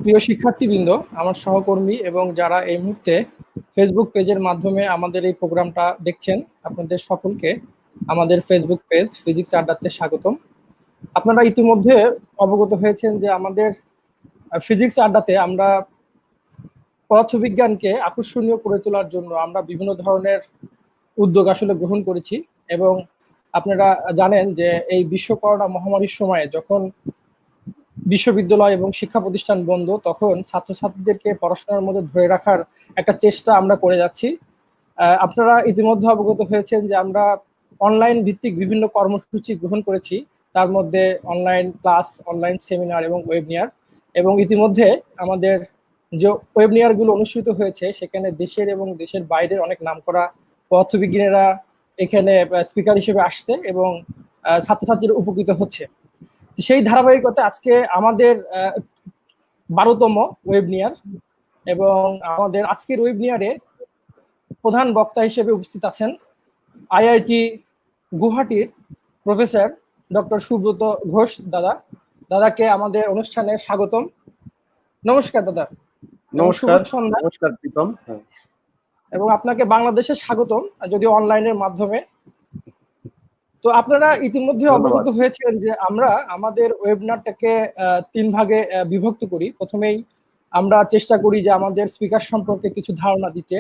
প্রিয় শিক্ষার্থীবৃন্দ, আমার সহকর্মী এবং যারা এই মুহূর্তে ফেসবুক পেজের মাধ্যমে আমাদের এই প্রোগ্রামটা দেখছেন, আপনাদের সকলকে আমাদের ফেসবুক পেজ ফিজিক্স আড্ডাতে স্বাগতম। আপনারা ইতিমধ্যে অবগত হয়েছেন যে আমাদের ফিজিক্স আড্ডাতে আমরা পদার্থবিজ্ঞানকে আকর্ষণীয় করে তোলার জন্য আমরা বিভিন্ন ধরনের উদ্যোগ আসলে গ্রহণ করেছি। এবং আপনারা জানেন যে এই বিশ্ব করোনা মহামারীর সময়ে যখন বিশ্ববিদ্যালয় এবং শিক্ষা প্রতিষ্ঠান বন্ধ, তখন ছাত্রছাত্রীদেরকে পড়াশোনার মধ্যে ধরে রাখার একটা চেষ্টা আমরা করে যাচ্ছি। আপনারা ইতিমধ্যে অবগত হয়েছেন যে আমরা অনলাইন ভিত্তিক বিভিন্ন কর্মসূচি গ্রহণ করেছি, তার মধ্যে অনলাইন ক্লাস, অনলাইন সেমিনার এবং ওয়েবিনার। এবং ইতিমধ্যে আমাদের যে ওয়েবিনারগুলো অনুষ্ঠিত হয়েছে সেখানে দেশের এবং দেশের বাইরের অনেক নামকরা পদার্থবিজ্ঞানীরা এখানে স্পিকার হিসেবে আসছে এবং ছাত্রছাত্রীরা উপকৃত হচ্ছে। সেই ধারাবাহিকতা আজকে আমাদের 12তম ওয়েবিনার, এবং আমাদের আজকের ওয়েবিনারে প্রধান বক্তা হিসেবে উপস্থিত আছেন আইআইটি গুয়াহাটির প্রফেসর ডক্টর সুব্রত ঘোষ দাদাকে আমাদের অনুষ্ঠানে স্বাগতম। নমস্কার দাদা। নমস্কার। নমস্কার প্রীতম। এবং আপনাকে বাংলাদেশে স্বাগতম, যদিও অনলাইনের মাধ্যমে। তো আপনারা ইতিমধ্যে অবগত হয়েছেন যে আমরা আমাদের ওয়েবিনারটাকে 3 ভাগে বিভক্ত করি। প্রথমেই আমরা চেষ্টা করি যে আমাদের স্পিকার সম্পর্কে কিছু ধারণা দিতে,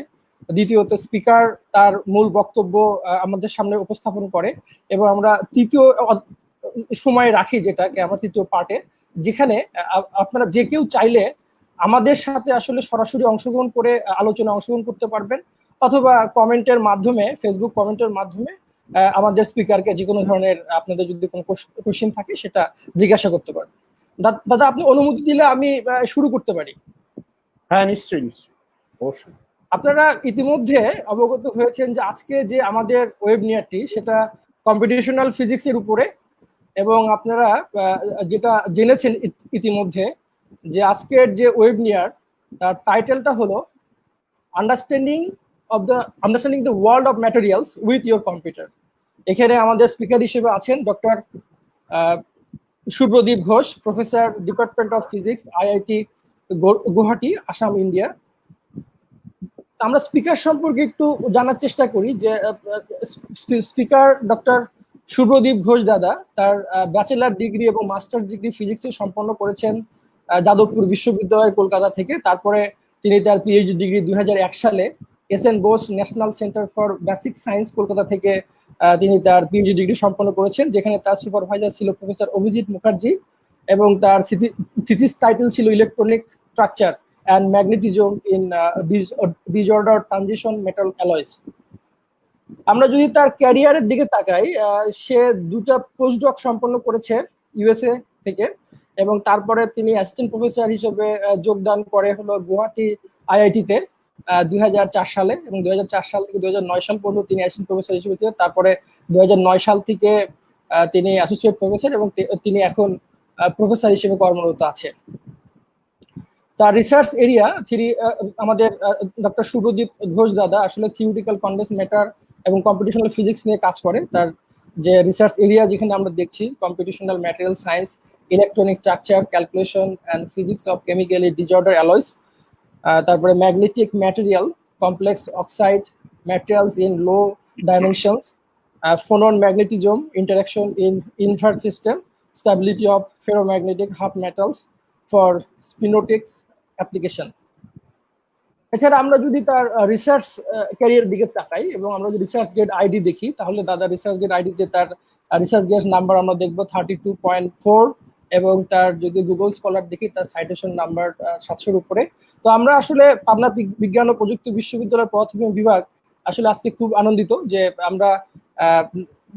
দ্বিতীয়ত স্পিকার তার মূল বক্তব্য আমাদের সামনে উপস্থাপন করে, এবং আমরা তৃতীয় সময় রাখি যেটাকে আমরা তৃতীয় পার্টে, যেখানে আপনারা যে কেউ চাইলে আমাদের সাথে আসলে সরাসরি অংশগ্রহণ করে আলোচনায় অংশগ্রহণ করতে পারবেন, অথবা কমেন্টের মাধ্যমে, ফেসবুক কমেন্টের মাধ্যমে আমাদের স্পিকারকে যে কোনো ধরনের আপনাদের যদি কোনো কোশ্চেন থাকে সেটা জিজ্ঞাসা করতে পারেন। দাদা, আপনি অনুমতি দিলে আমি শুরু করতে পারি? হ্যাঁ, নিশ্চয়ই নিশ্চয়ই, অবশ্যই। আপনারা ইতিমধ্যে অবগত হয়েছেন যে আজকে যে আমাদের ওয়েবিনারটি সেটা কম্পিটিশনাল ফিজিক্সের উপরে, এবং আপনারা যেটা জেনেছেন ইতিমধ্যে যে আজকের যে ওয়েবিনার তার টাইটেলটা হলো understanding the world of materials with your computer. এখানে আমাদের স্পিকার হিসেবে আছেন doctor Subhradeep Ghosh, professor, department of physics, IIT Guwahati, Assam, India. আমরা স্পিকার সম্পর্কে একটু জানার চেষ্টা করি যে স্পিকার ডক্টর শুভ্রদীপ ঘোষ দাদা তার ব্যাচেলার ডিগ্রি এবং মাস্টার্স ডিগ্রি ফিজিক্সে সম্পন্ন করেছেন যাদবপুর বিশ্ববিদ্যালয় কলকাতা থেকে। তারপরে তিনি তার পিএইচডি ডিগ্রি 2001 সালে S N. Bose national centre for basic science Kolkata থেকে তিনি তার পিএইচডি ডিগ্রি সম্পন্ন করেছেন, যেখানে তার সুপারভাইজার ছিল প্রফেসর অভিজিৎ মুখার্জি, এবং তার থিসিস টাইটেল ছিল electronic structure and magnetism in disorder transition metal alloys. আমরা যদি তার ক্যারিয়ারের দিকে তাকাই, সে 2টা পোস্টডক সম্পন্ন করেছে ইউএসএ থেকে, এবং তারপরে তিনি অ্যাসিস্ট্যান্ট প্রফেসর হিসেবে যোগদান করে হলো গুয়াহাটি আইআইটিতে 2004 সালে, এবং 2004 সাল থেকে 2009 সাল পর্যন্ত তিনি অ্যাসিস্ট্যান্ট প্রফেসর হিসেবে ছিলেন। তারপরে 2009 সাল থেকে তিনি অ্যাসোসিয়েট প্রফেসর, এবং তিনি এখন প্রফেসর হিসেবে কর্মরত আছেন। তার রিসার্চ এরিয়া আমাদের ডক্টর শুভদীপ ঘোষ দাদা আসলে থিওরিটিক্যাল কনডেন্স ম্যাটার এবং কম্পিটিশনাল ফিজিক্স নিয়ে কাজ করেন। তার যে রিসার্চ এরিয়া যেখানে আমরা দেখছি computational material science, electronic structure, calculation and physics of chemically disorder alloys, তারপরে magnetic material, complex oxide materials in low dimensions, phonon magnetism, interaction in invert system, stability of ferromagnetic half metals for spintronics application. এছাড়া আমরা যদি তার research career দিকে তাকাই এবং আমরা যদি রিসার্চ গেট আইডি দেখি, তাহলে দাদা রিসার্চ গেট আইডিতে তার রিসার্চ গেট নাম্বার আমরা দেখবো 32.4, এবং তার যদি গুগল স্কলার দেখি তার সাইটেশন নাম্বার 700-র উপরে। তো আমরা আসলে পাবনা বিজ্ঞান ও প্রযুক্তি বিশ্ববিদ্যালয়ের পদার্থবিজ্ঞান বিভাগ আসলে আজকে খুব আনন্দিত যে আমরা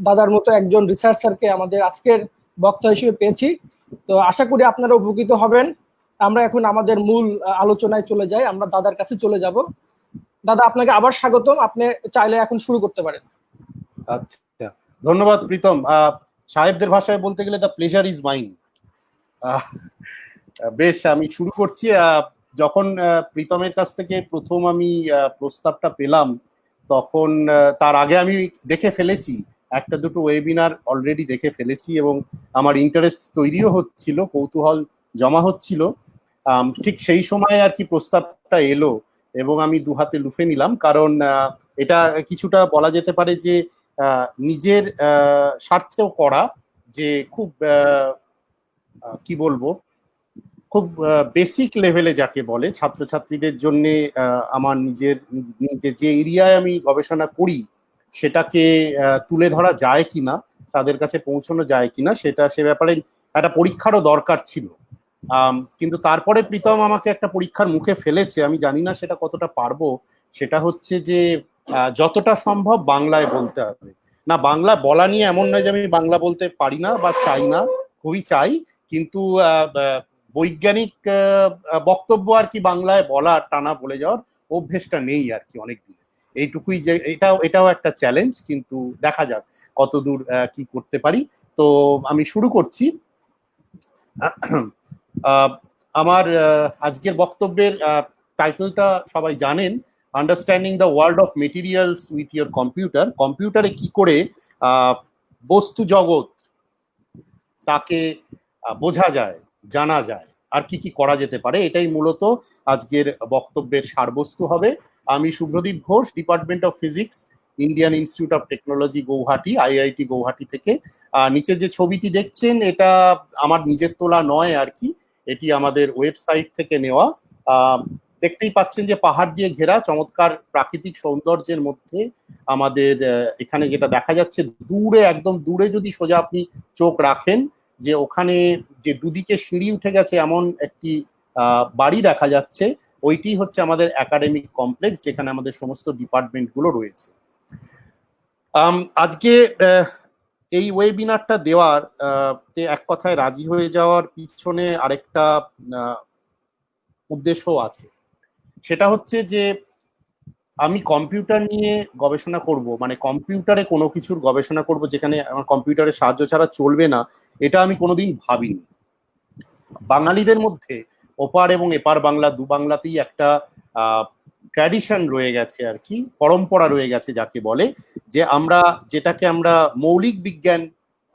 দাদার মতো একজন রিসার্চারকে আমাদের আজকের বক্তা হিসেবে পেয়েছি। তো আশা করি আপনারা উপকৃত হবেন। আমরা এখন আমাদের মূল আলোচনায় চলে যাই, আমরা দাদার কাছে চলে যাব। দাদা, আপনাকে আবার স্বাগতম, আপনি চাইলে এখন শুরু করতে পারেন। আচ্ছা, ধন্যবাদ প্রীতম। সাহেবদের ভাষায় বলতে গেলে দ্য প্লেজার ইজ মাইন। বেশ, আমি শুরু করছি। যখন প্রীতমের কাছ থেকে প্রথম আমি প্রস্তাবটা পেলাম, তখন তার আগে আমি দেখে ফেলেছি, একটা দুটো ওয়েবিনার অলরেডি দেখে ফেলেছি, এবং আমার ইন্টারেস্ট তৈরিও হচ্ছিল, কৌতূহল জমা হচ্ছিল ঠিক সেই সময় আর কি প্রস্তাবটা এলো এবং আমি দু হাতে লুফে নিলাম, কারণ এটা কিছুটা বলা যেতে পারে যে নিজের স্বার্থেও করা, যে খুব কি বলবো, খুব বেসিক লেভেলে যাকে বলে ছাত্রছাত্রীদের জন্য আমার নিজের যে এরিয়ায় আমি গবেষণা করি সেটাকে তুলে ধরা যায় কিনা, তাদের কাছে পৌঁছানো যায় কিনা, সে ব্যাপারে একটা পরীক্ষারও দরকার ছিল। কিন্তু তারপরে প্রীতম আমাকে একটা পরীক্ষার মুখে ফেলেছে, আমি জানি না সেটা কতটা পারবো। সেটা হচ্ছে যে যতটা সম্ভব বাংলায় বলতে হবে। না, বাংলা বলা নিয়ে এমন নয় যে আমি বাংলা বলতে পারি না বা চাই না, খুবই চাই, কিন্তু বৈজ্ঞানিক বক্তব্য আর কি বাংলায় বলার, টানা বলে যাওয়ার অভ্যেসটা নেই আর কি অনেকদিন। এইটুকুই, যে এটাও একটা চ্যালেঞ্জ, কিন্তু দেখা যাক কতদূর কি করতে পারি। তো আমি শুরু করছি। আমার আজকের বক্তব্যের টাইটেলটা সবাই জানেন, understanding the world of materials with your computer. কম্পিউটারে কি করে বস্তু জগৎ তাকে বোঝা যায়, জানা যায়, আর কি কি করা যেতে পারে, এটাই মূলত আজকের বক্তব্যের সারবস্তু হবে। আমি Subhradip Ghosh, department of physics, Indian Institute of Technology Guwahati, IIT Guwahati থেকে। নিচে যে ছবিটি দেখছেন এটা আমার নিজের তোলা নয় আর কি, এটি আমাদের ওয়েবসাইট থেকে নেওয়া। দেখতেই পাচ্ছেন যে পাহাড় দিয়ে ঘেরা চমৎকার প্রাকৃতিক সৌন্দর্যের মধ্যে আমাদের এখানে যেটা দেখা যাচ্ছে, দূরে, একদম দূরে যদি সোজা আপনি চোখ রাখেন, যে ওখানে যে দুদিকে সিঁড়ি উঠে গেছে এমন একটি বাড়ি দেখা যাচ্ছে, ওইটি হচ্ছে আমাদের একাডেমিক কমপ্লেক্স, যেখানে আমাদের সমস্ত ডিপার্টমেন্ট গুলো রয়েছে। আজকে এই ওয়েবিনারটা দেওয়ার এক কথায় রাজি হয়ে যাওয়ার পিছনে আরেকটা উদ্দেশ্য আছে। সেটা হচ্ছে যে আমি কম্পিউটার নিয়ে গবেষণা করব, মানে কম্পিউটারে কোনো কিছুর গবেষণা করব যেখানে আমার কম্পিউটারের সাহায্য ছাড়া চলবে না, এটা আমি কোনোদিন ভাবিনি। বাঙালিদের মধ্যে ওপার এবং এপার বাংলা, দু বাংলাতেই একটা ট্র্যাডিশন রয়ে গেছে আর কি, পরম্পরা রয়ে গেছে যাকে বলে, যে আমরা যেটাকে আমরা মৌলিক বিজ্ঞান,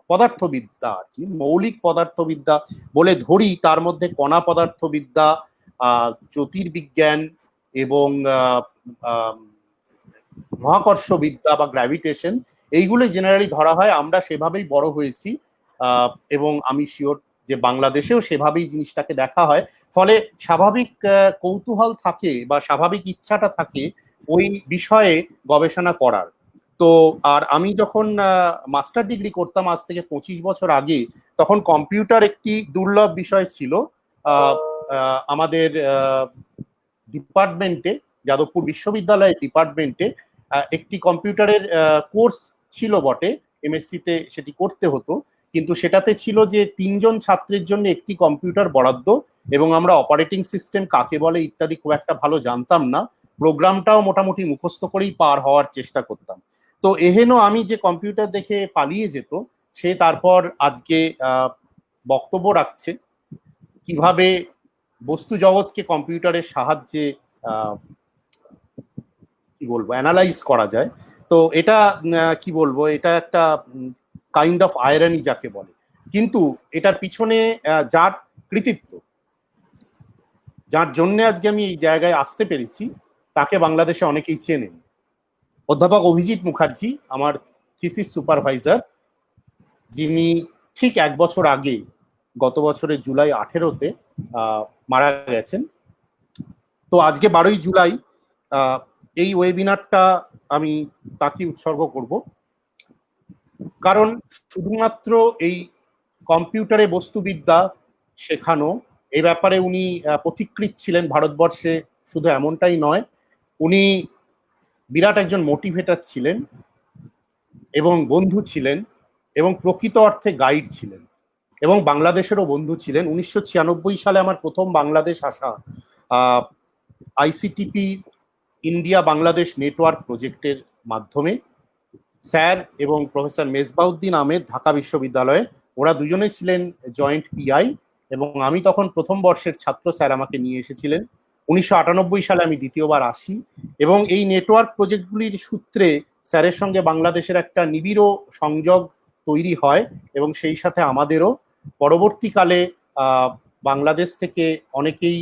পদার্থবিদ্যা আর কি, মৌলিক পদার্থবিদ্যা বলে ধরি, তার মধ্যে কণা পদার্থবিদ্যা, জ্যোতির্বিজ্ঞান এবং মহাকর্ষবিদ্যা বা গ্র্যাভিটেশন, এইগুলো জেনারেলি ধরা হয়। আমরা সেভাবেই বড় হয়েছি এবং আমি শিওর যে বাংলাদেশেও সেভাবেই জিনিসটাকে দেখা হয়। ফলে স্বাভাবিক কৌতূহল থাকে বা স্বাভাবিক ইচ্ছাটা থাকে ওই বিষয়ে গবেষণা করার। তো আর আমি যখন মাস্টার ডিগ্রি করতাম আজ থেকে 25 বছর আগে, তখন কম্পিউটার একটি দুর্লভ বিষয় ছিল। আমাদের ডিপার্টমেন্টে, যাদবপুর বিশ্ববিদ্যালয়ের ডিপার্টমেন্টে একটি কম্পিউটারের কোর্স ছিল বটে, এমএসসি তে সেটি করতে হতো, কিন্তু সেটাতে ছিল যে 3 জন ছাত্রের জন্য একটি কম্পিউটার বরাদ্দ, এবং আমরা অপারেটিং সিস্টেম কাকে বলে ইত্যাদি খুব একটা ভালো জানতাম না, প্রোগ্রামটাও মোটামুটি মুখস্থ করেই পার হওয়ার চেষ্টা করতাম। তো এহেন আমি যে কম্পিউটার দেখে পালিয়ে যেত, সে তারপর আজকে বক্তব্য রাখছে কিভাবে বস্তু জগৎকে কম্পিউটারের সাহায্যে কি বলবো অ্যানালাইজ করা যায়। তো এটা কি বলবো, এটা একটা কাইন্ড অফ আয়রনি যাকে বলে, কিন্তু এটার পিছনে যার কৃতিত্ব, যার জন্য আজকে আমি এই জায়গায় আসতে পেরেছি, তাকে বাংলাদেশে অনেকেই চেনেন। অধ্যাপক অভিজিৎ মুখার্জি আমার থিসিস সুপারভাইজার, যিনি ঠিক 1 বছর আগে, গত বছরের জুলাই 18-তে মারা গেছেন। তো আজকে 12ই জুলাই এই ওয়েবিনারটা আমি তাকে উৎসর্গ করব, কারণ শুধুমাত্র এই কম্পিউটারে বস্তুবিদ্যা শেখানো, এই ব্যাপারে উনি পথিকৃৎ ছিলেন ভারতবর্ষে। শুধু এমনটাই নয়, উনি বিরাট একজন মোটিভেটর ছিলেন এবং বন্ধু ছিলেন এবং প্রকৃত অর্থে গাইড ছিলেন এবং বাংলাদেশেরও বন্ধু ছিলেন। 1996 সালে আমার প্রথম বাংলাদেশ আসা আইসিটিপি ইন্ডিয়া বাংলাদেশ নেটওয়ার্ক প্রজেক্টের মাধ্যমে স্যার এবং প্রফেসর মেজবাউদ্দিন আহমেদ ঢাকা বিশ্ববিদ্যালয়ে, ওরা দুজনে ছিলেন জয়েন্ট পিআই, এবং আমি তখন প্রথম বর্ষের ছাত্র। স্যার আমাকে নিয়ে এসেছিলেন। 1998 সালে আমি দ্বিতীয়বার আসি এবং এই নেটওয়ার্ক প্রজেক্টগুলির সূত্রে স্যারের সঙ্গে বাংলাদেশের একটা নিবিড় সংযোগ তৈরি হয় এবং সেই সাথে আমাদেরও। পরবর্তীকালে বাংলাদেশ থেকে অনেকেই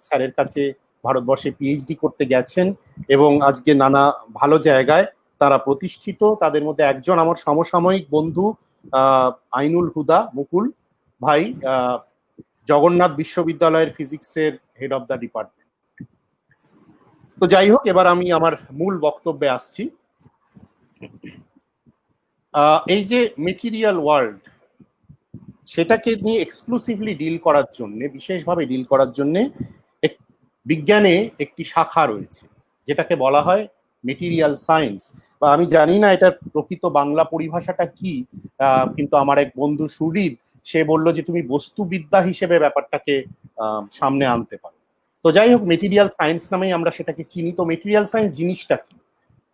স্যারের কাছে ভারতবর্ষে পিএইচডি করতে গেছেন এবং আজকে নানা ভালো জায়গায় তারা প্রতিষ্ঠিত। তাদের মধ্যে একজন আমার সমসাময়িক বন্ধু আইনুল হুদা মুকুল ভাই, জগন্নাথ বিশ্ববিদ্যালয়ের ফিজিক্সের হেড অফ দ্য ডিপার্টমেন্ট। তো যাই হোক, এবার আমি আমার মূল বক্তব্যে আসছি। এই যে মেটেরিয়াল ওয়ার্ল্ড, সেটাকে নিয়ে এক্সক্লুসিভলি ডিল করার জন্য, বিশেষভাবে ডিল করার জন্য বিজ্ঞানে একটি শাখা রয়েছে যেটাকে বলা হয় মেটেরিয়াল সায়েন্স, বা আমি জানি না এটার প্রকৃত বাংলা পরিভাষাটা কি, কিন্তু আমার এক বন্ধু সুরিদ, সে বলল যে তুমি বস্তুবিদ্যা হিসেবে ব্যাপারটাকে সামনে আনতে পারো। তো যাই হোক, মেটেরিয়াল সায়েন্স নামেই আমরা সেটাকে চিনি। তো মেটেরিয়াল সায়েন্স জিনিসটা কি?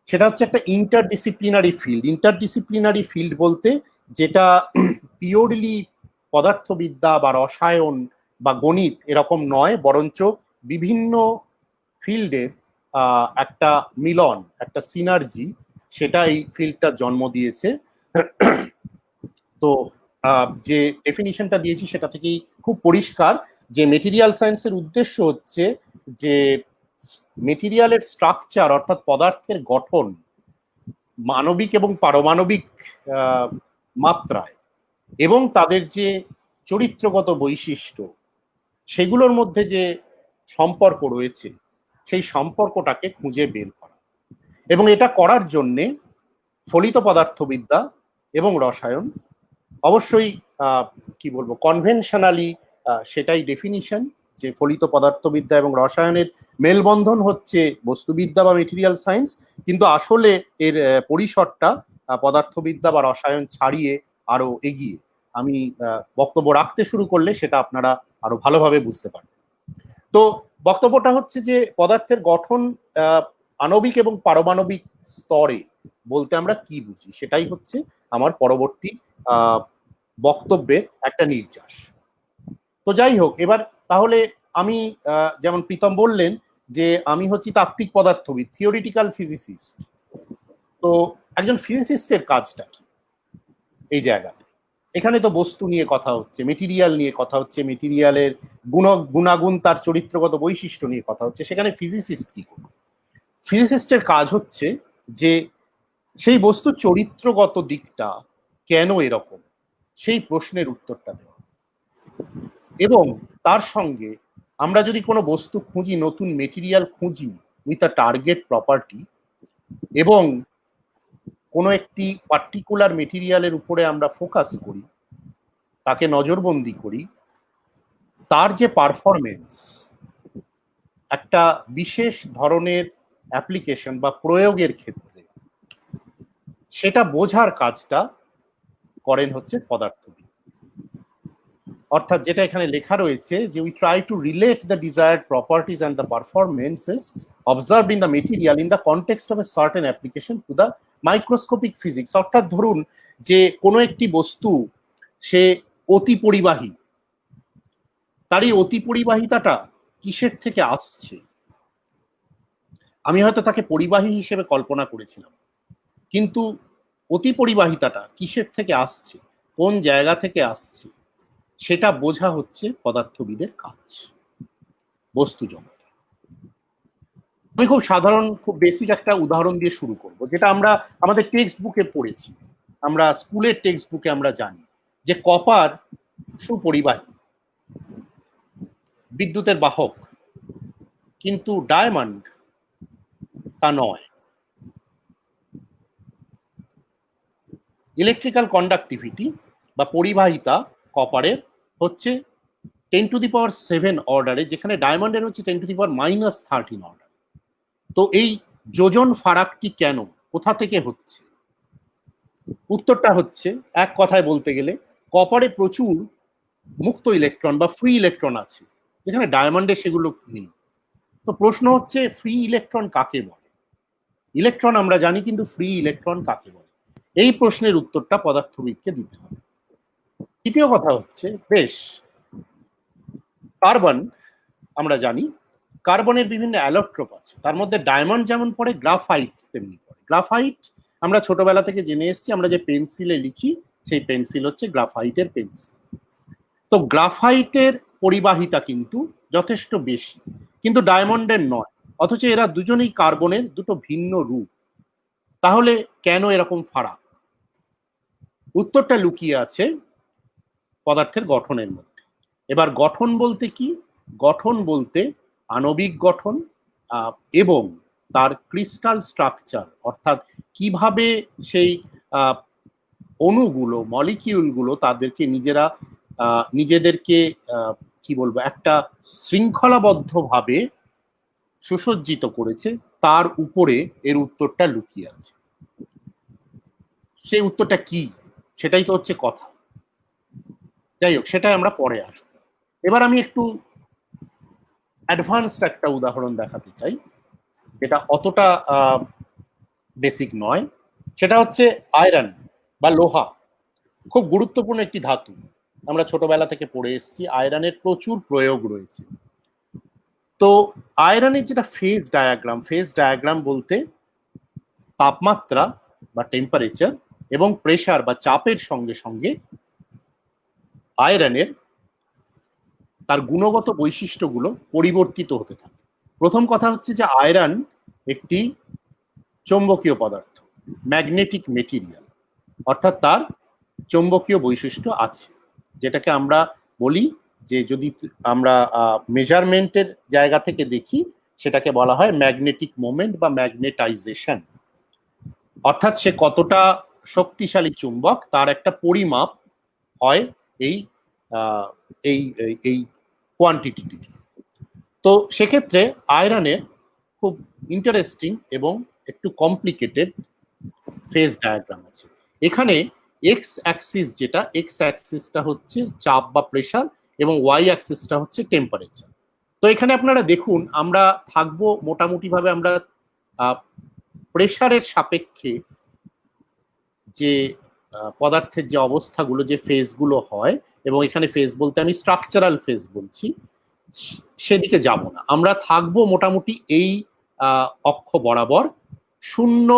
সেটা হচ্ছে একটা ইন্টারডিসিপ্লিনারি ফিল্ড। ইন্টারডিসিপ্লিনারি ফিল্ড বলতে যেটা পিওরলি পদার্থবিদ্যা বা রসায়ন বা গণিত এরকম নয়, বরঞ্চ বিভিন্ন ফিল্ডের একটা মিলন, একটা সিনার্জি, সেটা এই ফিল্ডটা জন্ম দিয়েছে। তো যে ডেফিনিশনটা দিয়েছি সেটা থেকেই খুব পরিষ্কার যে মেটেরিয়াল সায়েন্সের উদ্দেশ্য হচ্ছে যে মেটেরিয়ালের স্ট্রাকচার অর্থাৎ পদার্থের গঠন মানবিক এবং পারমাণবিক মাত্রায় এবং তাদের যে চরিত্রগত বৈশিষ্ট্য, সেগুলোর মধ্যে যে সম্পর্ক রয়েছে, সেই সম্পর্কটাকে খুঁজে বের করা। এবং এটা করার জন্যে ফলিত পদার্থবিদ্যা এবং রসায়ন অবশ্যই কি বলবো, কনভেনশনালি সেটাই ডেফিনিশন, যে ফলিত পদার্থবিদ্যা এবং রসায়নের মেলবন্ধন হচ্ছে বস্তুবিদ্যা বা মেটেরিয়াল সায়েন্স, কিন্তু আসলে এর পরিসরটা পদার্থবিদ্যা বা রসায়ন ছাড়িয়ে আরো এগিয়ে। আমি বক্তব্য রাখতে শুরু করলে সেটা আপনারা আরো ভালোভাবে বুঝতে পারবেন। তো বক্তব্যটা হচ্ছে যে পদার্থের গঠন আণবিক এবং পারমাণবিক স্তরে বলতে আমরা কি বুঝি, সেটাই হচ্ছে আমার পরবর্তী বক্তব্যের একটা নির্যাস। তো যাই হোক, এবার তাহলে আমি যেমন প্রীতম বললেন যে আমি হচ্ছি তাত্ত্বিক পদার্থবিদ, থিওরিটিক্যাল ফিজিসিস্ট। তো একজন ফিজিসিস্টের কাজটা কি এই জায়গাতে? এখানে তো বস্তু নিয়ে কথা হচ্ছে, মেটেরিয়াল নিয়ে কথা হচ্ছে, মেটেরিয়ালের গুণাগুণ, তার চরিত্রগত বৈশিষ্ট্য নিয়ে কথা হচ্ছে। সেখানে ফিজিসিস্ট কি করবে? ফিজিসিস্টের কাজ হচ্ছে যে সেই বস্তুর চরিত্রগত দিকটা কেন এরকম, সেই প্রশ্নের উত্তরটা দেওয়া। এবং তার সঙ্গে আমরা যদি কোনো বস্তু খুঁজি, নতুন মেটেরিয়াল খুঁজি উইথ আ টার্গেট প্রপার্টি, এবং কোনো একটি পার্টিকুলার মেটেরিয়ালের উপরে আমরা ফোকাস করি, তাকে নজরবন্দি করি, তার যে পারফরমেন্স একটা বিশেষ ধরনের অ্যাপ্লিকেশন বা প্রয়োগের ক্ষেত্রে, সেটা বোঝার কাজটা করেন হচ্ছে পদার্থবিদ। অর্থাৎ যেটা এখানে লেখা রয়েছে যে we try to relate the desired properties and the performances observed in the material in the context of a certain application to the microscopic physics. অর্থাৎ ধরুন যে কোনো একটি বস্তু সে অতি পরিবাহী, তার এই অতি পরিবাহিতাটা কিসের থেকে আসছে? আমি হয়তো তাকে পরিবাহী হিসেবে কল্পনা করেছিলাম, কিন্তু অতি পরিবাহিতাটা কিসের থেকে আসছে, কোন জায়গা থেকে আসছে, সেটা বোঝা হচ্ছে পদার্থবিদের কাজ বস্তু জগতে। আমি খুব সাধারণ, খুব বেসিক একটা উদাহরণ দিয়ে শুরু করব, যেটা আমরা আমাদের টেক্সট বুকে পড়েছি, আমরা স্কুলের টেক্সট বুকে আমরা জানি যে কপার সুপরিবাহী, বিদ্যুতের বাহক, কিন্তু ডায়মন্ড তা নয়। ইলেকট্রিক্যাল কন্ডাক্টিভিটি বা পরিবাহিতা কপারের হচ্ছে 10⁻⁷ অর্ডারে, যেখানে ডায়মন্ডের হচ্ছে 10⁻⁻13 অর্ডার। তো এই যোজন ফারাকটি কেন, কোথা থেকে হচ্ছে? উত্তরটা হচ্ছে এক কথায় বলতে গেলে কপারে প্রচুর মুক্ত ইলেকট্রন বা ফ্রি ইলেকট্রন আছে, যেখানে ডায়মন্ডে সেগুলো নেই। তো প্রশ্ন হচ্ছে ফ্রি ইলেকট্রন কাকে বলে? ইলেকট্রন আমরা জানি, কিন্তু ফ্রি ইলেকট্রন কাকে বলে? এই প্রশ্নের উত্তরটা পদার্থবিদকে দিতে হবে। দ্বিতীয় কথা হচ্ছে, বেশ, কার্বন আমরা জানি, কার্বনের বিভিন্ন অ্যালোট্রোপ আছে, তার মধ্যে ডায়মন্ড যেমন পড়ে, গ্রাফাইট তেমনি পড়ে। গ্রাফাইট আমরা ছোটবেলা থেকে জেনে এসেছি, আমরা যে পেন্সিলে লিখি সেই পেন্সিল হচ্ছে গ্রাফাইটের পেন্সিল। তো গ্রাফাইটের পরিবাহিতা কিন্তু যথেষ্ট বেশি, কিন্তু ডায়মন্ডের নয়। অথচ এরা দুজনেই কার্বনের দুটো ভিন্ন রূপ। তাহলে কেন এরকম ফারাক? উত্তরটা লুকিয়ে আছে পদার্থের গঠনের মধ্যে। এবার গঠন বলতে কি? গঠন বলতে আণবিক গঠন এবং তার ক্রিস্টাল স্ট্রাকচার, অর্থাৎ কিভাবে সেই অণুগুলো, মলিকিউলগুলো তাদেরকে নিজেদেরকে কি বলবো, একটা শৃঙ্খলাবদ্ধভাবে সুসজ্জিত করেছে, তার উপরে এর উত্তরটা লুকিয়ে আছে। সেই উত্তরটা কি, সেটাই তো হচ্ছে কথা। যাই হোক, সেটাই আমরা পরে আসবো। এবার আমি একটু অ্যাডভান্সড একটা উদাহরণ দেখাতে চাই, যেটা অতটা বেসিক নয়। সেটা হচ্ছে আয়রন বা লোহা। খুব গুরুত্বপূর্ণ একটি ধাতু, আমরা ছোটবেলা থেকে পড়ে এসেছি। আয়রনের প্রচুর প্রয়োগ রয়েছে। তো আয়রনের যেটা ফেজ ডায়াগ্রাম বলতে তাপমাত্রা বা টেম্পারেচার এবং প্রেসার বা চাপের সঙ্গে সঙ্গে আয়রনের তার গুণগত বৈশিষ্ট্যগুলো পরিবর্তিত হতে থাকে। প্রথম কথা হচ্ছে যে আয়রন একটি চৌম্বকীয় পদার্থ, ম্যাগনেটিক মেটেরিয়াল, অর্থাৎ তার চৌম্বকীয় বৈশিষ্ট্য আছে, যেটাকে আমরা বলি যে যদি আমরা মেজারমেন্টের জায়গা থেকে দেখি, সেটাকে বলা হয় ম্যাগনেটিক মোমেন্ট বা ম্যাগনেটাইজেশন। অর্থাৎ সে কতটা শক্তিশালী চুম্বক তার একটা পরিমাপ হয় এই এই এই কোয়ান্টিটি। তো সেক্ষেত্রে আয়রনের খুব ইন্টারেস্টিং এবং একটু কমপ্লিকেটেড ফেজ ডায়াগ্রাম আছে। এখানে এক্স অ্যাক্সিসটা হচ্ছে চাপ বা প্রেসার এবং ওয়াই অ্যাক্সিসটা হচ্ছে টেম্পারেচার। তো এখানে আপনারা দেখুন, আমরা থাকবো মোটামুটি ভাবে আমরা প্রেসারের সাপেক্ষে যে পদার্থের যে অবস্থাগুলো, যে ফেজগুলো হয়, এবং এখানে ফেজ বলতে আমি স্ট্রাকচারাল ফেজ বলছি, সেদিকে যাব না। আমরা থাকবো মোটামুটি এই অক্ষ বরাবর শূন্য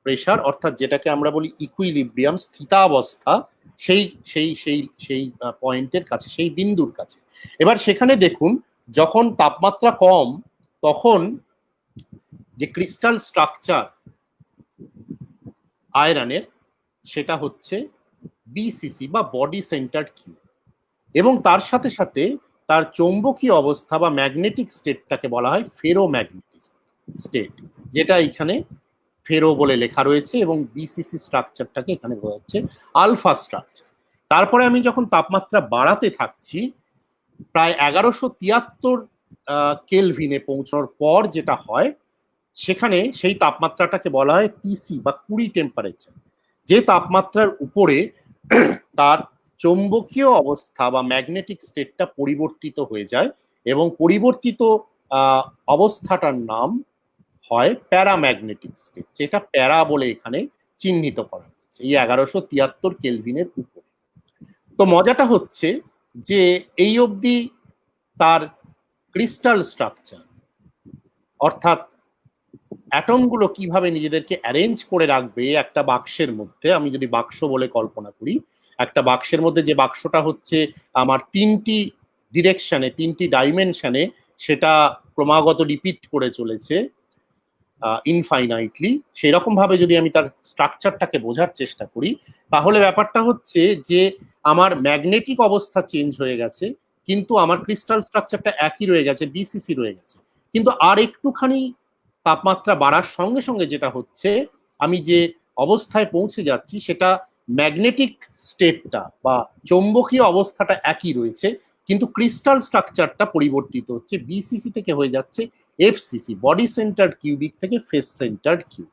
প্রেসার, অর্থাৎ যেটাকে আমরা বলি ইকুইলিব্রিয়াম, স্থিতাবস্থা, সেই সেই সেই সেই পয়েন্টের কাছে, সেই বিন্দুর কাছে। এবার সেখানে দেখুন, যখন তাপমাত্রা কম, তখন যে ক্রিস্টাল স্ট্রাকচার আয়রনের, সেটা হচ্ছে বিসিসি বা বডি সেন্টার্ড কিউব, এবং তার সাথে সাথে তার চৌম্বকীয় অবস্থা বা ম্যাগনেটিক স্টেটটাকে বলা হয় ফেরোম্যাগনেটিক স্টেট, যেটা এখানে ফেরো বলে লেখা রয়েছে, এবং বিসিসি স্ট্রাকচারটাকে এখানে বলা হচ্ছে আলফা স্ট্রাকচার। তারপরে আমি যখন তাপমাত্রা বাড়াতে থাকছি, প্রায় 1173 কেলভিনে পৌঁছানোর পর যেটা হয়, সেখানে সেই তাপমাত্রাটাকে বলা হয় টিসি বা কুড়ি টেম্পারেচার, যে তাপমাত্রার উপরে তার চৌম্বকীয় অবস্থা বা ম্যাগনেটিক স্টেটটা পরিবর্তিত হয়ে যায়, এবং পরিবর্তিত অবস্থাটার নাম হয় প্যারাম্যাগনেটিক স্টেট, যেটা প্যারা বলে এখানে চিহ্নিত করা হয়েছে এই 1173 কেলভিনের উপরে। তো মজাটা হচ্ছে যে এই অবধি তার ক্রিস্টাল স্ট্রাকচার, অর্থাৎ অ্যাটমগুলো কিভাবে নিজেদেরকে অ্যারেঞ্জ করে রাখবে একটা বাক্সের মধ্যে, আমি যদি বাক্স বলে কল্পনা করি, একটা বাক্সের মধ্যে যে বাক্সটা হচ্ছে আমার তিনটি ডিরেকশনে, তিনটি ডাইমেনশনে সেটা ক্রমাগত রিপিট করে চলেছে ইনফাইনাইটলি, সেই রকম ভাবে যদি আমি তার স্ট্রাকচারটাকে বোঝার চেষ্টা করি, তাহলে ব্যাপারটা হচ্ছে যে আমার ম্যাগনেটিক অবস্থা চেঞ্জ হয়ে গেছে, কিন্তু আমার ক্রিস্টাল স্ট্রাকচারটা একই রয়ে গেছে, বিসিসি রয়ে গেছে। কিন্তু আর একটুখানি তাপমাত্রা বাড়ার সঙ্গে সঙ্গে যেটা হচ্ছে, আমি যে অবস্থায় পৌঁছে যাচ্ছি, সেটা ম্যাগনেটিক স্টেটটা বা চৌম্বকীয় অবস্থাটা একই রয়েছে, কিন্তু ক্রিস্টাল স্ট্রাকচারটা পরিবর্তিত হচ্ছে, বিসিসি থেকে হয়ে যাচ্ছে এফসিসি, বডি সেন্টার্ড কিউবিক থেকে ফেস সেন্টার্ড কিউব।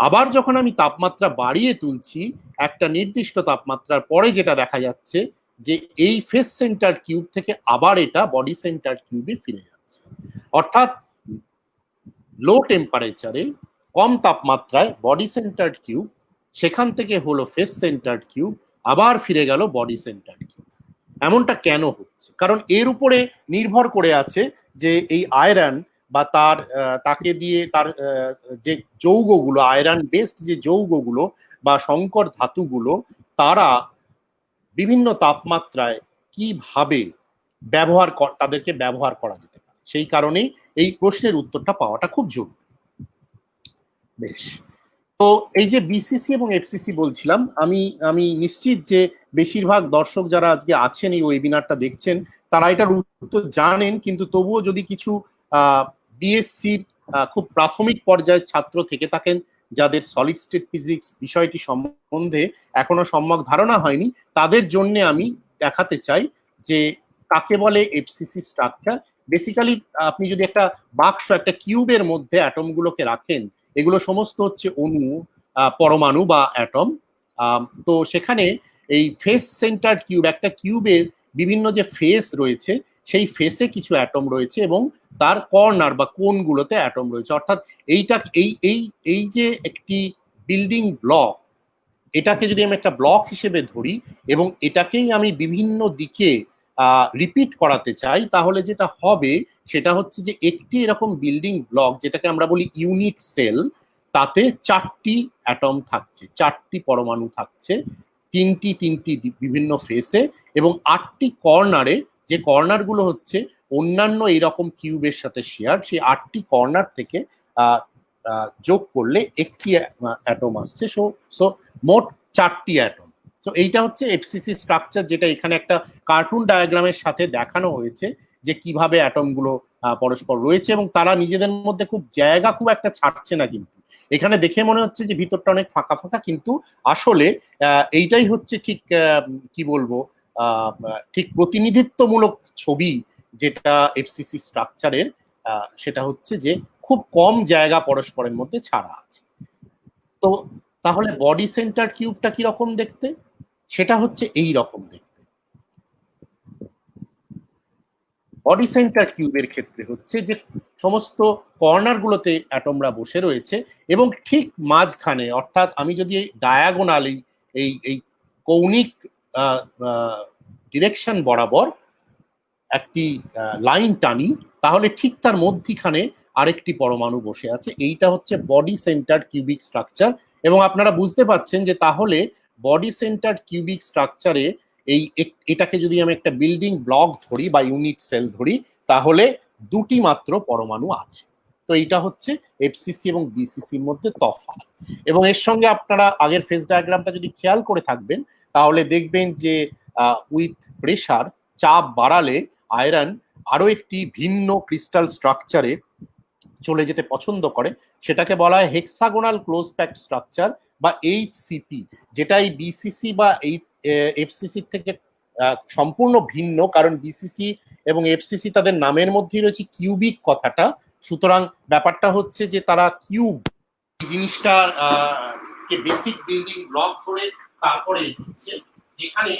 আবার যখন আমি তাপমাত্রা বাড়িয়ে তুলছি, একটা নির্দিষ্ট তাপমাত্রার পরে যেটা দেখা যাচ্ছে যে এই ফেস সেন্টার্ড কিউব থেকে আবার এটা বডি সেন্টার্ড কিউবে ফিরে যাচ্ছে। অর্থাৎ লো টেম্পারেচারে, কম তাপমাত্রায় বডি সেন্টার্ড কিউব, সেখান থেকে হলো ফেস সেন্টার্ড কিউব, আবার ফিরে গেল বডি সেন্টার্ড কিউব। এমনটা কেন হচ্ছে? কারণ এর উপরে নির্ভর করে আছে যে এই আয়রন বা তাকে দিয়ে তার যে যৌগগুলো, আয়রন বেসড যে যৌগগুলো বা সংকর ধাতুগুলো, তারা বিভিন্ন তাপমাত্রায় কিভাবে তাদেরকে ব্যবহার করা যেতে পারে। সেই কারণেই এই প্রশ্নের উত্তরটা পাওয়াটা খুব জরুরি। বেশ, তো এই যে বিসিসি এবং এফসিসি বলছিলাম, আমি নিশ্চিত যে বেশিরভাগ দর্শক যারা আজকে আছেন এই ওয়েবিনারটা দেখছেন তারা এটার উত্তর জানেন, কিন্তু তবুও যদি কিছু বিএসসি খুব প্রাথমিক পর্যায়ের ছাত্র থেকে থাকেন যাদের সলিড স্টেট ফিজিক্স বিষয়টি সম্বন্ধে এখনো সম্যক ধারণা হয়নি, তাদের জন্য আমি দেখাতে চাই যে কাকে বলে এফসিসি স্ট্রাকচার। বেসিক্যালি আপনি যদি একটা বাক্স, একটা কিউবের মধ্যে অ্যাটমগুলোকে রাখেন, এগুলো সমস্ত হচ্ছে অণু, পরমাণু বা অ্যাটম। তো সেখানে এই ফেস সেন্টার কিউব, একটা কিউবের বিভিন্ন যে ফেস রয়েছে সেই ফেসে কিছু অ্যাটম রয়েছে এবং তার কর্নার বা কোণগুলোতে অ্যাটম রয়েছে। অর্থাৎ এইটা এই এই এই যে একটি বিল্ডিং ব্লক, এটাকে যদি আমি একটা ব্লক হিসেবে ধরি এবং এটাকেই আমি বিভিন্ন দিকে রিপিট করাতে চাই, তাহলে যেটা হবে সেটা হচ্ছে যে একটি এরকম বিল্ডিং ব্লক, যেটাকে আমরা বলি ইউনিট সেল, তাতে 4টি অ্যাটম থাকছে, 4টি পরমাণু থাকছে, তিনটি বিভিন্ন ফেসে এবং 8টি কর্নারে, যে কর্নারগুলো হচ্ছে অন্যান্য এইরকম কিউবের সাথে শেয়ার, সেই 8টি কর্নার থেকে যোগ করলে একটি অ্যাটম আসছে। সো মোট 4টি অ্যাটম। তো এইটা হচ্ছে এফসিসি স্ট্রাকচার, যেটা এখানে একটা কার্টুন ডায়াগ্রামের সাথে দেখানো হয়েছে যে কিভাবে অ্যাটমগুলো পরস্পর রয়েছে এবং তারা নিজেদের মধ্যে জায়গা খুব একটা ছাড়ছে না। কিন্তু এখানে দেখে মনে হচ্ছে যে ভিতরটা অনেক ফাঁকা ফাঁকা, কিন্তু আসলে এইটাই হচ্ছে ঠিক কি বলবো, ঠিক প্রতিনিধিত্বমূলক ছবি যেটা এফসিসি স্ট্রাকচারের, সেটা হচ্ছে যে খুব কম জায়গা পরস্পরের মধ্যে ছাড়া আছে। তো তাহলে বডি সেন্টার কিউবটা কি রকম দেখতে? সেটা হচ্ছে এই রকম দেখতে। বডি সেন্টার কিউবের ক্ষেত্রে হচ্ছে যে সমস্ত কর্নার গুলোতে অ্যাটমরা বসে রয়েছে এবং ঠিক মাঝখানে, অর্থাৎ আমি যদি ডায়াগোনালি এই কৌণিক ডিরেকশন বরাবর একটি লাইন টানি, তাহলে ঠিক তার মধ্যিখানে আরেকটি পরমাণু বসে আছে। এইটা হচ্ছে বডি সেন্টার কিউবিক স্ট্রাকচার। এবং আপনারা বুঝতে পাচ্ছেন যে তাহলে বডি সেন্টার কিউবিক স্ট্রাকচারে এটাকে যদি আমি একটা বিল্ডিং ব্লক ধরি বা ইউনিট সেল ধরি, তাহলে 2টি মাত্র পরমাণু আছে। তো এইটা হচ্ছে এফসিসি এবং বিসিসির মধ্যে তফাৎ। এবং এর সঙ্গে আপনারা আগের ফেজ ডায়াগ্রামটা যদি খেয়াল করে থাকবেন, তাহলে দেখবেন যে উইথ প্রেসার, চাপ বাড়ালে আয়রন আরো একটি ভিন্ন ক্রিস্টাল স্ট্রাকচারে চলে যেতে পছন্দ করে, সেটাকে বলা হয় হেক্সাগোনাল ক্লোজ প্যাকড স্ট্রাকচার বা এইচসিপি, যেটা এই বিসিসি বা এই এফসিসি থেকে সম্পূর্ণ ভিন্ন। কারণ বিসিসি এবং এফসিসি তাদের নামের মধ্যেই রয়েছে কিউবিক কথাটা। সুতরাং ব্যাপারটা হচ্ছে যে তারা কিউব জিনিসটা কে বেসিক বিল্ডিং ব্লক ধরে তারপরে হচ্ছে, যেখানে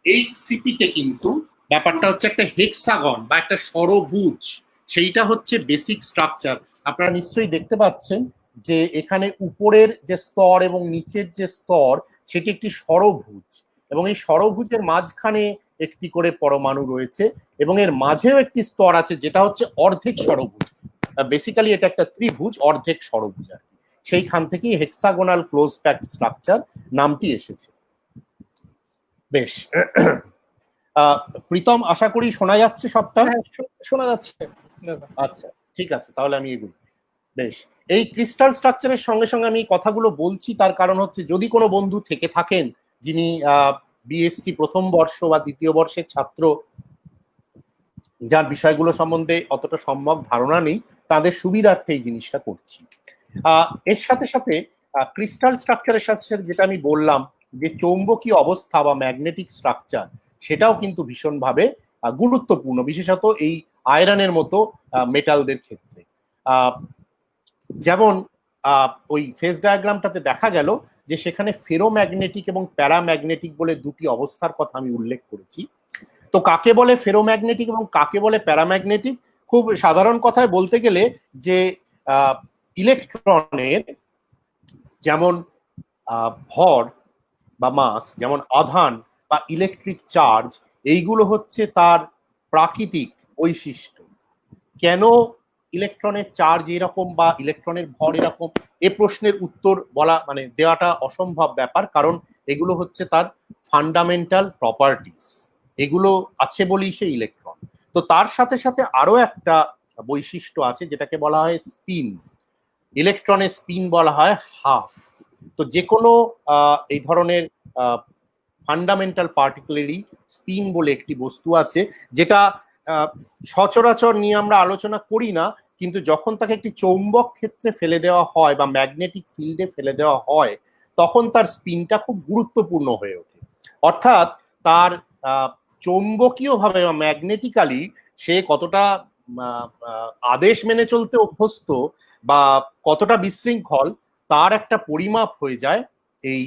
এইচসিপিতে কিন্তু ব্যাপারটা হচ্ছে একটা হেক্সাগন বা একটা ষড়ভুজ, সেইটা হচ্ছে বেসিক স্ট্রাকচার। আপনারা নিশ্চয়ই দেখতে পাচ্ছেন যে এখানে উপরের যে স্তর এবং নিচের যে স্তর সেটি একটি ষড়ভুজ, এবং এই ষড়ভুজের মাঝখানে একটি করে পরমাণু রয়েছে এবং এর মাঝেও একটি স্তর আছে যেটা হচ্ছে অর্ধেক ষড়ভুজ। বেসিক্যালি এটা একটা ত্রিভুজ, অর্ধেক ষড়ভুজ আর কি। সেইখান থেকেই হেক্সাগোনাল ক্লোজ প্যাকড স্ট্রাকচার নামটি এসেছে। বেশ, প্রীতম, আশা করি শোনা যাচ্ছে সবটা? শোনা যাচ্ছে। আচ্ছা, ঠিক আছে, তাহলে আমি এগুলো। বেশ, এই ক্রিস্টাল স্ট্রাকচারের সঙ্গে সঙ্গে আমি কথাগুলো বলছি তার কারণ হচ্ছে যদি কোনো বন্ধু থেকে থাকেন যিনি বিএসসি প্রথম বর্ষ বা দ্বিতীয় বর্ষের ছাত্র, যার বিষয়গুলো সম্বন্ধে অতটা সম্যক ধারণা নেই, তাদের সুবিধার্থে এই জিনিসটা করছি। এর সাথে সাথে ক্রিস্টাল স্ট্রাকচারের সাথে সাথে যেটা আমি বললাম যে চৌম্বকীয় অবস্থা বা ম্যাগনেটিক স্ট্রাকচার, সেটাও কিন্তু ভীষণভাবে গুরুত্বপূর্ণ, বিশেষত এই আয়রনের মতো মেটালদের ক্ষেত্রে। যেমন ওই ফেজ ডায়াগ্রামটাতে দেখা গেল যে সেখানে ফেরোম্যাগনেটিক এবং প্যারাম্যাগনেটিক বলে 2টি অবস্থার কথা আমি উল্লেখ করেছি। তো কাকে বলে ফেরোম্যাগনেটিক এবং কাকে বলে প্যারাম্যাগনেটিক? খুব সাধারণ কথায় বলতে গেলে যে ইলেকট্রনের যেমন ভর বা মাস, যেমন আধান বা ইলেকট্রিক চার্জ, এইগুলো হচ্ছে তার প্রাকৃতিক বৈশিষ্ট্য। কেন ইলেকট্রনের চার্জ এরকম বা ইলেকট্রনের ভর এরকম, এ প্রশ্নের উত্তর বলা মানে দেওয়াটা অসম্ভব ব্যাপার, কারণ এগুলো হচ্ছে তার ফান্ডামেন্টাল প্রপার্টিস, এগুলো আছে বলেই সে ইলেকট্রন। তো তার সাথে সাথে আরো একটা বৈশিষ্ট্য আছে যেটাকে বলা হয় স্পিন। ইলেকট্রনের স্পিন বলা হয় হাফ। তো যে কোনো এই ধরনের ফান্ডামেন্টাল পার্টিকুলারই স্পিন বলে একটি বস্তু আছে, যেটা সচরাচর নিয়ে আমরা আলোচনা করি না, কিন্তু যখন তাকে একটি চৌম্বক ক্ষেত্রে ফেলে দেওয়া হয় বা ম্যাগনেটিক ফিল্ডে ফেলে দেওয়া হয়, তখন তার স্পিনটা খুব গুরুত্বপূর্ণ হয়ে ওঠে। অর্থাৎ তার চৌম্বকীয়ভাবে বা ম্যাগনেটিক্যালি সে কতটা আদেশ মেনে চলতে অভ্যস্ত বা কতটা বিশৃঙ্খল, তার একটা পরিমাপ হয়ে যায় এই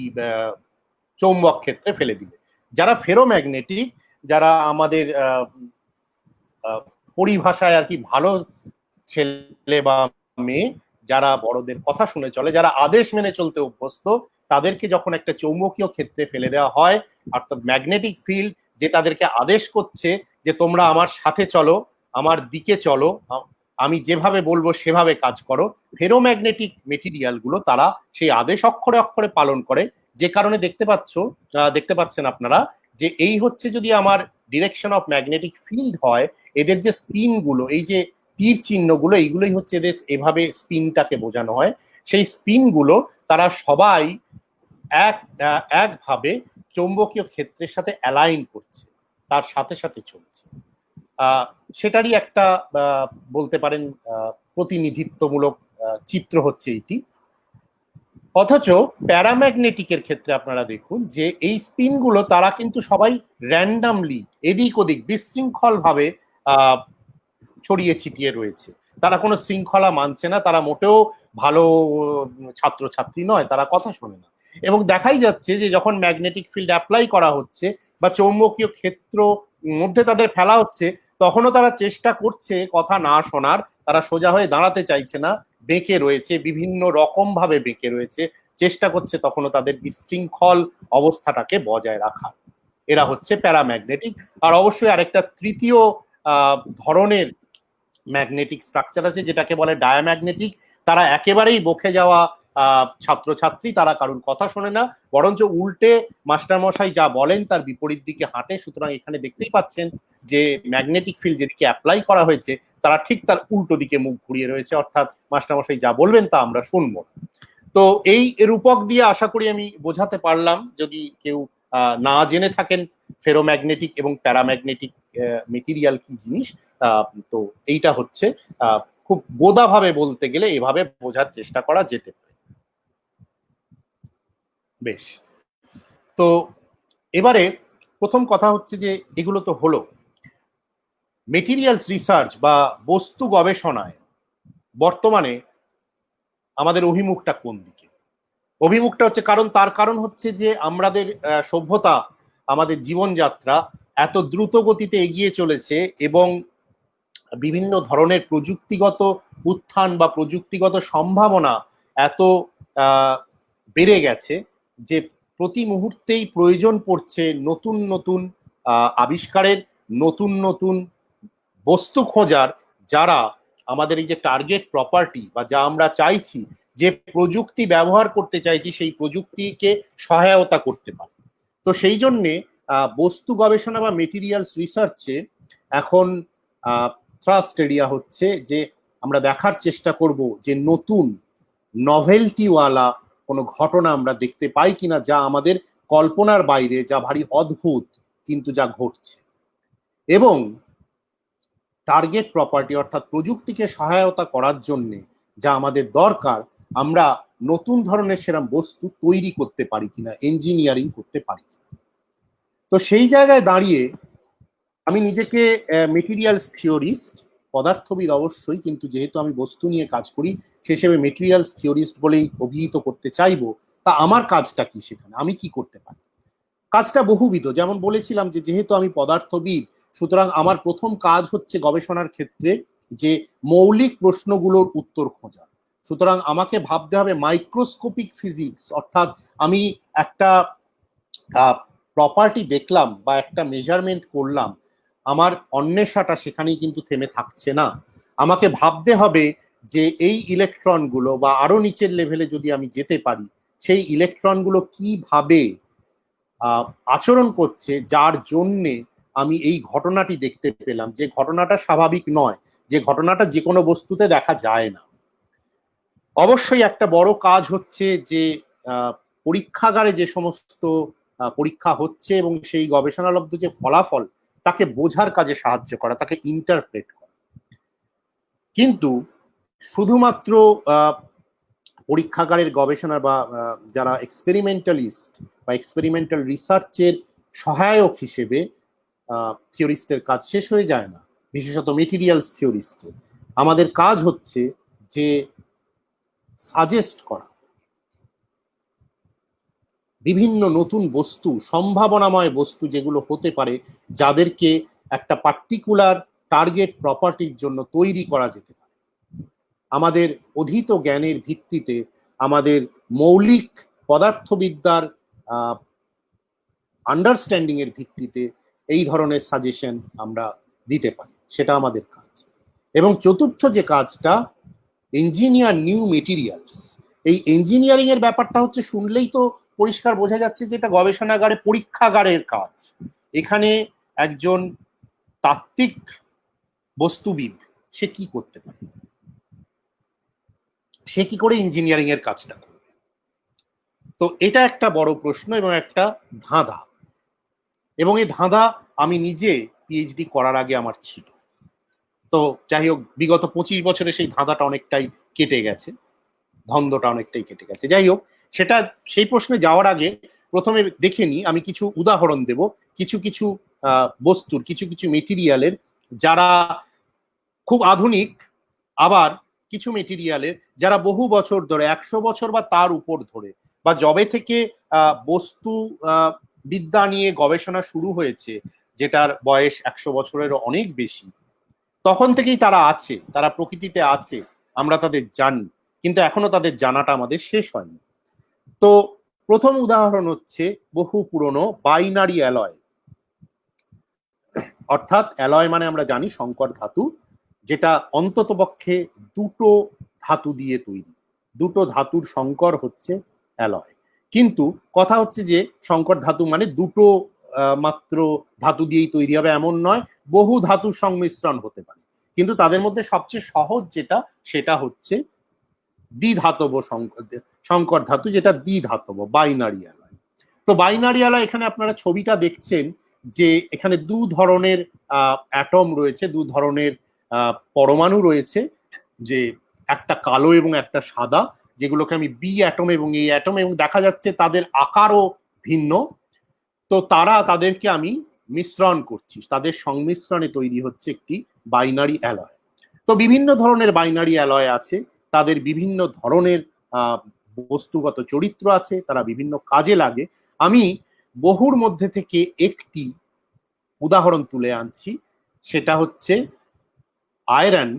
চৌম্বক ক্ষেত্রে ফেলে দিলে। যারা ফেরোম্যাগনেটিক, যারা আমাদের পরিভাষায় আর কি ভালো ছেলে বা মেয়ে, যারা বড়দের কথা শুনে চলে, যারা আদেশ মেনে চলতে অভ্যস্ত, তাদেরকে যখন একটা চৌম্বকীয় ক্ষেত্রে ফেলে দেওয়া হয়, অর্থাৎ ম্যাগনেটিক ফিল্ড যে তাদেরকে আদেশ করছে যে তোমরা আমার সাথে চলো, আমার দিকে চলো, আমি যেভাবে বলবো সেভাবে কাজ করো, ফেরোম্যাগনেটিক মেটেরিয়াল গুলো তারা সেই আদেশ অক্ষরে অক্ষরে পালন করে। যে কারণে দেখতে পাচ্ছেন আপনারা যে এই হচ্ছে যদি আমার ডিরেকশন অফ ম্যাগনেটিক ফিল্ড হয়, এদের যে স্পিন গুলো, এই যে তীর চিহ্নগুলো, এইগুলোই হচ্ছে এদের এভাবে স্পিনটাকে বোঝানো হয়। সেই স্পিন গুলো তারা সবাই একভাবে চৌম্বকীয় ক্ষেত্রের সাথে অ্যালাইন করছে, তার সাথে সাথে চলছে। সেটারই একটা বলতে পারেন প্রতিনিধিত্বমূলক চিত্র হচ্ছে এইটি। অথচ প্যারাম্যাগনেটিকের ক্ষেত্রে আপনারা দেখুন যে এই স্পিনগুলো তারা কিন্তু সবাই র্যান্ডামলি এদিক ওদিক বিশৃঙ্খল ভাবে ছড়িয়ে ছিটিয়ে রয়েছে। তারা কোনো শৃঙ্খলা মানছে না, তারা মোটেও ভালো ছাত্রছাত্রী নয়, তারা কথা শোনে না। এবং দেখাই যাচ্ছে যে যখন ম্যাগনেটিক ফিল্ড অ্যাপ্লাই করা হচ্ছে বা চৌম্বকীয় ক্ষেত্র মধ্যে তাদের ফেলা হচ্ছে, তখনও তারা চেষ্টা করছে কথা না শোনার, তারা সোজা হয়ে দাঁড়াতে চাইছে না, বেঁকে রয়েছে, বিভিন্ন রকম ভাবে বেঁকে রয়েছে, চেষ্টা করছে তখনও তাদের বিশৃঙ্খল অবস্থাটাকে বজায় রাখা। এরা হচ্ছে প্যারাম্যাগনেটিক। আর অবশ্যই আরেকটা তৃতীয় ধরনের ম্যাগনেটিক স্ট্রাকচার আছে যেটাকে বলে ডায়াম্যাগনেটিক। তারা একেবারেই বকে যাওয়া ছাত্রছাত্রী, তারা কারোর কথা শোনে না, বরঞ্চ উল্টে মাস্টারমশাই যা বলেন তার বিপরীত দিকে হাঁটে। সুতরাং এখানে দেখতেই পাচ্ছেন যে ম্যাগনেটিক ফিল্ড যেদিকে অ্যাপ্লাই করা হয়েছে তারা ঠিক তার উল্টো দিকে মুখ ঘুরিয়ে রয়েছে, অর্থাৎ মাস্টারমশাই যা বলবেন তা আমরা শুনবো। তো এই রূপক দিয়ে আশা করি আমি বোঝাতে পারলাম, যদি কেউ না জেনে থাকেন ফেরোম্যাগনেটিক এবং প্যারাম্যাগনেটিক মেটেরিয়াল কি জিনিস, তো এইটা হচ্ছে খুব গোদাভাবে বলতে গেলে এভাবে বোঝার চেষ্টা করা যেতে পারে। বেশ, তো এবারে প্রথম কথা হচ্ছে যে এগুলো তো হলো মেটেরিয়ালস রিসার্চ বা বস্তু গবেষণায় বর্তমানে আমাদের অভিমুখটা কোন দিকে। অভিমুখটা হচ্ছে তার কারণ হচ্ছে যে আমাদের সভ্যতা, আমাদের জীবনযাত্রা এত দ্রুত গতিতে এগিয়ে চলেছে এবং বিভিন্ন ধরনের প্রযুক্তিগত উত্থান বা প্রযুক্তিগত সম্ভাবনা এত বেড়ে গেছে যে প্রতি মুহূর্তেই প্রয়োজন পড়ছে নতুন নতুন আবিষ্কারের, নতুন নতুন বস্তু খোঁজার, যারা আমাদের এই যে টার্গেট প্রপার্টি বা যা আমরা চাইছি, যে প্রযুক্তি ব্যবহার করতে চাইছি, সেই প্রযুক্তিকে সহায়তা করতে পারে। তো সেই জন্যে বস্তু গবেষণা বা মেটেরিয়ালস রিসার্চে এখন থ্রাস্ট এরিয়া হচ্ছে যে আমরা দেখার চেষ্টা করব যে নতুন নভেলটিওয়ালা কোনো ঘটনা আমরা দেখতে পাই কিনা, যা আমাদের কল্পনার বাইরে, যা ভারী অদ্ভুত কিন্তু যা ঘটছে। এবং টার্গেট প্রপার্টি অর্থাৎ প্রযুক্তিকে সহায়তা করার জন্য যা আমাদের দরকার, আমরা নতুন ধরনের সেরকম বস্তু তৈরি করতে পারি কিনা, ইঞ্জিনিয়ারিং করতে পারি কিনা। তো সেই জায়গায় দাঁড়িয়ে আমি নিজেকে মেটেরিয়ালস থিওরিস্ট, পদার্থবিদ অবশ্যই, কিন্তু যেহেতু আমি বস্তু নিয়ে কাজ করি সে হিসেবে মেটেরিয়ালস থিওরিস্ট বলেই অভিহিত করতে চাইবো। তা আমার কাজটা কি, সেখানে আমি কি করতে পারি? কাজটা বহুবিধ। যেমন বলেছিলাম যে যেহেতু আমি পদার্থবিদ, সুতরাং আমার প্রথম কাজ হচ্ছে গবেষণার ক্ষেত্রে যে মৌলিক প্রশ্নগুলোর উত্তর খোঁজা। সুতরাং আমাকে ভাবতে হবে মাইক্রোস্কোপিক ফিজিক্স, অর্থাৎ আমি একটা প্রপার্টি দেখলাম বা একটা মেজারমেন্ট করলাম, আমার অন্বেষাটা সেখানেই কিন্তু থেমে থাকছে না। আমাকে ভাবতে হবে যে এই ইলেকট্রনগুলো বা আরো নিচের লেভেলে যদি আমি যেতে পারি, সেই ইলেকট্রনগুলো কিভাবে আচরণ করছে, যার জন্যে আমি এই ঘটনাটি দেখতে পেলাম, যে ঘটনাটা স্বাভাবিক নয়, যে ঘটনাটা যে কোনো বস্তুতে দেখা যায় না। অবশ্যই একটা বড় কাজ হচ্ছে যে পরীক্ষাগারে যে সমস্ত পরীক্ষা হচ্ছে এবং সেই গবেষণালব্ধ যে ফলাফল তাকে বোঝার কাজে সাহায্য করা, তাকে ইন্টারপ্রেট করা। কিন্তু শুধুমাত্র পরীক্ষাগারের গবেষণা বা যারা এক্সপেরিমেন্টালিস্ট বা এক্সপেরিমেন্টাল রিসার্চের সহায়ক হিসেবে থিওরিস্টের কাজ শেষ হয়ে যায় না, বিশেষত মেটেরিয়ালস থিওরিস্টের। আমাদের কাজ হচ্ছে যে সাজেস্ট করা বিভিন্ন নতুন বস্তু, সম্ভাবনাময় বস্তু যেগুলো হতে পারে, যাদেরকে একটা পার্টিকুলার টার্গেট প্রপার্টির জন্য তৈরি করা যেতে পারে। আমাদের অধীত জ্ঞানের ভিত্তিতে, আমাদের মৌলিক পদার্থবিদ্যার আন্ডারস্ট্যান্ডিং এর ভিত্তিতে এই ধরনের সাজেশন আমরা দিতে পারি, সেটা আমাদের কাজ। এবং চতুর্থ যে কাজটা, ইঞ্জিনিয়ার নিউ মেটেরিয়ালস। এই ইঞ্জিনিয়ারিং এর ব্যাপারটা হচ্ছে, শুনলেই তো পরিষ্কার বোঝা যাচ্ছে যে এটা গবেষণাগারে পরীক্ষাগারের কাজ। এখানে একজন তাত্ত্বিক বস্তুবিদ সে কি করতে পারে, সে কি করে ইঞ্জিনিয়ারিং এর কাজটা করবে? তো এটা একটা বড় প্রশ্ন এবং একটা ধাঁধা, এবং এই ধাঁধা আমি নিজে পিএইচডি করার আগে আমার ছিল। তো যাই হোক, বিগত 25 বছরে সেই ধাঁধাটা অনেকটাই কেটে গেছে, ধন্দটা অনেকটাই কেটে গেছে। যাই হোক, সেটা সেই প্রশ্নে যাওয়ার আগে প্রথমে দেখে নিই, আমি কিছু উদাহরণ দেব কিছু কিছু বস্তুর, কিছু কিছু মেটেরিয়ালের, যারা খুব আধুনিক, আবার কিছু মেটেরিয়ালের যারা বহু বছর ধরে, 100 বছর বা তার উপর ধরে, বা যবে থেকে বস্তু বিদ্যা নিয়ে গবেষণা শুরু হয়েছে, যেটার বয়স 100 বছরেরও অনেক বেশি, তখন থেকেই তারা আছে, তারা প্রকৃতিতে আছে, আমরা তাদের জানি, কিন্তু এখনো তাদের জানাটা আমাদের শেষ হয়নি। তো প্রথম উদাহরণ হচ্ছে বহু পুরনো বাইনারি অ্যালয়। অর্থাৎ অ্যালয় মানে আমরা জানি সংকর ধাতু, যেটা অন্ততপক্ষে দুটো ধাতু দিয়ে তৈরি, দুটো ধাতুর সংকর হচ্ছে অ্যালয়। কিন্তু কথা হচ্ছে যে সংকর ধাতু মানে দুটো মাত্র ধাতু দিয়েই তৈরি হবে এমন নয়, বহু ধাতুর সংমিশ্রণ হতে পারে। কিন্তু তাদের মধ্যে সবচেয়ে সহজ যেটা, সেটা হচ্ছে দ্বিধাতব সংকর ধাতু, যেটা দ্বিধাতব, বাইনারি অ্যালয়। তো বাইনারি অ্যালয়, এখানে আপনারা ছবিটা দেখছেন যে এখানে দু ধরনের অ্যাটম রয়েছে, দু ধরনের পরমাণু রয়েছে, যে একটা কালো এবং একটা সাদা, যেগুলোকে আমি বি অ্যাটম এবং এই অ্যাটম, এবং দেখা যাচ্ছে তাদের আকারও ভিন্ন। তো তাদেরকে আমি মিশ্রণ করছি, তাদের সংমিশ্রণে তৈরি হচ্ছে একটি বাইনারি অ্যালয়। তো বিভিন্ন ধরনের বাইনারি অ্যালয় আছে, তাদের বিভিন্ন ধরনের বস্তুগত চরিত্র আছে, তারা বিভিন্ন কাজে লাগে। আমি বহুর মধ্যে থেকে একটি উদাহরণ তুলে আনছি, সেটা হচ্ছে আয়রন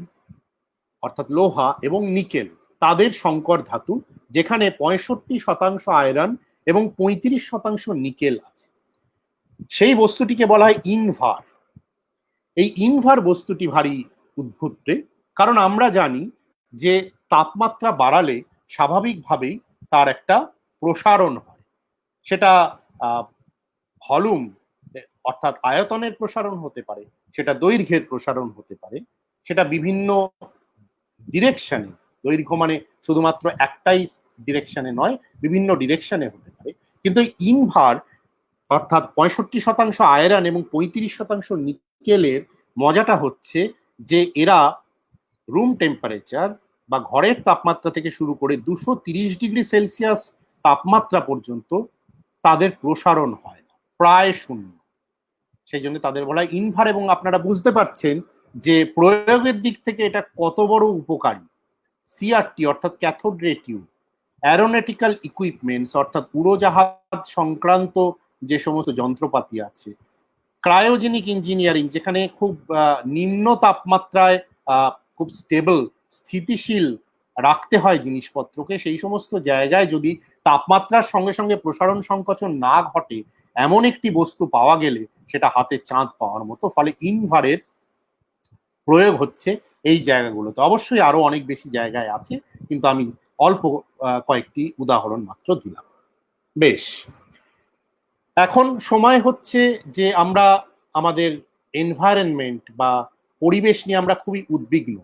অর্থাৎ লোহা এবং নিকেল, তাদের সংকর ধাতু, যেখানে 65% আয়রন এবং 35% নিকেল আছে। সেই বস্তুটিকে বলা হয় ইনভার। এই ইনভার বস্তুটি ভারী উদ্ভুত, কারণ আমরা জানি যে তাপমাত্রা বাড়ালে স্বাভাবিকভাবেই তার একটা প্রসারণ হয়। সেটা ভলিউম অর্থাৎ আয়তনের প্রসারণ হতে পারে, সেটা দৈর্ঘ্যের প্রসারণ হতে পারে, সেটা বিভিন্ন ডিরেকশনে, দৈর্ঘ্য মানে শুধুমাত্র একটাই ডিরেকশনে নয়, বিভিন্ন ডিরেকশনে হতে পারে। কিন্তু ইনভার অর্থাৎ 65% আয়রন এবং 35% নিকেলের মজাটা হচ্ছে যে এরা রুম টেম্পারেচার বা ঘরের তাপমাত্রা থেকে শুরু করে 230 ডিগ্রি সেলসিয়াস তাপমাত্রা পর্যন্ত তাদের প্রসারণ হয় না, প্রায় শূন্য। সেই জন্য তাদের বলা হয় ইনভার। এবং আপনারা বুঝতে পারছেন যে প্রয়োগের দিক থেকে এটা কত বড় উপকারী। সিআরটি অর্থাৎ cathode ray tube, aeronautical equipments অর্থাৎ উড়োজাহাজ সংক্রান্ত যে সমস্ত যন্ত্রপাতি আছে, ক্রায়োজেনিক ইঞ্জিনিয়ারিং, যেখানে খুব নিম্ন তাপমাত্রায় খুব স্টেবল, স্থিতিশীল রাখতে হয় জিনিসপত্রকে, সেই সমস্ত জায়গায় যদি তাপমাত্রার সঙ্গে সঙ্গে প্রসারণ সংকোচন না ঘটে, এমন একটি বস্তু পাওয়া গেলে সেটা হাতে চাঁদ পাওয়ার মতো। ফলে ইনভারের প্রয়োগ হচ্ছে এই জায়গাগুলোতে। অবশ্যই আরো অনেক বেশি জায়গায় আছে, কিন্তু আমি অল্প কয়েকটি উদাহরণ মাত্র দিলাম। বেশ, এখন সময় হচ্ছে যে আমরা আমাদের এনভায়রনমেন্ট বা পরিবেশ নিয়ে আমরা খুবই উদ্বিগ্ন।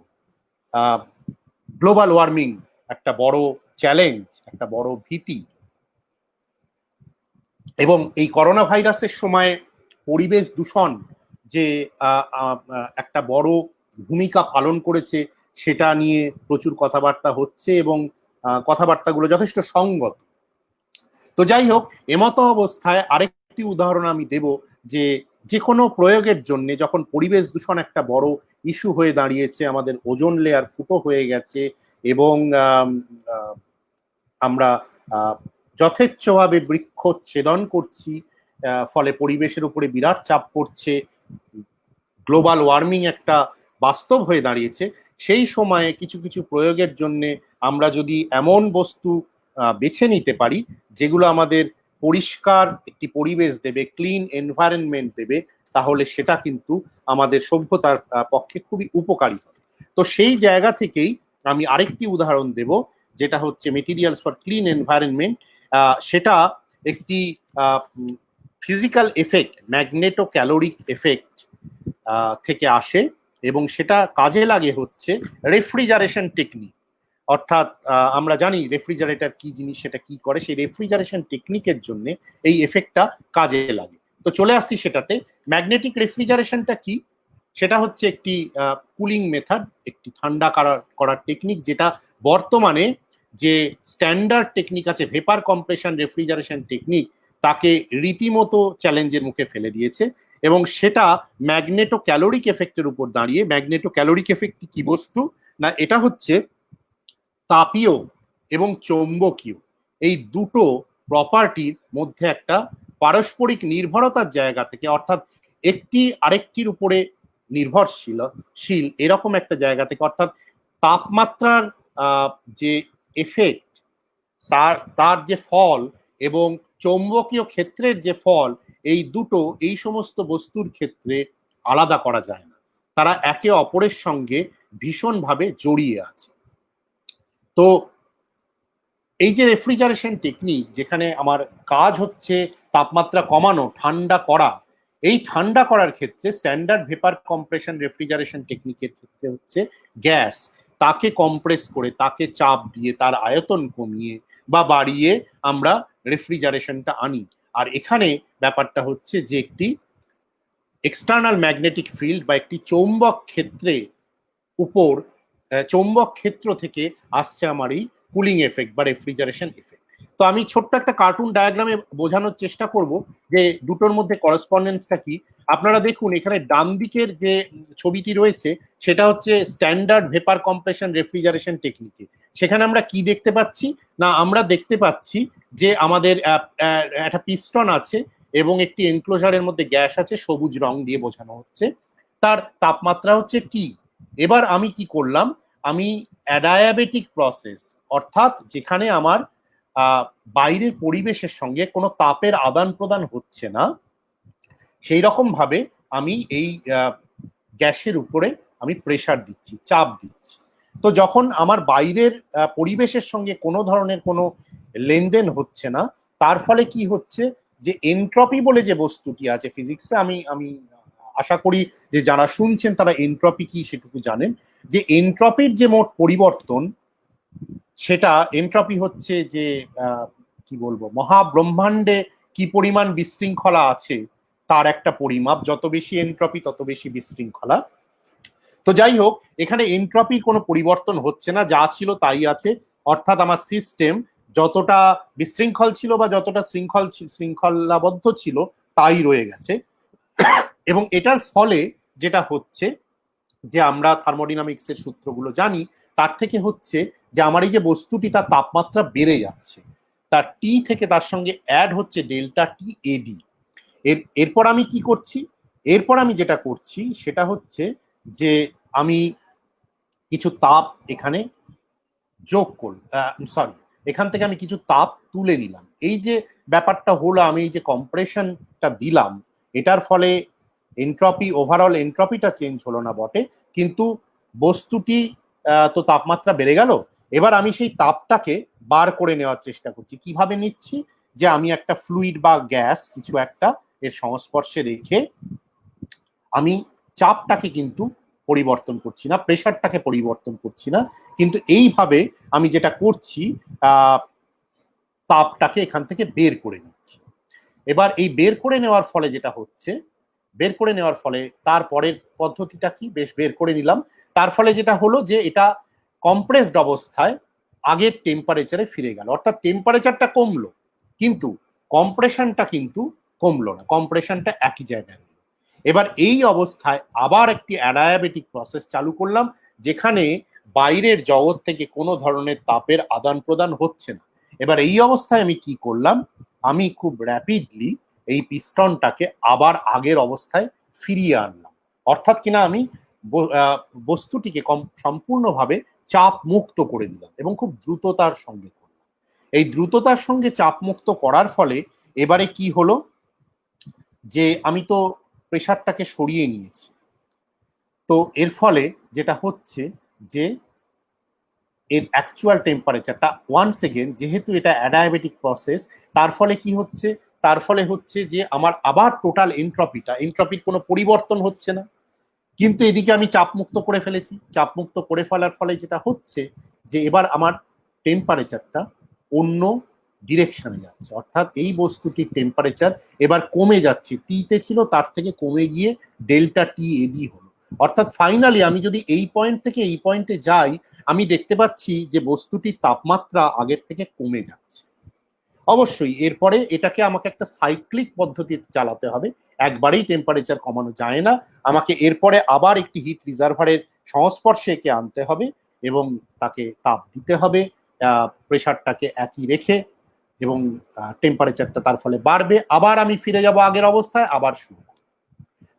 গ্লোবাল ওয়ার্মিং একটা বড় চ্যালেঞ্জ, একটা বড় ভীতি, এবং এই করোনা ভাইরাসের সময় পরিবেশ দূষণ যে একটা বড় ভূমিকা পালন করেছে সেটা নিয়ে প্রচুর কথাবার্তা হচ্ছে, এবং কথাবার্তাগুলো যথেষ্ট সঙ্গত। তো যাই হোক, এমতো অবস্থায় আরেকটি উদাহরণ আমি দেব যে যে কোনো প্রয়োগের জন্য যখন পরিবেশ দূষণ একটা বড় ইস্যু হয়ে দাঁড়িয়েছে, আমাদের ওজোন লেয়ার ফুটো হয়ে গেছে, এবং আমরা যথেচ্ছভাবে বৃক্ষচ্ছেদন করছি, ফলে পরিবেশের উপরে বিরাট চাপ পড়ছে, গ্লোবাল ওয়ার্মিং একটা বাস্তব হয়ে দাঁড়িয়েছে। সেই সময়ে কিছু কিছু প্রয়োগের জন্য আমরা যদি এমন বস্তু বেছে নিতে পারি যেগুলো আমাদের পরিষ্কার একটি পরিবেশ দেবে, ক্লিন এনভায়রনমেন্ট দেবে, তাহলে সেটা কিন্তু আমাদের সভ্যতার পক্ষে খুবই উপকারী হবে। তো সেই জায়গা থেকেই আমি আরেকটি উদাহরণ দেব, যেটা হচ্ছে মেটেরিয়ালস ফর ক্লিন এনভায়রনমেন্ট। সেটা একটি physical effect, magneto caloric effect থেকে আসে, এবং সেটা কাজে লাগে হচ্ছে রেফ্রিজারেশন টেকনিক। অর্থাৎ আমরা জানি রেফ্রিজারেটর কি জিনিস, সেটা কি করে, সেই রেফ্রিজারেশন টেকনিকের জন্য এই এফেক্টটা কাজে লাগে। তো চলে আসছি সেটাতে। ম্যাগনেটিক রেফ্রিজারেশনটা কি? সেটা হচ্ছে একটি কুলিং মেথড, একটি ঠান্ডা করার টেকনিক, যেটা বর্তমানে যে স্ট্যান্ডার্ড টেকনিক আছে ভেপার কম্প্রেশন রেফ্রিজারেশন টেকনিক, তাকে রীতিমতো চ্যালেঞ্জের মুখে ফেলে দিয়েছে, এবং সেটা ম্যাগনেটো ক্যালোরিক এফেক্টের উপর দাঁড়িয়ে। ম্যাগনেটো ক্যালোরিক এফেক্ট কি বস্তু না, এটা হচ্ছে তাপীয় এবং চৌম্বকীয় এই দুটো প্রপার্টির মধ্যে একটা পারস্পরিক নির্ভরতার জায়গা থেকে, অর্থাৎ একটি আরেকটির উপরে নির্ভরশীল এরকম একটা জায়গা থেকে, অর্থাৎ তাপমাত্রার যে এফেক্ট, তার যে ফল এবং চৌম্বকীয় ক্ষেত্রের যে ফল, এই দুটো এই সমস্ত বস্তুর ক্ষেত্রে আলাদা করা যায় না, তারা একে অপরের সঙ্গে ভীষণভাবে জড়িয়ে আছে। তো এই যে রেফ্রিজারেশন টেকনিক, যেখানে আমার কাজ হচ্ছে তাপমাত্রা কমানো, ঠান্ডা করা, এই ঠান্ডা করার ক্ষেত্রে স্ট্যান্ডার্ড ভেপার কম্প্রেশন রেফ্রিজারেশন টেকনিকের ক্ষেত্রে হচ্ছে গ্যাস, তাকে কম্প্রেস করে, তাকে চাপ দিয়ে, তার আয়তন কমিয়ে বা বাড়িয়ে আমরা রেফ্রিজারেশনটা আনি। আর এখানে ব্যাপারটা হচ্ছে যে একটি এক্সটার্নাল ম্যাগনেটিক ফিল্ড বা একটি চৌম্বক ক্ষেত্রে উপর, চৌম্বক ক্ষেত্র থেকে আসছে আমার এই কুলিং এফেক্ট বা রেফ্রিজারেশন এফেক্ট। তো আমি ছোট্ট একটা কার্টুন ডায়াগ্রামে বোঝানোর চেষ্টা করব যে দুটোর মধ্যে করেসপন্ডেন্সটা কি। আপনারা দেখুন, এখানে ডান দিকের যে ছবিটি রয়েছে সেটা হচ্ছে স্ট্যান্ডার্ড ভেপার কম্প্রেশন রেফ্রিজারেশন টেকনিকে। সেখানে আমরা কি দেখতে পাচ্ছি না, আমরা দেখতে পাচ্ছি যে আমাদের একটা পিস্টন আছে এবং একটি এনক্লোজারের মধ্যে গ্যাস আছে, সবুজ রং দিয়ে বোঝানো হচ্ছে, তার তাপমাত্রা হচ্ছে টি। এবার আমি কি করলাম, আমি অ্যাডায়াবেটিক প্রসেস, অর্থাৎ যেখানে আমার বাইরের পরিবেশের সঙ্গে কোনো তাপের আদান প্রদান হচ্ছে না, সেই রকম ভাবে আমি এই গ্যাসের উপরে আমি প্রেসার দিচ্ছি, চাপ দিচ্ছি। তো যখন আমার বাইরের পরিবেশের সঙ্গে কোনো ধরনের কোনো লেনদেন হচ্ছে না, তার ফলে কি হচ্ছে যে এনট্রপি বলে যে বস্তুটি আছে ফিজিক্সে, আমি আশা করি যে যারা শুনছেন তারা এনট্রপি কি সেটুকু জানেন, যে এনট্রপির যে মোট পরিবর্তন, সেটা এনট্রপি হচ্ছে যে কি বলবো, মহাব্রহ্মাণ্ডে কি পরিমাণ বিশৃঙ্খলা আছে তার একটা পরিমাপ। যত বেশি এনট্রপি তত বেশি বিশৃঙ্খলা। তো যাই হোক, এখানে এনট্রপির কোনো পরিবর্তন হচ্ছে না, যা ছিল তাই আছে। অর্থাৎ আমার সিস্টেম যতটা বিশৃঙ্খল ছিল বা যতটা শৃঙ্খলাবদ্ধ ছিল তাই রয়ে গেছে। এবং এটার ফলে যেটা হচ্ছে যে আমরা থার্মোডিনামিক্স এর সূত্রগুলো জানি, তার থেকে হচ্ছে যে আমার এই যে বস্তুটি, তার তাপমাত্রা বেড়ে যাচ্ছে, তার টি থেকে তার সঙ্গে অ্যাড হচ্ছে ডেল্টা টি এডি। এরপর আমি কি করছি, এরপর আমি যেটা করছি সেটা হচ্ছে যে আমি কিছু তাপ এখানে যোগ করলাম, সরি, এখান থেকে আমি কিছু তাপ তুলে নিলাম। এই যে ব্যাপারটা হলো, আমি এই যে কম্প্রেশনটা দিলাম, এটার ফলে এনট্রপি, ওভারঅল এনট্রপিটা চেঞ্জ হলো না বটে, কিন্তু বস্তুটি তো তাপমাত্রা বেড়ে গেল। এবার আমি সেই তাপটাকে বার করে নেওয়ার চেষ্টা করছি। কিভাবে নিচ্ছি, যে আমি একটা ফ্লুইড বা গ্যাস কিছু একটা এর সংস্পর্শে রেখে আমি চাপটাকে কিন্তু পরিবর্তন করছি না, প্রেশারটাকে পরিবর্তন করছি না, কিন্তু এইভাবে আমি যেটা করছি তাপটাকে এখান থেকে বের করে নিচ্ছি। এবার এই বের করে নেওয়ার ফলে যেটা হচ্ছে, বের করে নেওয়ার ফলে তারপরের পদ্ধতিটা কি, বেশ বের করে নিলাম, তার ফলে যেটা হলো যে এটা কম্প্রেসড অবস্থায় আগের টেম্পারেচারে ফিরে গেল, অর্থাৎ টেম্পারেচারটা কমলো কিন্তু কম্প্রেশনটা কিন্তু কমলো না, কম্প্রেশনটা একই জায়গায়। এবার এই অবস্থায় আবার একটি অ্যাডায়াবেটিক প্রসেস চালু করলাম, যেখানে বাইরের জগৎ থেকে কোনো ধরনের তাপের আদান প্রদান হচ্ছে না। এবার এই অবস্থায় আমি কি করলাম, আমি খুব র্যাপিডলি এই পিস্টনটাকে আবার আগের অবস্থায় ফিরিয়ে আনলাম, অর্থাৎ কিনা আমি বস্তুটিকে সম্পূর্ণভাবে চাপ মুক্ত করে দিলাম এবং খুব দ্রুততার সঙ্গে করলাম। এই দ্রুততার সঙ্গে চাপ মুক্ত করার ফলে এবারে কি হলো, যে আমি তো প্রেশারটাকে সরিয়ে নিয়েছি, তো এর ফলে যেটা হচ্ছে যে এর অ্যাকচুয়াল টেম্পারেচারটা ওয়ান্স এগেন, যেহেতু এটা অ্যাডায়াবেটিক প্রসেস, তার ফলে কি হচ্ছে, তার ফলে হচ্ছে যে আমার আবার টোটাল এন্ট্রপির কোনো পরিবর্তন হচ্ছে না, কিন্তু এদিকে আমি চাপমুক্ত করে ফেলেছি। চাপমুক্ত করে ফেলার ফলে যেটা হচ্ছে যে এবার আমার টেম্পারেচারটা অন্য ডিরেকশনে যাচ্ছে, অর্থাৎ এই বস্তুটির টেম্পারেচার এবার কমে যাচ্ছে, টিতে ছিল তার থেকে কমে গিয়ে ডেল্টা টি এডি হলো, অর্থাৎ ফাইনালি আমি যদি এই পয়েন্ট থেকে এই পয়েন্টে যাই, আমি দেখতে পাচ্ছি যে বস্তুটির তাপমাত্রা আগের থেকে কমে যাচ্ছে। অবশ্যই এরপরে এটাকে আমাকে একটা সাইক্লিক পদ্ধতিতে চালাতে হবে, একবারেই টেম্পারেচার কমানো যায় না, আমাকে এরপরে আবার একটি হিট রিজার্ভারের সংস্পর্শে একে আনতে হবে এবং তাকে তাপ দিতে হবে, প্রেশারটাকে একই রেখে, এবং টেম্পারেচারটা তার ফলে বাড়বে, আবার আমি ফিরে যাব আগের অবস্থায়, আবার শুরু।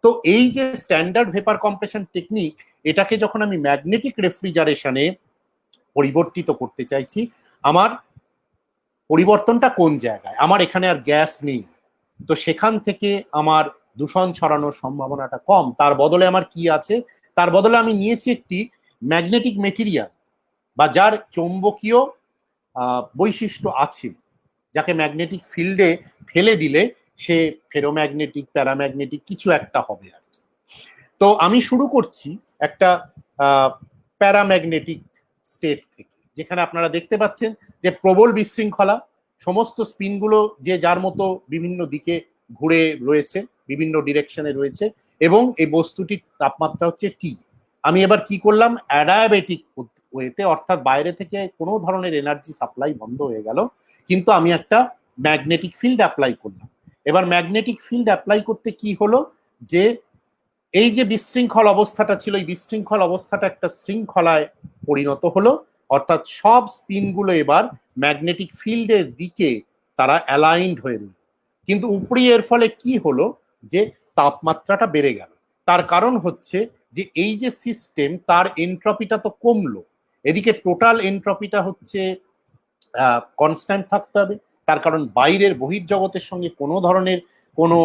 তো এই যে স্ট্যান্ডার্ড ভেপার কম্প্রেশন টেকনিক, এটাকে যখন আমি ম্যাগনেটিক রেফ্রিজারেশনে পরিবর্তিত করতে চাইছি, আমার পরিবর্তনটা কোন জায়গায়, আমার এখানে আর গ্যাস নেই, তো সেখান থেকে আমার দূষণ ছড়ানোর সম্ভাবনাটা কম, তার বদলে আমার কি আছে, তার বদলে আমি নিয়েছি একটি ম্যাগনেটিক মেটেরিয়াল বা যার চৌম্বকীয় বৈশিষ্ট্য আছে, যাকে ম্যাগনেটিক ফিল্ডে ফেলে দিলে সে ফেরোম্যাগনেটিক প্যারাম্যাগনেটিক কিছু একটা হবে আর কি। তো আমি শুরু করছি একটা প্যারাম্যাগনেটিক স্টেট থেকে, যেখানে আপনারা দেখতে পাচ্ছেন যে প্রবল বিশৃঙ্খলা, সমস্ত স্পিনগুলো যে যার মতো বিভিন্ন দিকে ঘুরে রয়েছে, বিভিন্ন ডিরেকশনে রয়েছে, এবং এই বস্তুটির তাপমাত্রা হচ্ছে টি। আমি এবার কি করলাম, অ্যাডায়াবেটিক ওয়েতে, অর্থাৎ বাইরে থেকে কোনো ধরনের এনার্জি সাপ্লাই বন্ধ হয়ে গেল, কিন্তু আমি একটা ম্যাগনেটিক ফিল্ড অ্যাপ্লাই করলাম। এবার ম্যাগনেটিক ফিল্ড অ্যাপ্লাই করতে কি হলো, যে এই যে বিশৃঙ্খল অবস্থাটা ছিল, এই বিশৃঙ্খল অবস্থাটা একটা শৃঙ্খলায় পরিণত হলো, অর্থাৎ সব স্পিনগুলো এবার ম্যাগনেটিক ফিল্ডের দিকে তারা অ্যালাইন্ড হয়ে রইল, কিন্তু উপরে এর ফলে কি হলো, যে তাপমাত্রাটা বেড়ে গেল। তার কারণ হচ্ছে যে এই যে সিস্টেম, তার এন্ট্রপিটা তো কমলো, এদিকে টোটাল এন্ট্রপিটা হচ্ছে কনস্ট্যান্ট থাকতে হবে, তার কারণ বাইরের বহির্জগতের সঙ্গে কোনো ধরনের কোনো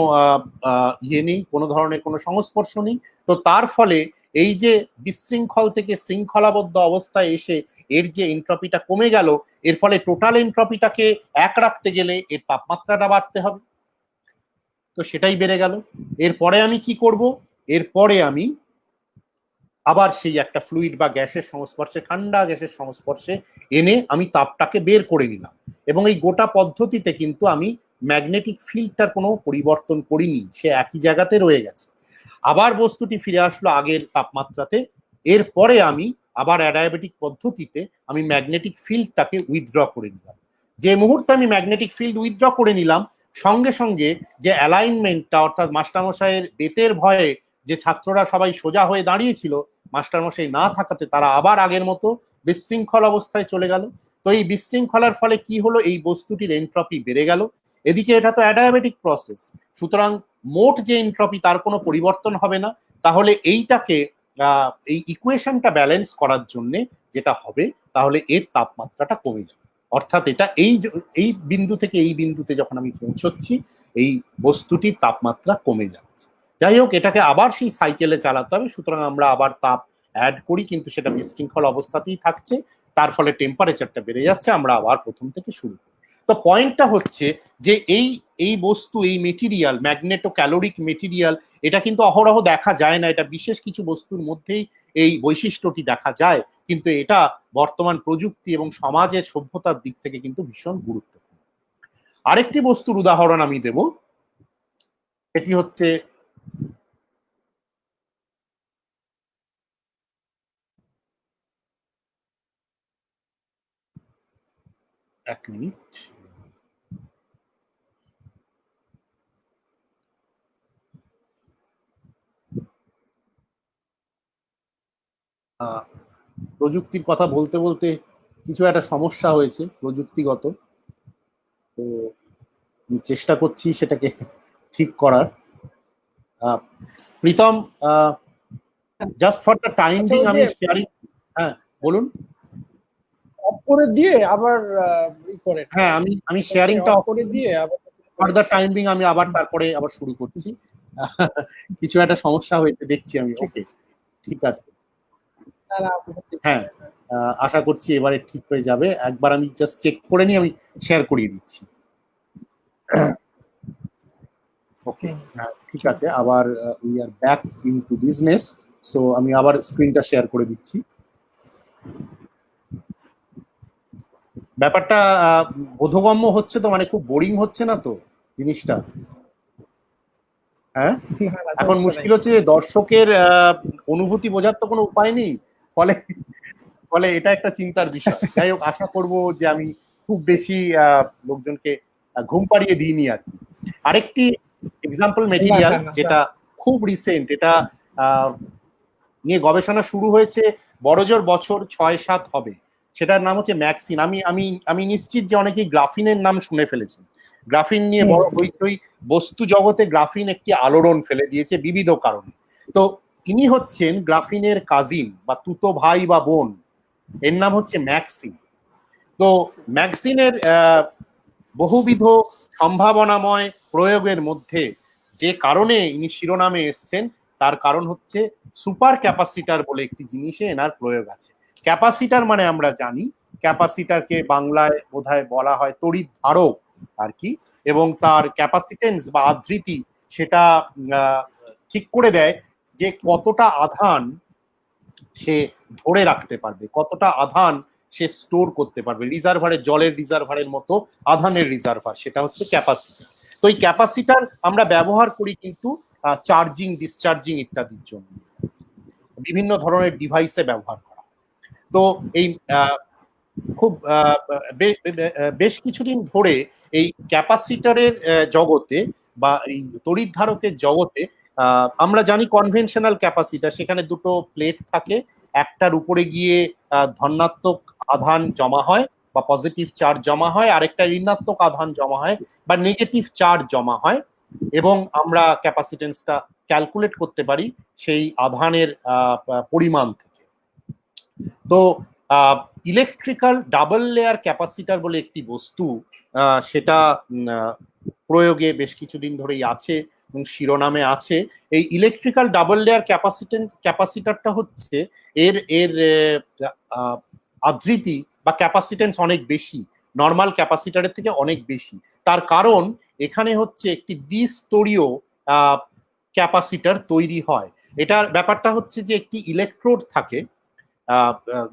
ইয়ে নেই, কোনো ধরনের কোনো সংস্পর্শ নেই। তো তার ফলে এই যে বিশৃঙ্খল থেকে শৃঙ্খলাবদ্ধ অবস্থায় এসে এর যে এন্ট্রপিটা কমে গেল, এর ফলে টোটাল এন্ট্রপিটাকে এক রাখতে গেলে এর তাপমাত্রাটা বাড়তে হবে, তো সেটাই বেড়ে গেল। এরপরে আমি কি করব, এরপরে আমি আবার সেই একটা ফ্লুইড বা গ্যাসের সংস্পর্শে, ঠান্ডা গ্যাসের সংস্পর্শে এনে আমি তাপটাকে বের করে নিলাম, এবং এই গোটা পদ্ধতিতে কিন্তু আমি ম্যাগনেটিক ফিল্ডটার কোনো পরিবর্তন করিনি, সে একই জায়গাতে রয়ে গেছে। আবার বস্তুটি ফিরে আসলো আগের তাপমাত্রাতে, এরপরে আমি আবার অ্যাডায়াবেটিক পদ্ধতিতে আমি ম্যাগনেটিক ফিল্ডটাকে উইথড্র করে নিলাম। যে মুহূর্তে আমি ম্যাগনেটিক ফিল্ড উইথড্র করে নিলাম, সঙ্গে সঙ্গে যে অ্যালাইনমেন্টটা, অর্থাৎ মাস্টারমশাইয়ের বেতের ভয়ে যে ছাত্ররা সবাই সোজা হয়ে দাঁড়িয়েছিল, মাস্টারমশাই না থাকাতে তারা আবার আগের মতো বিশৃঙ্খল অবস্থায় চলে গেল। তো এই বিশৃঙ্খলার ফলে কি হলো, এই বস্তুটির এন্ট্রপি বেড়ে গেল, এদিকে এটা তো অ্যাডায়াবেটিক প্রসেস, সুতরাং মোট যে এন্ট্রপি তার কোনো পরিবর্তন হবে না। তাহলে এইটাকে এই ইকুয়েশনটা ব্যালেন্স করার জন্য যেটা হবে, তাহলে এর তাপমাত্রাটা কমে যাবে, অর্থাৎ এটা এই বিন্দু থেকে এই বিন্দুতে যখন আমি পৌঁছচ্ছি, এই বস্তুটির তাপমাত্রা কমে যাচ্ছে। যাই হোক, এটাকে আবার সেই সাইকেলে চালাতে হবে, সুতরাং আমরা আবার তাপ অ্যাড করি, কিন্তু সেটা বিশৃঙ্খল অবস্থাতেই থাকছে, তার ফলে টেম্পারেচারটা বেড়ে যাচ্ছে, আমরা আবার প্রথম থেকে শুরু করি। তো পয়েন্টটা হচ্ছে যে এই বস্তু, এই মেটেরিয়াল, ম্যাগনেটো ক্যালোরিক মেটেরিয়াল, এটা কিন্তু অহরহ দেখা যায় না, এটা বিশেষ কিছু বস্তুর মধ্যেই এই বৈশিষ্ট্যটি দেখা যায়, কিন্তু এটা বর্তমান প্রযুক্তি এবং সমাজের সভ্যতার দিক থেকে কিন্তু ভীষণ গুরুত্বপূর্ণ। আরেকটি বস্তুর উদাহরণ আমি দেব, এটি হচ্ছে এক মিনিট, প্রযুক্তির কথা বলতে বলতে কিছু একটা সমস্যা হয়েছে প্রযুক্তিগত, তো চেষ্টা করছি সেটাকে ঠিক করার। Pritam, just for the time আচ্ছা, বিং ওই আমি যে শেয়ারিং, হ্যাঁ বলুন। অফ করে দিয়ে আবার করেন, হ্যাঁ, আমি ওকে শেয়ারিংটা অফ অফ করে করে দিয়ে দিচ্ছি। আবার ফর দ্য টাইম বিং আমি আবার তারপরে আবার শুরু করছি। কিছু একটা সমস্যা হয়েছে দেখছি আমি। ঠিক ওকে, আছে। ঠিক আছে। না, না, হ্যাঁ, আশা করছি এবারে ঠিক হয়ে যাবে। একবার আমি জাস্ট চেক করে নিয়ে আমি শেয়ার করিয়ে দিচ্ছি। ওকে, ঠিক আছে। আবার we are back into business. So আমি আবার স্ক্রিনটা শেয়ার করে দিচ্ছি। ব্যাপারটা বোধগম্য হচ্ছে তো, মানে খুব বোরিং হচ্ছে না তো জিনিসটা? হ্যাঁ, না, না, এখন সমস্যা নাই। মুশকিল হচ্ছে যে দর্শকের অনুভূতি বোঝার তো কোনো উপায় নেই, ফলে ফলে এটা একটা চিন্তার বিষয়। যাই হোক, আশা করব যে আমি খুব বেশি লোকজনকে ঘুম পাড়িয়ে দিইনি আর কি। আরেকটি এক্সাম্পল না, মেটেরিয়াল না, না, যেটা খুব রিসেন্ট, এটা নিয়ে গবেষণা শুরু হয়েছে, বড়জোর বছর 6-7 হবে, সেটার নাম হচ্ছে ম্যাক্সিন। আমি আমি আমি নিশ্চিত যে অনেকেই গ্রাফিনের নাম শুনে ফেলেছেন। গ্রাফিন নিয়ে বড় হইচই, বস্তু জগতে গ্রাফিন একটি আলোড়ন ফেলে দিয়েছে বিবিধ কারণে। তো ইনি হচ্ছেন গ্রাফিনের কাজিন বা তুতো ভাই বা বোন, এর নাম হচ্ছে ম্যাক্সিন। তো ম্যাক্সিনের বহুবিধ সম্ভাবনাময় প্রয়োগের মধ্যে যে কারণে ইনি শিরোনামে এসছেন, তার কারণ হচ্ছে সুপার ক্যাপাসিটার বলে একটি জিনিসে এনার প্রয়োগ আছে। ক্যাপাসিটার মানে আমরা জানি, ক্যাপাসিটারকে বাংলায় বোধহয় বলা হয় তড়িৎ ধারক আর কি, এবং তার ক্যাপাসিটেন্স বা আধৃতি সেটা ঠিক করে দেয় যে কতটা আধান সে ধরে রাখতে পারবে, কতটা আধান সে স্টোর করতে পারবে। রিজার্ভারের, জলের রিজার্ভারের মতো আধানের রিজার্ভার, সেটা হচ্ছে ক্যাপাসিটার। তো এই ক্যাপাসিটার আমরা ব্যবহার করি কিন্তু চার্জিং, ডিসচার্জিং ইত্যাদির জন্য, বিভিন্ন ধরনের ডিভাইসে ব্যবহার করা। তো এই খুব বেশ কিছুদিন ধরে এই ক্যাপাসিটারের জগতে বা এই তড়িৎ ধারকের জগতে আমরা জানি কনভেনশনাল ক্যাপাসিটার, সেখানে দুটো প্লেট থাকে, একটার উপরে গিয়ে ধনাত্মক আধান জমা হয় বা পজিটিভ চার্জ জমা হয়, আরেকটা ঋণাত্মক আধান জমা হয় বা নেগেটিভ চার্জ জমা হয়, এবং আমরা ক্যাপাসিটেন্সটা ক্যালকুলেট করতে পারি সেই আধানের পরিমাণ থেকে। তো ইলেকট্রিক্যাল ডাবল লেয়ার ক্যাপাসিটার বলে একটি বস্তু, সেটা প্রয়োগে বেশ কিছুদিন ধরেই আছে এবং শিরোনামে আছে। এই ইলেকট্রিক্যাল ডাবল লেয়ার ক্যাপাসিটারটা হচ্ছে এর এর আধৃতি বা ক্যাপাসিটেন্স অনেক বেশি, নর্মাল ক্যাপাসিটারের থেকে অনেক বেশি। তার কারণ এখানে হচ্ছে একটি দ্বিস্তরীয় ক্যাপাসিটার তৈরি হয়। এটার ব্যাপারটা হচ্ছে যে একটি ইলেকট্রোড থাকে,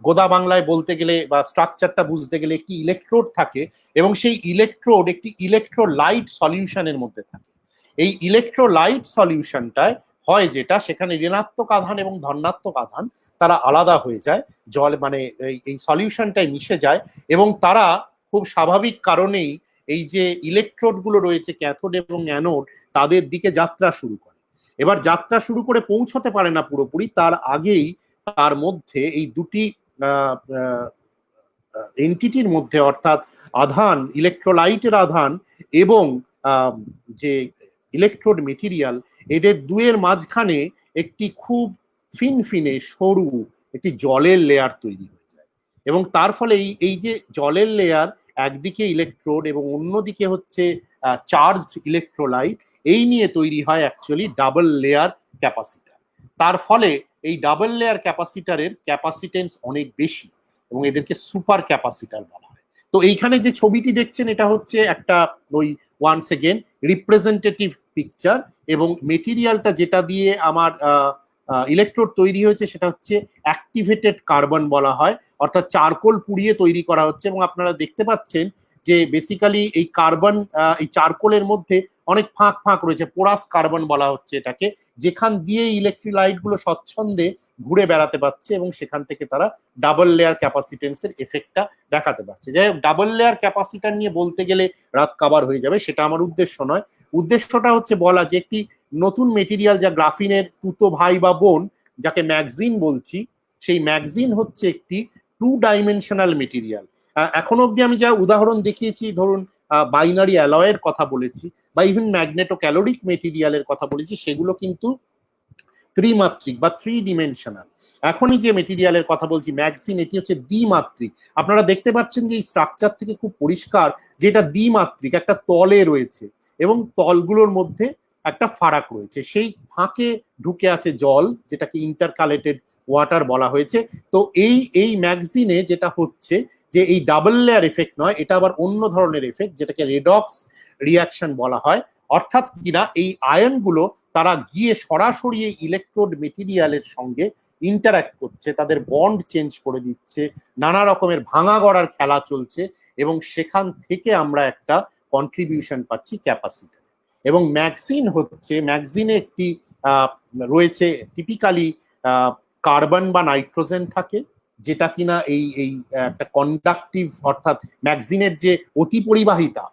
গোদা বাংলায় বলতে গেলে বা স্ট্রাকচারটা বুঝতে গেলে একটি ইলেকট্রোড থাকে, এবং সেই ইলেকট্রোড একটি ইলেকট্রোলাইট সলিউশনের মধ্যে থাকে। এই ইলেকট্রোলাইট সলিউশনটায় হয় যেটা, সেখানে ঋণাত্মক আধান এবং ধনাত্মক আধান তারা আলাদা হয়ে যায়, জল মানে এই সলিউশনটায় মিশে যায়, এবং তারা খুব স্বাভাবিক কারণেই এই যে ইলেকট্রোড গুলো রয়েছে, ক্যাথোড এবং অ্যানোড, তাদের দিকে যাত্রা শুরু করে। এবার যাত্রা শুরু করে পৌঁছতে পারে না পুরোপুরি, তার আগেই তার মধ্যে এই দুটি এন্টিটির মধ্যে, অর্থাৎ আধান, ইলেকট্রোলাইটের আধান এবং যে ইলেকট্রোড মেটেরিয়াল, এদের দুয়ের মাঝখানে একটি খুব ফিনফিনে সরু একটি জলের লেয়ার তৈরি হয়ে যায়, এবং তার ফলে এই যে জলের লেয়ার, একদিকে ইলেকট্রোড এবং অন্যদিকে হচ্ছে চার্জড ইলেকট্রোলাইট, এই নিয়ে তৈরি হয় অ্যাকচুয়ালি ডাবল লেয়ার ক্যাপাসিটার। তার ফলে এই ডাবল লেয়ার ক্যাপাসিটারের ক্যাপাসিটেন্স অনেক বেশি এবং এদেরকে সুপার ক্যাপাসিটার বলা হয়। তো তো এইখানে যে ছবিটি দেখছেন এটা হচ্ছে একটা ওই ওয়ান্স এগেন রিপ্রেজেন্টেটিভ পিকচার, এবং মেটেরিয়ালটা যেটা দিয়ে আমার ইলেকট্রোড তৈরি হয়েছে সেটা হচ্ছে অ্যাক্টিভেটেড কার্বন বলা হয়, অর্থাৎ চারকোল পুড়িয়ে তৈরি করা হচ্ছে। এবং আপনারা দেখতে পাচ্ছেন যে বেসিক্যালি এই কার্বন, এই চারকোলের মধ্যে অনেক ফাঁক ফাঁক রয়েছে, পোরাস কার্বন বলা হচ্ছে এটাকে, যেখান দিয়ে ইলেকট্রোলাইট গুলো স্বচ্ছন্দে ঘুরে বেড়াতে পারছে এবং সেখান থেকে তারা ডাবল লেয়ার ক্যাপাসিটেন্সের এফেক্টটা দেখাতে পারছে। যাই হোক, ডাবল লেয়ার ক্যাপাসিটার নিয়ে বলতে গেলে রাত কাবার হয়ে যাবে, সেটা আমার উদ্দেশ্য নয়। উদ্দেশ্যটা হচ্ছে বলা যে একটি নতুন মেটেরিয়াল যা গ্রাফিনের তুতো ভাই বা বোন, যাকে ম্যাগজিন বলছি, সেই ম্যাগজিন হচ্ছে একটি 2 ডাইমেনশনাল মেটেরিয়াল। এখনো অব্দি আমি যা উদাহরণ দেখিয়েছি, ধরুন বাইনারি অ্যালয়ের কথা বলেছি বা ইভেন ম্যাগনেটো ক্যালোরিক মেটেরিয়ালের কথা বলেছি, সেগুলো কিন্তু ত্রিমাত্রিক বা 3 ডিমেনশনাল। এখনই যে মেটেরিয়ালের কথা বলছি ম্যাগজিন, এটি হচ্ছে দ্বিমাত্রিক। আপনারা দেখতে পাচ্ছেন যে এই স্ট্রাকচার থেকে খুব পরিষ্কার যে এটা দ্বিমাত্রিক, একটা তলে রয়েছে এবং তলগুলোর মধ্যে একটা ফারাক রয়েছে, সেই ফাঁকে ঢুকে আছে জল, যেটাকে ইন্টারকালেটেড ওয়াটার বলা হয়েছে। তো এই ম্যাগজিনে যেটা হচ্ছে যে এই ডাবল লেয়ার এফেক্ট নয়, এটা আবার অন্য ধরনের এফেক্ট, যেটাকে রেডক্স রিয়াকশন বলা হয়। অর্থাৎ কিনা এই আয়নগুলো তারা গিয়ে সরাসরি এই ইলেকট্রোড মেটেরিয়ালের সঙ্গে ইন্টারঅ্যাক্ট করছে, তাদের বন্ড চেঞ্জ করে দিচ্ছে, নানা রকমের ভাঙা গড়ার খেলা চলছে, এবং সেখান থেকে আমরা একটা কন্ট্রিবিউশন পাচ্ছি ক্যাপাসিটি। এবং ম্যাগজিনে একটি রয়েছে টিপিক্যালি কার্বন বা নাইট্রোজেন থাকে, যেটা কিনা এই একটা কন্ডাক্টিভ, অর্থাৎ ম্যাগজিনের যে অতি পরিবাহিতা,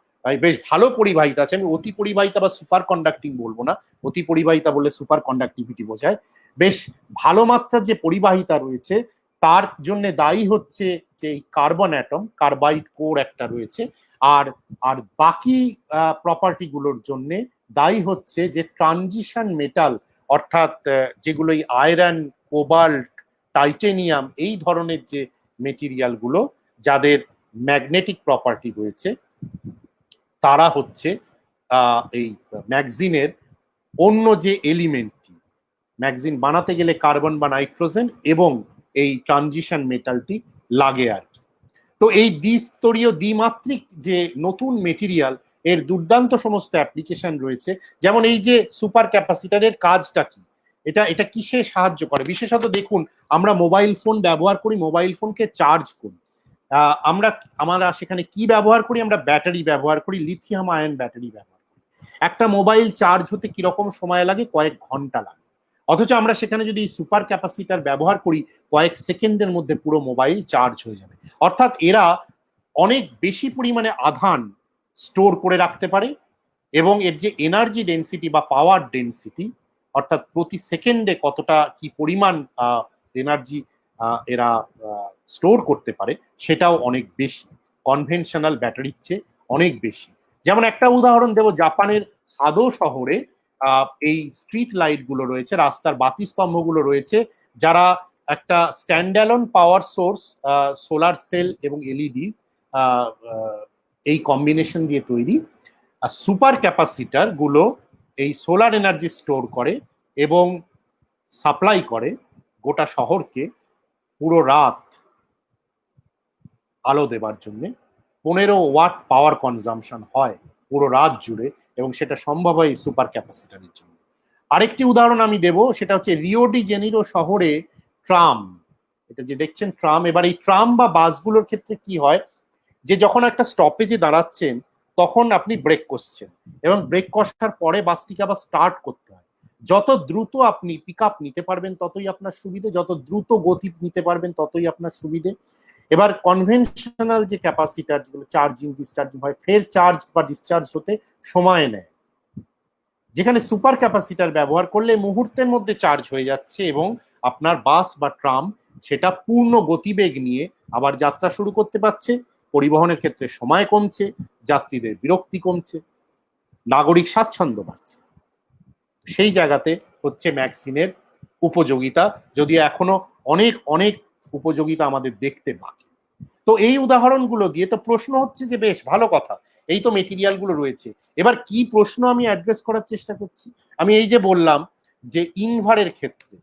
বেশ ভালো পরিবাহিতা আছে, আমি অতি পরিবাহিতা বা সুপার কন্ডাক্টিং বলবো না, অতি পরিবাহিতা বললে সুপার কন্ডাক্টিভিটি বোঝায়। বেশ ভালো মাত্রার যে পরিবাহিতা রয়েছে তার জন্য দায়ী হচ্ছে যে এই কার্বন অ্যাটম, কার্বাইড কোর একটা রয়েছে, আর আর বাকি প্রপার্টি গুলোর জন্য দায়ী হচ্ছে যে ট্রানজিশন মেটাল, অর্থাৎ যেগুলো এই আয়রন, কোবাল্ট, টাইটেনিয়াম, এই ধরনের যে মেটেরিয়াল গুলো যাদের ম্যাগনেটিক প্রপার্টি রয়েছে, তারা হচ্ছে এই ম্যাগজিনের অন্য যে এলিমেন্টটি, ম্যাগজিন বানাতে গেলে কার্বন বা নাইট্রোজেন এবং এই ট্রানজিশন মেটালটি লাগে আর কি। তো এই দ্বিস্তরীয় দ্বিমাত্রিক যে নতুন মেটেরিয়াল, এর দুর্দান্ত সমস্ত অ্যাপ্লিকেশন রয়েছে। যেমন এই যে সুপার ক্যাপাসিটরের কাজটা কি, এটা কিসে সাহায্য করে? বিশেষত দেখুন, আমরা মোবাইল ফোন ব্যবহার করি, মোবাইল ফোনকে চার্জ করি, আমরা সেখানে কি ব্যবহার করি? আমরা ব্যাটারি ব্যবহার করি, লিথিয়াম আয়ন ব্যাটারি ব্যবহার করি। একটা মোবাইল চার্জ হতে কিরকম সময় লাগে? কয়েক ঘন্টা লাগে। অথচ আমরা সেখানে যদি সুপার ক্যাপাসিটর ব্যবহার করি, কয়েক সেকেন্ডের মধ্যে পুরো মোবাইল চার্জ হয়ে যাবে। অর্থাৎ এরা অনেক বেশি পরিমাণে আধান স্টোর করে রাখতে পারে, এবং এর যে এনার্জি ডেন্সিটি বা পাওয়ার ডেন্সিটি, অর্থাৎ প্রতি সেকেন্ডে কতটা কি পরিমাণ এনার্জি এরা স্টোর করতে পারে, সেটাও অনেক বেশি, কনভেনশনাল ব্যাটারির চেয়ে অনেক বেশি। যেমন একটা উদাহরণ দেব, জাপানের সাদো শহরে এই স্ট্রিট লাইট গুলো রয়েছে, রাস্তার বাতি স্তম্ভগুলো রয়েছে, যারা একটা স্ট্যান্ডঅ্যালোন পাওয়ার সোর্স, সোলার সেল এবং এলইডি, এই কম্বিনেশন দিয়ে তৈরি। আর সুপার ক্যাপাসিটার গুলো এই সোলার এনার্জি স্টোর করে এবং সাপ্লাই করে গোটা শহরকে পুরো রাত আলো দেবার জন্য। 15 ওয়াট পাওয়ার কনজাম্পশন হয় পুরো রাত জুড়ে, এবং সেটা সম্ভব হয় এই সুপার ক্যাপাসিটারের জন্য। আরেকটি উদাহরণ আমি দেব, সেটা হচ্ছে রিও ডি জেনিরো শহরে ট্রাম, এটা যে দেখছেন ট্রাম। এবার এই ট্রাম বা বাসগুলোর ক্ষেত্রে কি হয়, যে যখন একটা স্টপেজে দাঁড়াচ্ছেন তখন আপনি ব্রেক কষছেন, এবং ব্রেক কষার পরে বাসটিকে আবার স্টার্ট করতে হয়। যত দ্রুত আপনি পিক আপ নিতে পারবেন ততই আপনার সুবিধে, যত দ্রুত গতি নিতে পারবেন ততই আপনার সুবিধে। এবার কনভেনশনাল যে ক্যাপাসিটার, যেগুলো চার্জিং ডিসচার্জিং হয়, ফের চার্জ বা ডিসচার্জ হতে সময় নেয়, যেখানে সুপার ক্যাপাসিটার ব্যবহার করলে মুহূর্তের মধ্যে চার্জ হয়ে যাচ্ছে, এবং আপনার বাস বা ট্রাম সেটা পূর্ণ গতিবেগ নিয়ে আবার যাত্রা শুরু করতে পারছে। পরিবহনের ক্ষেত্রে সময় কমছে, যাত্রীদের বিরক্তি কমছে, নাগরিক স্বাচ্ছন্দ্য বাড়ছে। সেই জায়গাতে হচ্ছে ম্যাগজিনের উপযোগিতা, যদিও এখনো অনেক অনেক উপযোগিতা আমাদের দেখতে বাকি। তো এই উদাহরণগুলো দিয়ে তো প্রশ্ন হচ্ছে যে বেশ ভালো কথা, এই তো মেটেরিয়াল গুলো রয়েছে, এবার কি প্রশ্ন আমি অ্যাড্রেস করার চেষ্টা করছি। আমি এই যে বললাম যে ইনভারের ক্ষেত্রে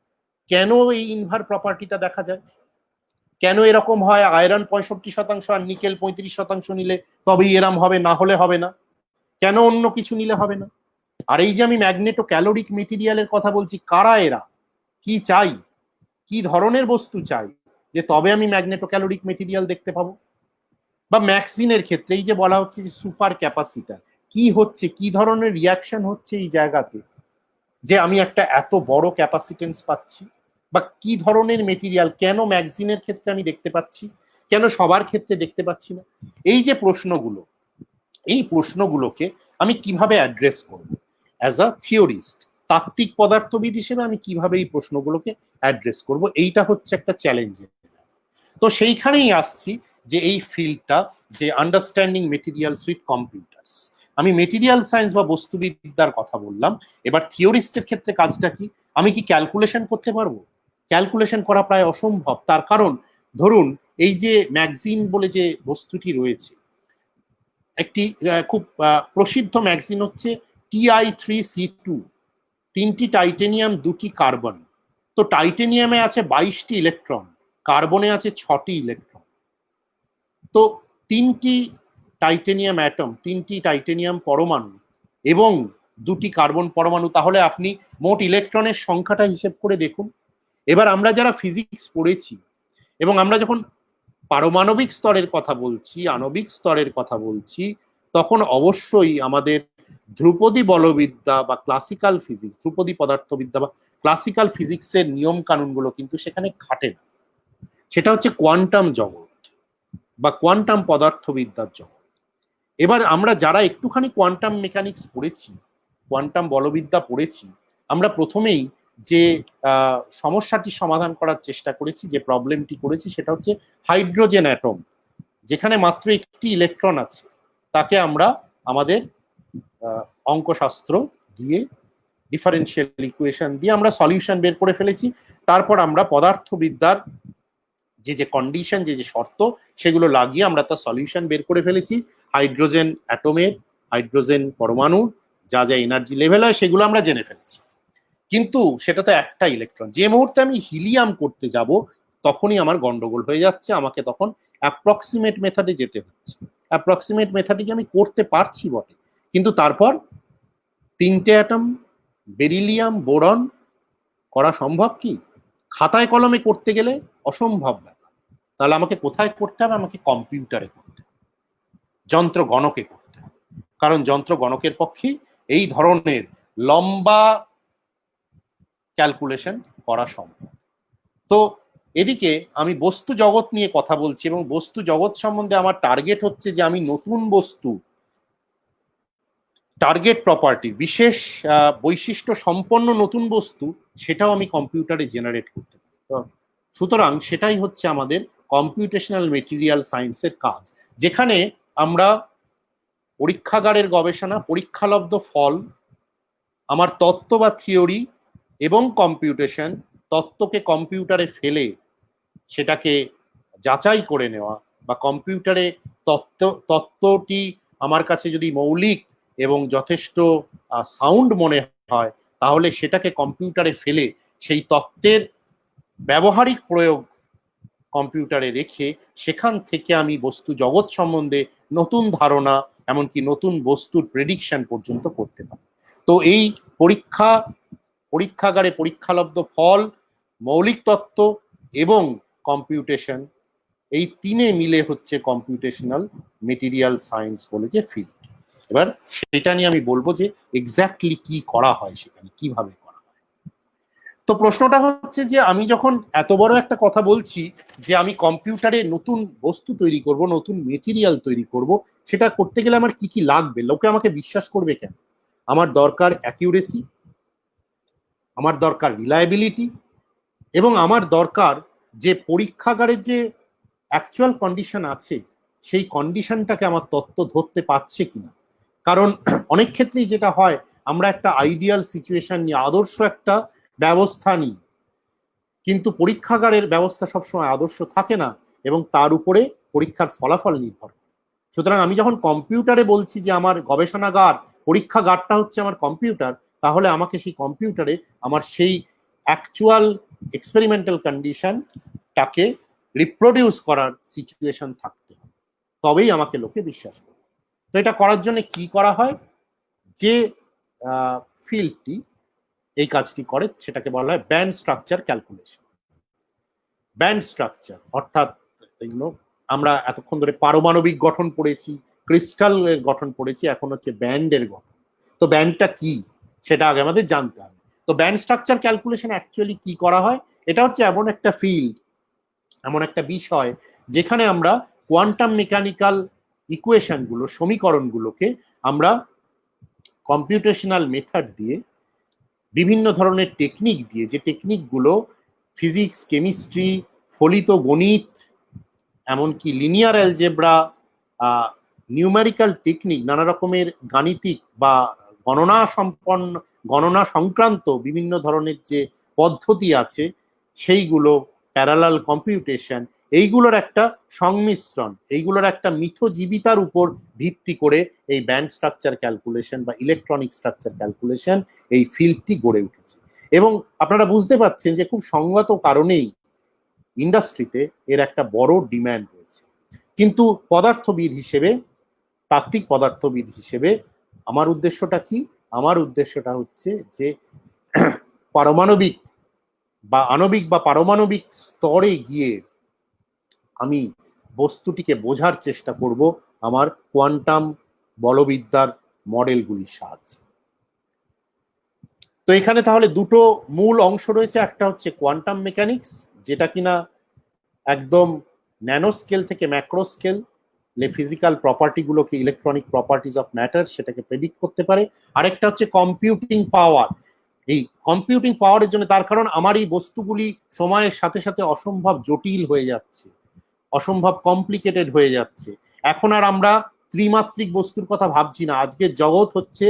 কেন এই ইনভার প্রপার্টিটা দেখা যায়, কেন এরকম হয়? আয়রন 65% আর নিকেল 35% নিলে তবেই এরম হবে, না হলে হবে না। কেন অন্য কিছু নিলে হবে না? আর এই যে আমি ম্যাগনেটো ক্যালোরিক মেটেরিয়ালের কথা বলছি, কারা এরা, কি চাই, কি ধরনের বস্তু চাই যে তবে আমি ম্যাগনেটো ক্যালোরিক মেটেরিয়াল দেখতে পাবো? বা ম্যাক্সিনের ক্ষেত্রে এই যে বলা হচ্ছে যে সুপার ক্যাপাসিটার, কি হচ্ছে, কি ধরনের রিয়াকশন হচ্ছে এই জায়গাতে যে আমি একটা এত বড় ক্যাপাসিটেন্স পাচ্ছি? বা কি ধরনের মেটেরিয়াল, কেন ম্যাগজিনের ক্ষেত্রে আমি দেখতে পাচ্ছি, কেন সবার ক্ষেত্রে দেখতে পাচ্ছি না? এই যে প্রশ্নগুলো, এই প্রশ্নগুলোকে আমি কিভাবে অ্যাড্রেস করব অ্যাজ আ থিওরিস্ট, তাত্ত্বিক পদার্থবিদ হিসেবে আমি কিভাবে এই প্রশ্নগুলোকে অ্যাড্রেস করব, এইটা হচ্ছে একটা চ্যালেঞ্জ। তো সেইখানেই আসছি যে এই ফিল্ডটা, যে আন্ডারস্ট্যান্ডিং মেটেরিয়ালস উইথ কম্পিউটার্স, আমি মেটেরিয়াল সায়েন্স বা বস্তুবিদ্যার কথা বললাম। এবার থিওরিস্টের ক্ষেত্রে কাজটা কি? আমি কি ক্যালকুলেশন করতে পারবো? ক্যালকুলেশন করা প্রায় অসম্ভব। তার কারণ ধরুন এই যে ম্যাগজিন বলে যে বস্তুটি রয়েছে, একটি খুব প্রসিদ্ধ ম্যাগজিন হচ্ছে Ti3C2, 3টি টাইটেনিয়াম 2টি কার্বন। তো টাইটেনিয়ামে আছে 22টি ইলেকট্রন, কার্বনে আছে 6টি ইলেকট্রন। তো 3টি টাইটেনিয়াম অ্যাটম, 3টি টাইটেনিয়াম পরমাণু এবং 2টি কার্বন পরমাণু, তাহলে আপনি মোট ইলেকট্রনের সংখ্যাটা হিসেব করে দেখুন। এবার আমরা যারা ফিজিক্স পড়েছি এবং আমরা যখন পারমাণবিক স্তরের কথা বলছি, আণবিক স্তরের কথা বলছি, তখন অবশ্যই আমাদের ধ্রুপদী বলবিদ্যা বা ক্লাসিক্যাল ফিজিক্স, ধ্রুপদী পদার্থবিদ্যা বা ক্লাসিক্যাল ফিজিক্সের নিয়ম কানুনগুলো কিন্তু সেখানে খাটে না। সেটা হচ্ছে কোয়ান্টাম জগৎ বা কোয়ান্টাম পদার্থবিদ্যার জগৎ। এবার আমরা যারা একটুখানি কোয়ান্টাম মেকানিক্স পড়েছি, কোয়ান্টাম বলবিদ্যা পড়েছি, আমরা প্রথমেই যে সমস্যাটি সমাধান করার চেষ্টা করেছি, যে প্রবলেমটি করেছি, সেটা হচ্ছে হাইড্রোজেন অ্যাটম, যেখানে মাত্র একটি ইলেকট্রন আছে, তাকে আমরা আমাদের অঙ্কশাস্ত্র দিয়ে, ডিফারেন্সিয়াল ইকুয়েশন দিয়ে আমরা সলিউশন বের করে ফেলেছি। তারপর আমরা পদার্থবিদ্যার যে যে কন্ডিশন, যে যে শর্ত, সেগুলো লাগিয়ে আমরা তার সলিউশন বের করে ফেলেছি। হাইড্রোজেন অ্যাটমের, হাইড্রোজেন পরমাণু যা যা এনার্জি লেভেল হয় সেগুলো আমরা জেনে ফেলেছি। কিন্তু সেটা তো একটা ইলেকট্রন। যে মুহূর্তে আমি হিলিয়াম করতে যাব, তখনই আমার গন্ডগোল হয়ে যাচ্ছে, আমাকে তখন অ্যাপ্রক্সিমেট মেথডে যেতে হচ্ছে। অ্যাপ্রক্সিমেট মেথডে আমি করতে পারছি বটে, কিন্তু তারপর 3টে অ্যাটম, বেরিলিয়াম, বোরন করা সম্ভব কি? খাতায় কলমে করতে গেলে অসম্ভব ব্যাপার। তাহলে আমাকে কোথায় করতে হবে? আমাকে কম্পিউটারে করতে হবে, যন্ত্র গণকে করতে হবে। কারণ যন্ত্র গণকের পক্ষে এই ধরনের লম্বা ক্যালকুলেশন করা সম্ভব। তো এদিকে আমি বস্তু জগৎ নিয়ে কথা বলছি এবং বস্তু জগৎ সম্বন্ধে আমার টার্গেট হচ্ছে যে আমি নতুন বস্তু, টার্গেট প্রপার্টি, বিশেষ বৈশিষ্ট্য সম্পন্ন নতুন বস্তু, সেটাও আমি কম্পিউটারে জেনারেট করতে পারি। সুতরাং সেটাই হচ্ছে আমাদের কম্পিউটেশনাল মেটেরিয়াল সায়েন্সের কাজ, যেখানে আমরা পরীক্ষাগারের গবেষণা, পরীক্ষালব্ধ ফল, আমার তত্ত্ব বা থিওরি এবং কম্পিউটেশন, তত্ত্বকে কম্পিউটারে ফেলে সেটাকে যাচাই করে নেওয়া, বা কম্পিউটারে তত্ত্বটি আমার কাছে যদি মৌলিক এবং যথেষ্ট সাউন্ড মনে হয়, তাহলে সেটাকে কম্পিউটারে ফেলে সেই তত্ত্বের ব্যবহারিক প্রয়োগ কম্পিউটারে রেখে সেখান থেকে আমি বস্তু জগৎ সম্বন্ধে নতুন ধারণা, এমনকি নতুন বস্তুর প্রেডিকশন পর্যন্ত করতে পারি। তো এই পরীক্ষাগারে পরীক্ষালব্ধ ফল, মৌলিক তত্ত্ব এবং কম্পিউটেশন, এই তিনে মিলে হচ্ছে কম্পিউটেশনাল মেটেরিয়াল সায়েন্স বলে যে ফিল্ড। এবার সেটা নিয়ে আমি বলবো যে এক্স্যাক্টলি কি করা হয়, সেখানে কিভাবে করা হয়। তো প্রশ্নটা হচ্ছে যে আমি যখন এত বড় একটা কথা বলছি যে আমি কম্পিউটারে নতুন বস্তু তৈরি করব, নতুন মেটেরিয়াল তৈরি করব, সেটা করতে গেলে আমার কি কি লাগবে, লোকে আমাকে বিশ্বাস করবে কেন? আমার দরকার অ্যাকিউরেসি, আমার দরকার রিলায়েবিলিটি, এবং আমার দরকার যে পরীক্ষাগারের যে অ্যাকচুয়াল কন্ডিশন আছে, সেই কন্ডিশনটাকে আমার তত্ত্ব ধরতে পারছে কিনা। কারণ অনেক ক্ষেত্রেই যেটা হয়, আমরা একটা আইডিয়াল সিচুয়েশন নিয়ে, আদর্শ একটা ব্যবস্থা নিই, কিন্তু পরীক্ষাগারের ব্যবস্থা সবসময় আদর্শ থাকে না এবং তার উপরে পরীক্ষার ফলাফল নির্ভর। সুতরাং আমি যখন কম্পিউটারে বলছি যে আমার গবেষণাগার, পরীক্ষাগারটা হচ্ছে আমার কম্পিউটার, তাহলে আমাকে সেই কম্পিউটারে আমার সেই অ্যাকচুয়াল এক্সপেরিমেন্টাল কন্ডিশনটাকে রিপ্রোডিউস করার সিচুয়েশন থাকতে হবে, তবেই আমাকে লোকে বিশ্বাস করবে। তো এটা করার জন্য কি করা হয়, যে ফিল্ডটি এই কাজটি করে সেটাকে বলা হয় band structure calculation. Band structure অর্থাৎ আমরা এতক্ষণ ধরে পারমাণবিক গঠন পড়েছি, ক্রিস্টালের গঠন পড়েছি, এখন হচ্ছে ব্যান্ডের গঠন। তো ব্যান্ডটা কি সেটা আগে আমাদের জানতে হবে। তো ব্যান্ড স্ট্রাকচার ক্যালকুলেশন অ্যাকচুয়ালি কি করা হয়, এটা হচ্ছে এমন একটা ফিল্ড, এমন একটা বিষয় যেখানে আমরা কোয়ান্টাম মেকানিক্যাল ইকুয়েশনগুলো, সমীকরণগুলোকে আমরা কম্পিউটেশনাল মেথড দিয়ে, বিভিন্ন ধরনের টেকনিক দিয়ে, যে টেকনিকগুলো ফিজিক্স, কেমিস্ট্রি, ফলিত গণিত, এমনকি লিনিয়ার অ্যালজেব্রা, নিউমেরিক্যাল টেকনিক, নানা রকমের গাণিতিক বা গণনা সংক্রান্ত বিভিন্ন ধরনের যে পদ্ধতি আছে সেইগুলো, প্যারালাল কম্পিউটেশন, এইগুলোর একটা সংমিশ্রণ, এইগুলোর একটা মিথজীবিতার উপর ভিত্তি করে এই ব্যান্ড স্ট্রাকচার ক্যালকুলেশন বা ইলেকট্রনিক স্ট্রাকচার ক্যালকুলেশন এই ফিল্ডটি গড়ে উঠেছে। এবং আপনারা বুঝতে পারছেন যে খুব সঙ্গত কারণেই ইন্ডাস্ট্রিতে এর একটা বড় ডিম্যান্ড রয়েছে। কিন্তু পদার্থবিদ হিসেবে, তাত্ত্বিক পদার্থবিদ হিসেবে আমার উদ্দেশ্যটা কি? আমার উদ্দেশ্যটা হচ্ছে যে পারমাণবিক বা আণবিক বা পারমাণবিক স্তরে গিয়ে আমি বস্তুটিকে বোঝার চেষ্টা করব আমার কোয়ান্টাম বলবিদ্যার মডেলগুলির সাহায্যে। তো এখানে তাহলে দুটো মূল অংশ রয়েছে, একটা হচ্ছে কোয়ান্টাম মেকানিক্স, যেটা কিনা একদম ন্যানো স্কেল থেকে ম্যাক্রো স্কেল ফিজিক্যাল প্রপার্টিগুলোকে, ইলেকট্রনিক প্রপার্টিজ অফ ম্যাটার, সেটাকে প্রেডিক্ট করতে পারে। আরেকটা হচ্ছে কম্পিউটিং পাওয়ার। এই কম্পিউটিং পাওয়ারের জন্য, তার কারণ আমার এই বস্তুগুলি সময়ের সাথে সাথে অসম্ভব জটিল হয়ে যাচ্ছে, অসম্ভব কমপ্লিকেটেড হয়ে যাচ্ছে। এখন আর আমরা ত্রিমাত্রিক বস্তুর কথা ভাবছি না। আজকের জগৎ হচ্ছে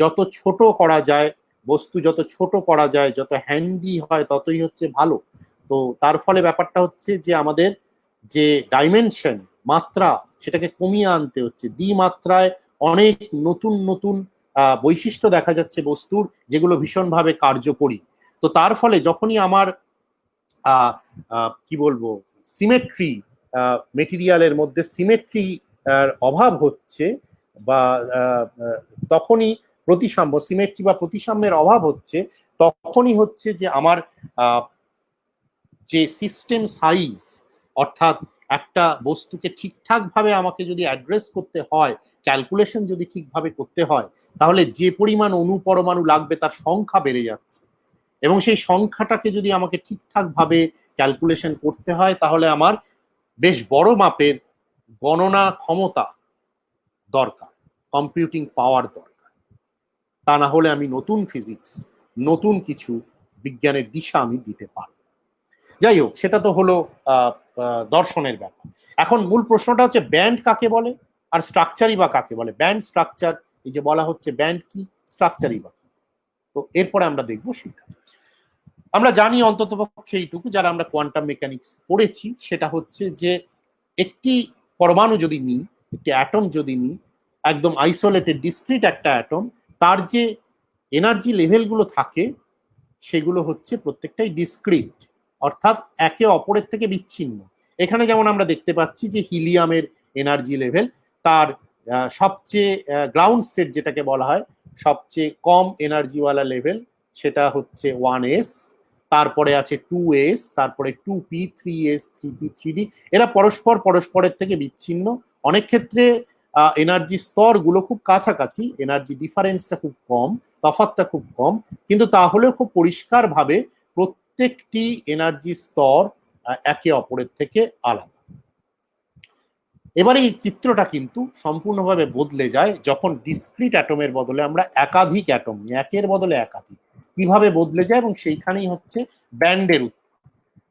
যত ছোট করা যায় বস্তু, যত ছোট করা যায়, যত হ্যান্ডি হয়, ততই হচ্ছে ভালো। তো তার ফলে ব্যাপারটা হচ্ছে যে আমাদের যে ডাইমেনশন, মাত্রা, সেটাকে কমিয়ে আনতে হচ্ছে। দ্বিমাত্রায় অনেক নতুন নতুন বৈশিষ্ট্য দেখা যাচ্ছে বস্তুর, যেগুলো ভীষণভাবে কার্যকরী। তো তার ফলে যখনই আমার কি বলবো, সিমেট্রি, মেটেরিয়ালের মধ্যে সিমেট্রি অভাব হচ্ছে, বা তখনই প্রতিসাম্য, সিমেট্রি বা প্রতিসাম্যের অভাব হচ্ছে, তখনই হচ্ছে যে আমার যে সিস্টেম সাইজ, অর্থাৎ একটা বস্তুকে ঠিকঠাক ভাবে আমাকে যদি অ্যাড্রেস করতে হয়, ক্যালকুলেশন যদি ঠিকভাবে করতে হয়, তাহলে যে পরিমাণ অণু পরমাণু লাগবে তার সংখ্যা বেড়ে যাচ্ছে। এবং সেই সংখ্যাটাকে যদি আমাকে ঠিকঠাক ভাবে ক্যালকুলেশন করতে হয়, তাহলে আমার বেশ বড় মাপের গণনা ক্ষমতা দরকার, কম্পিউটিং পাওয়ার দরকার। তা না হলে আমি নতুন ফিজিক্স, নতুন কিছু বিজ্ঞানের দিশা আমি দিতে পারব। যাই হোক, সেটা তো হলো দর্শনের ব্যাপার। এখন মূল প্রশ্নটা হচ্ছে ব্যান্ড কাকে বলে আর স্ট্রাকচারই বা কাকে বলে। ব্যান্ড স্ট্রাকচার, এই যে বলা হচ্ছে ব্যান্ড কি, স্ট্রাকচারই বা কি, তো এরপরে আমরা দেখবো সেটা। আমরা জানি অন্ততপক্ষে এইটুকু, যারা আমরা কোয়ান্টাম মেকানিক্স পড়েছি, সেটা হচ্ছে যে একটি পরমাণু যদি নিই, একটি অ্যাটম যদি নিই, একদম আইসোলেটেড ডিসক্রিট একটা অ্যাটম, তার যে এনার্জি লেভেলগুলো থাকে সেগুলো হচ্ছে প্রত্যেকটাই ডিসক্রিট, অর্থাৎ একে অপরের থেকে বিচ্ছিন্ন। এখানে যেমন আমরা দেখতে পাচ্ছি যে হিলিয়ামের এনার্জি লেভেল, তার সবচেয়ে গ্রাউন্ড স্টেট যেটাকে বলা হয়, সবচেয়ে কম এনার্জিওয়ালা লেভেল, সেটা হচ্ছে 1s, তারপরে আছে 2s, তারপরে 2p, 3s, 3p, 3d। এরা পরস্পরের থেকে বিচ্ছিন্ন। অনেক ক্ষেত্রে এনার্জি স্তরগুলো খুব কাছাকাছি, এনার্জি ডিফারেন্সটা খুব কম, তফাৎটা খুব কম, কিন্তু তাহলেও খুব পরিষ্কারভাবে প্রত্যেকটি এনার্জি স্তর একে অপরের থেকে আলাদা। এবারে এই চিত্রটা কিন্তু সম্পূর্ণভাবে বদলে যায় যখন ডিসক্রিট অ্যাটমের বদলে আমরা একাধিক অ্যাটম, একের বদলে একাধিক, কিভাবে বদলে যায়, এবং সেইখানেই হচ্ছে ব্যান্ডের উত্তর।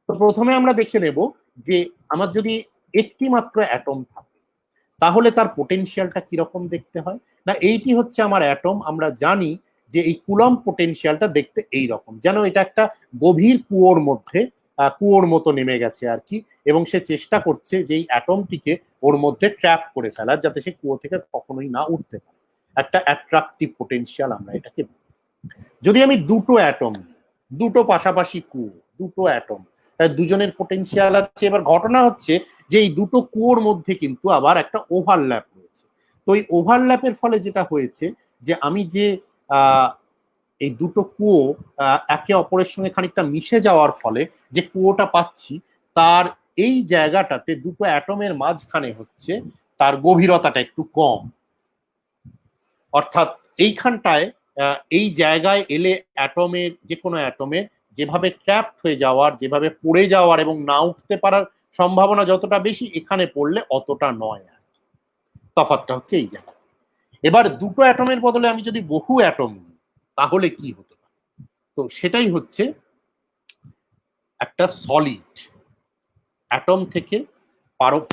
তো প্রথমে আমরা দেখে নেব যে আমার যদি একটি মাত্র অ্যাটম থাকে, তাহলে তার পোটেনশিয়ালটা কিরকম দেখতে হয়। না, এইটি হচ্ছে আমার অ্যাটম। আমরা জানি যে এই কুলম্ব পোটেনশিয়ালটা দেখতে এই রকম, যেন এটা একটা গভীর কুয়োর মতো নেমে গেছে আর কি, এবং সে চেষ্টা করছে যে এই অ্যাটমটিকে ওর মধ্যে ট্র্যাপ করে ফেলার, যাতে সে কুয়ো থেকে কখনোই না উঠতে পারে। একটা অ্যাট্রাকটিভ পোটেনশিয়াল আমরা এটাকে বলি। যদি আমি দুটো অ্যাটম, দুটো পাশাপাশি কুয়ো, দুটো অ্যাটম, দুজনের পোটেনশিয়াল আছে। এবার ঘটনা হচ্ছে যে এই দুটো কুয়োর মধ্যে কিন্তু আবার একটা ওভারল্যাপ রয়েছে। তো এই ওভারল্যাপের ফলে যেটা হয়েছে যে আমি যে এই দুটো কুয়ো একে অপরের সঙ্গে খানিকটা মিশে যাওয়ার ফলে যে কুয়োটা পাচ্ছি, তার এই জায়গাটাতে দুটো অ্যাটমের মাঝখানে হচ্ছে তার গভীরতাটা একটু কম। অর্থাৎ এইখানটায় এই জায়গায় এলে অ্যাটমের, যে কোনো অ্যাটমের যেভাবে ট্র্যাপ হয়ে যাওয়ার, যেভাবে পড়ে যাওয়ার এবং না উঠতে পারার সম্ভাবনা যতটা বেশি, এখানে পড়লে অতটা নয়। তফাৎটা হচ্ছে এই জায়গা। এবার দুটো অ্যাটমের বদলে আমি যদি বহু অ্যাটম নিই তাহলে কি হতে পারে? তো সেটাই হচ্ছে একটা সলিড অ্যাটম থেকে,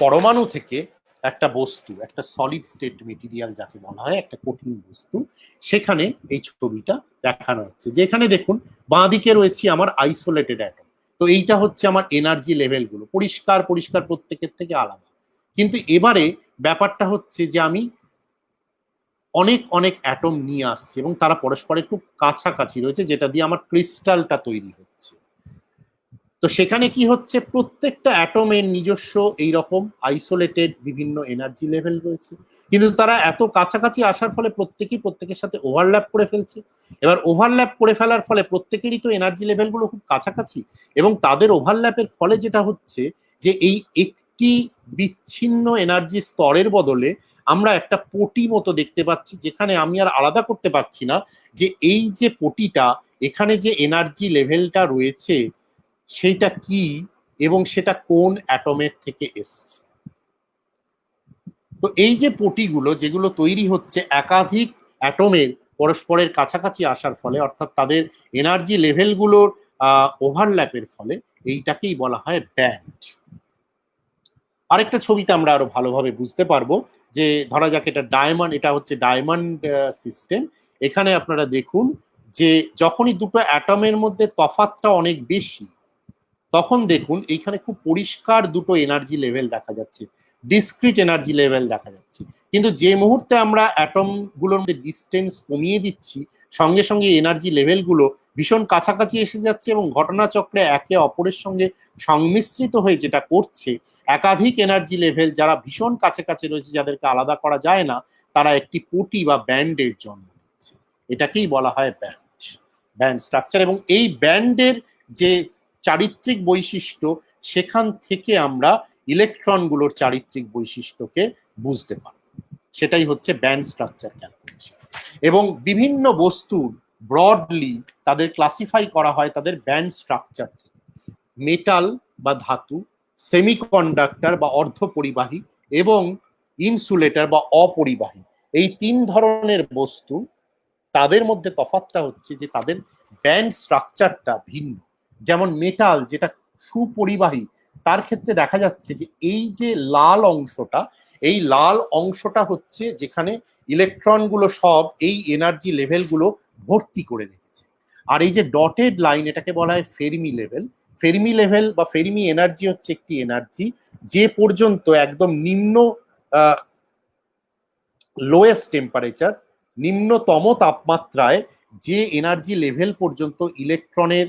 পরমাণু থেকে একটা বস্তু, একটা সলিড স্টেট মেটেরিয়াল যাকে বলা হয়, একটা কঠিন বস্তু, সেখানে এই ছবিটা দেখানো হচ্ছে। যে এখানে দেখুন বাঁ দিকে রয়েছে আমার আইসোলেটেড অ্যাটম। তো এইটা হচ্ছে আমার এনার্জি লেভেল গুলো, পরিষ্কার পরিষ্কার প্রত্যেকের থেকে আলাদা। কিন্তু এবারে ব্যাপারটা হচ্ছে যে আমি অনেক অনেক অ্যাটম নিয়ে আসছি এবং তারা পরস্পরের খুব কাছাকাছি রয়েছে, যেটা দিয়ে আমার ক্রিস্টালটা তৈরি হচ্ছে। তো সেখানে কি হচ্ছে, প্রত্যেকটা অ্যাটমের নিজস্ব এইরকম আইসোলেটেড বিভিন্ন এনার্জি লেভেল রয়েছে, কিন্তু তারা এত কাছাকাছি আসার ফলে প্রত্যেকেই প্রত্যেকের সাথে ওভারল্যাপ করে ফেলছে। এবার ওভারল্যাপ করে ফেলার ফলে প্রত্যেকেরই তো এনার্জি লেভেলগুলো খুব কাছাকাছি, এবং তাদের ওভারল্যাপের ফলে যেটা হচ্ছে যে এই একটি বিচ্ছিন্ন এনার্জি স্তরের বদলে আমরা একটা পটি মতো দেখতে পাচ্ছি, যেখানে আমি আর আলাদা করতে পারছি না যে এই যে পটিটা, এখানে যে এনার্জি লেভেলটা রয়েছে সেইটা কি এবং সেটা কোন অ্যাটমের থেকে এসছে। তো এই যে পটিগুলো যেগুলো তৈরি হচ্ছে একাধিক অ্যাটমের পরস্পরের কাছাকাছি আসার ফলে, অর্থাৎ তাদের এনার্জি লেভেলগুলোর ওভারল্যাপের ফলে, এইটাকেই বলা হয় ব্যান্ড। আরেকটা ছবিতে আমরা আরো ভালোভাবে বুঝতে পারবো যে ধরা যাক এটা ডায়মন্ড, এটা হচ্ছে ডায়মন্ড সিস্টেম। এখানে আপনারা দেখুন যে যখনই দুটো অ্যাটমের মধ্যে তফাৎটা অনেক বেশি, তখন দেখুন এইখানে খুব পরিষ্কার দুটো এনার্জি লেভেল দেখা যাচ্ছে, ডিসক্রিট এনার্জি লেভেল দেখা যাচ্ছে। কিন্তু যে মুহূর্তে আমরা অ্যাটম গুলোর মধ্যে ডিস্টেন্স কমিয়ে দিচ্ছি, সঙ্গে সঙ্গে এনার্জি লেভেলগুলো ভীষণ কাছাকাছি এসে যাচ্ছে এবং ঘটনাচক্রে একে অপরের সঙ্গে সংমিশ্রিত হয়ে যেটা করছে, একাধিক এনার্জি লেভেল যারা ভীষণ কাছে কাছে রয়েছে, যাদেরকে আলাদা করা যায় না, তারা একটি পটি বা ব্যান্ডের জন্ম দিচ্ছে। এটাকেই বলা হয় ব্যান্ড, ব্যান্ড স্ট্রাকচার। এবং এই ব্যান্ডের যে চারিত্রিক বৈশিষ্ট্য, সেখান থেকে আমরা ইলেকট্রনগুলোর চারিত্রিক বৈশিষ্ট্যকে বুঝতে পারি। সেটাই হচ্ছে ব্যান্ড স্ট্রাকচার ক্যালকুলেশন। এবং বিভিন্ন বস্তুর ব্রডলি তাদের ক্লাসিফাই করা হয় তাদের ব্যান্ড স্ট্রাকচার থেকে। মেটাল বা ধাতু, সেমিকন্ডাক্টর বা অর্ধপরিবাহী, এবং ইনসুলেটর বা অপরিবাহী, এই তিন ধরনের বস্তু, তাদের মধ্যে তফাৎটা হচ্ছে যে তাদের ব্যান্ড স্ট্রাকচারটা ভিন্ন। যেমন মেটাল যেটা সুপরিবাহী, তার ক্ষেত্রে দেখা যাচ্ছে যে এই যে লাল অংশটা, এই লাল অংশটা হচ্ছে যেখানে ইলেকট্রনগুলো সব এই এনার্জি লেভেলগুলো ভর্তি করে রেখেছে। আর এই যে ডটেড লাইন, এটাকে বলা হয় ফেরমি লেভেল। ফেরমি লেভেল বা ফেরমি এনার্জি হচ্ছে একটি এনার্জি যে পর্যন্ত একদম নিম্ন লোয়েস্ট টেম্পারেচার, নিম্নতম তাপমাত্রায় যে এনার্জি লেভেল পর্যন্ত ইলেকট্রনের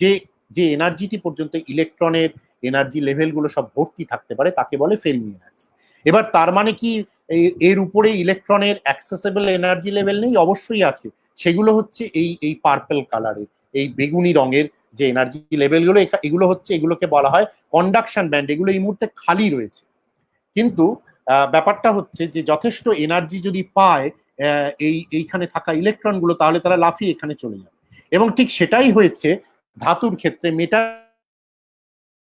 যে যে এনার্জিটি পর্যন্ত ইলেকট্রনের এনার্জি লেভেলগুলো সব ভর্তি থাকতে পারে, তাকে বলে ফেরমি এনার্জি। এবার তার মানে কি এর উপরে ইলেকট্রনের অ্যাক্সেসেবল এনার্জি লেভেল নেই? অবশ্যই আছে। সেগুলো হচ্ছে এই এই পার্পল কালারের, এই বেগুনি রঙের যে এনার্জি লেভেলগুলো, এগুলো হচ্ছে, এগুলোকে বলা হয় কন্ডাকশন ব্যান্ড। এগুলো এই মুহূর্তে খালি রয়েছে, কিন্তু ব্যাপারটা হচ্ছে যে যথেষ্ট এনার্জি যদি পায় এইখানে থাকা ইলেকট্রনগুলো, তাহলে তারা লাফিয়ে এখানে চলে যাবে। এবং ঠিক সেটাই হয়েছে ধাতুর ক্ষেত্রে। মেটাল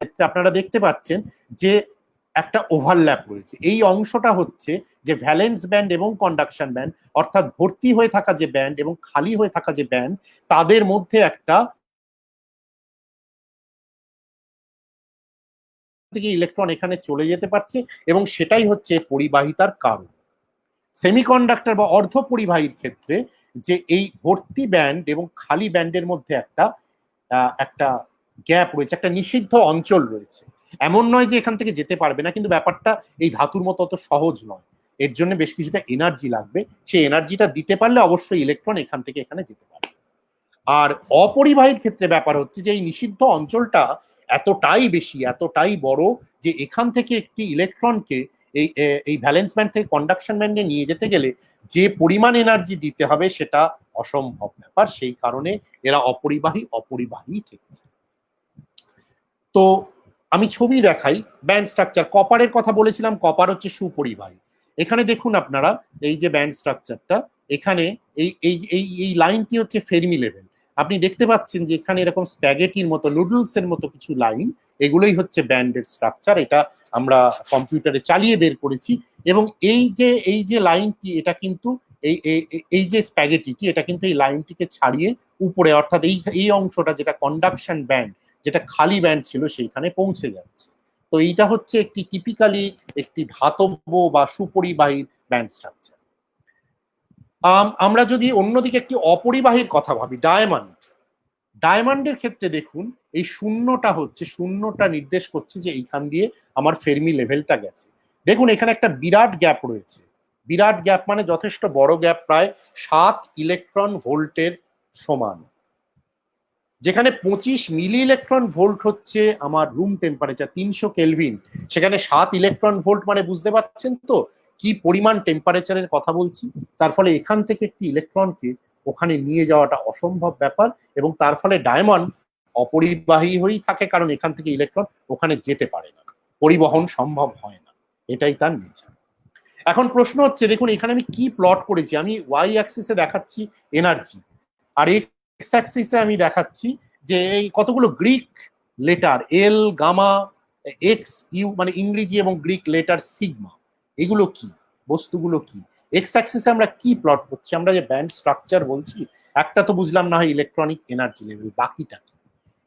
ক্ষেত্রে আপনারা দেখতে পাচ্ছেন যে একটা ওভারল্যাপ রয়েছে। এই অংশটা হচ্ছে যে ভ্যালেন্স ব্যান্ড এবং কন্ডাকশন ব্যান্ড, অর্থাৎ ভর্তি হয়ে থাকা যে ব্যান্ড এবং খালি হয়ে থাকা যে ব্যান্ড, তাদের মধ্যে একটা থেকে ইলেকট্রন এখানে চলে যেতে পারছে, এবং সেটাই হচ্ছে পরিবাহিতার কারণ। সেমিকন্ডাক্টর বা অর্ধপরিবাহীর ক্ষেত্রে যে এই ভর্তি ব্যান্ড এবং খালি ব্যান্ডের মধ্যে একটা গ্যাপ রয়েছে, একটা নিষিদ্ধ অঞ্চল রয়েছে। এমন নয় যে এখান থেকে যেতে পারবে না, কিন্তু ব্যাপারটা এই ধাতুর মতো অত সহজ নয়। এর জন্য বেশ কিছুটা এনার্জি লাগবে, সেই এনার্জিটা দিতে পারলে অবশ্যই ইলেকট্রন এখান থেকে এখানে যেতে পারবে। আর অপরিবাহীর ক্ষেত্রে ব্যাপার হচ্ছে যে এই নিষিদ্ধ অঞ্চলটা এতটাই বেশি, এতটাই বড় যে এখান থেকে একটি ইলেকট্রনকে এই ভ্যালেন্স ব্যান্ড থেকে কন্ডাকশন ব্যান্ডে নিয়ে যেতে গেলে যে পরিমাণ এনার্জি দিতে হবে সেটা অসম্ভব ব্যাপার। সেই কারণে এরা অপরিবাহী থেকে যায়। তো আমি ছবি দেখাই ব্যান্ড স্ট্রাকচার। কপারের কথা বলেছিলাম, কপার হচ্ছে সুপরিবাহী। এখানে দেখুন আপনারা এই যে ব্যান্ড স্ট্রাকচারটা, এখানে এই লাইনটি হচ্ছে ফেরমি লেভেল। আপনি দেখতে পাচ্ছেন যে এখানে এরকম স্প্যাগেটির মতো, নুডলস এর মতো কিছু লাইন, এগুলোই হচ্ছে ব্যান্ডের স্ট্রাকচার। এটা আমরা কম্পিউটারে চালিয়ে বের করেছি। এবং এই যে লাইনটি, এটা কিন্তু এই যে স্প্যাগেটিটি, এটা কিন্তু এই লাইনটিকে ছাড়িয়ে উপরে, অর্থাৎ এই অংশটা যেটা কন্ডাকশন ব্যান্ড, যেটা খালি ব্যান্ড ছিল, সেইখানে পৌঁছে যাচ্ছে। তো এইটা হচ্ছে একটি টিপিক্যালি একটি ধাতব বা সুপরিবাহী ব্যান্ড স্ট্রাকচার। আমরা যদি অন্যদিকে একটি অপরিবাহীর কথা ভাবি, ডায়মন্ডের ক্ষেত্রে দেখুন এই শূন্যটা নির্দেশ করছে যে এইখান দিয়ে আমার ফেরমি লেভেলটা গেছে। দেখুন এখানে একটা বিরাট গ্যাপ রয়েছে, বিরাট গ্যাপ মানে যথেষ্ট বড় গ্যাপ, প্রায় 7 ইলেকট্রন ভোল্টের সমান। যেখানে 25 মিলি ইলেকট্রন ভোল্ট হচ্ছে আমার রুম টেম্পারেচার 300 কেলভিন, সেখানে 7 ইলেকট্রন ভোল্ট মানে বুঝতে পারছেন তো কি পরিমাণ টেম্পারেচারের কথা বলছি। তার ফলে এখান থেকে একটি ইলেকট্রনকে ওখানে নিয়ে যাওয়াটা অসম্ভব ব্যাপার, এবং তার ফলে ডায়মন্ড অপরিবাহী হয়েই থাকে, কারণ এখান থেকে ইলেকট্রন ওখানে যেতে পারে না, পরিবহন সম্ভব হয় না, এটাই তার নেচার। এখন প্রশ্ন হচ্ছে, দেখুন এখানে আমি কি প্লট করেছি, আমি ওয়াই অ্যাক্সিসে দেখাচ্ছি এনার্জি, আর এক্স অ্যাক্সিসে আমি দেখাচ্ছি যে এই কতগুলো Greek letter L, gamma, X, U মানে ইংরেজি এবং গ্রিক লেটার সিগমা, এগুলো কি, বস্তুগুলো কি। এক্স অ্যাক্সিসে আমরা কি প্লট করছি, আমরা যে ব্যান্ড স্ট্রাকচার বলছি, একটা তো বুঝলাম না হয় ইলেকট্রনিক এনার্জি লেভেল, বাকিটা কি।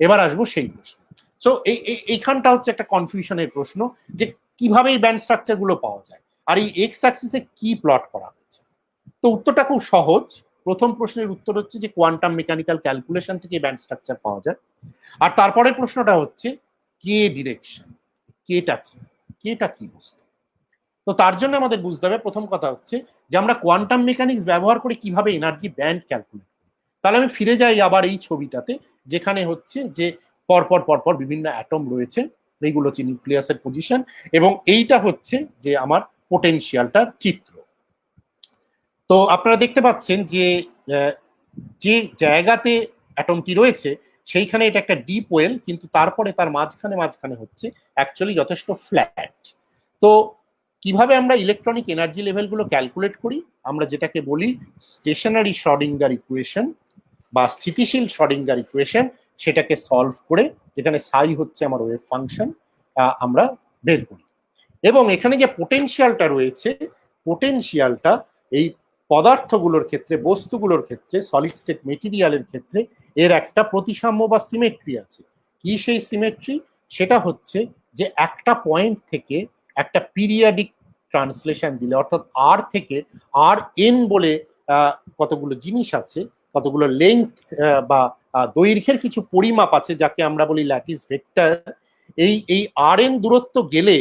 এবার আসবো সেই প্রশ্ন। সো এইখানটা হচ্ছে একটা কনফিউশনের প্রশ্ন যে কিভাবে এই ব্যান্ড স্ট্রাকচার গুলো পাওয়া যায়, আর এই এক্স অ্যাক্সিসে কি প্লট করা হয়েছে। তো উত্তরটা খুব সহজ। প্রথম প্রশ্নের উত্তর হচ্ছে যে কোয়ান্টাম মেকানিক্যাল ক্যালকুলেশন থেকে ব্যান্ড স্ট্রাকচার পাওয়া যায়। আর তারপরের প্রশ্নটা হচ্ছে কে ডিরেকশন, কেটা কি বস্তু। তো তার জন্য আমাদের বুঝতে হবে, প্রথম কথা হচ্ছে যে আমরা কোয়ান্টাম মেকানিক্স ব্যবহার করে কিভাবে এনার্জি ব্যান্ড ক্যালকুলেট করি। তাহলে আমি ফিরে যাই আবার এই ছবিটাতে, যেখানে হচ্ছে যে পরপর বিভিন্ন অ্যাটম রয়েছে, এইগুলো হচ্ছে নিউক্লিয়াসের পজিশন, এবং এইটা হচ্ছে যে আমার পোটেনশিয়ালটার চিত্র। তো আপনারা দেখতে পাচ্ছেন যে যে জায়গাতে অ্যাটমটি রয়েছে সেইখানে এটা একটা ডিপ ওয়েল, কিন্তু তারপরে তার মাঝখানে হচ্ছে অ্যাকচুয়ালি যথেষ্ট ফ্ল্যাট। তো কিভাবে আমরা ইলেকট্রনিক এনার্জি লেভেলগুলো ক্যালকুলেট করি, আমরা যেটাকে বলি স্টেশনারি শ্রোডিঙ্গার ইকুয়েশন বা স্থিতিশীল শ্রোডিঙ্গার ইকুয়েশন, সেটাকে সলভ করে, যেখানে সাই হচ্ছে আমার ওয়েভ ফাংশন, আমরা বের করি। এবং এখানে যে পোটেনশিয়ালটা রয়েছে, পোটেনশিয়ালটা এই পদার্থগুলোর ক্ষেত্রে, বস্তুগুলোর ক্ষেত্রে, সলিড স্টেট মেটেরিয়ালের ক্ষেত্রে এর একটা প্রতিসাম্য বা সিমেট্রি আছে। কি সেই সিমেট্রি? সেটা হচ্ছে যে একটা পয়েন্ট থেকে একটা পিরিয়ডিক ট্রান্সলেশন দিলে, অর্থাৎ আর থেকে আর এন বলে কতগুলো জিনিস আছে, কতগুলো লেন্থ বা দৈর্ঘ্যের কিছু পরিমাপ আছে, যাকে আমরা বলি ল্যাটিস ভেক্টর। এই আর এন দূরত্ব গেলে